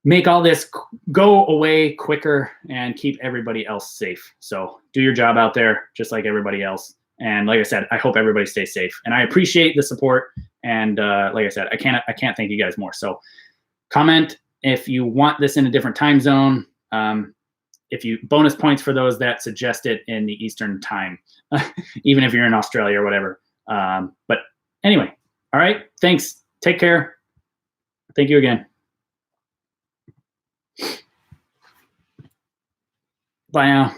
make all this go away quicker and keep everybody else safe. So do your job out there just like everybody else. And like I said, I hope everybody stays safe. And I appreciate the support. And like I said, I can't thank you guys more. So comment if you want this in a different time zone. If you bonus points for those that suggest it in the Eastern time, even if you're in Australia or whatever. But anyway, all right. Thanks. Take care. Thank you again. Bye now.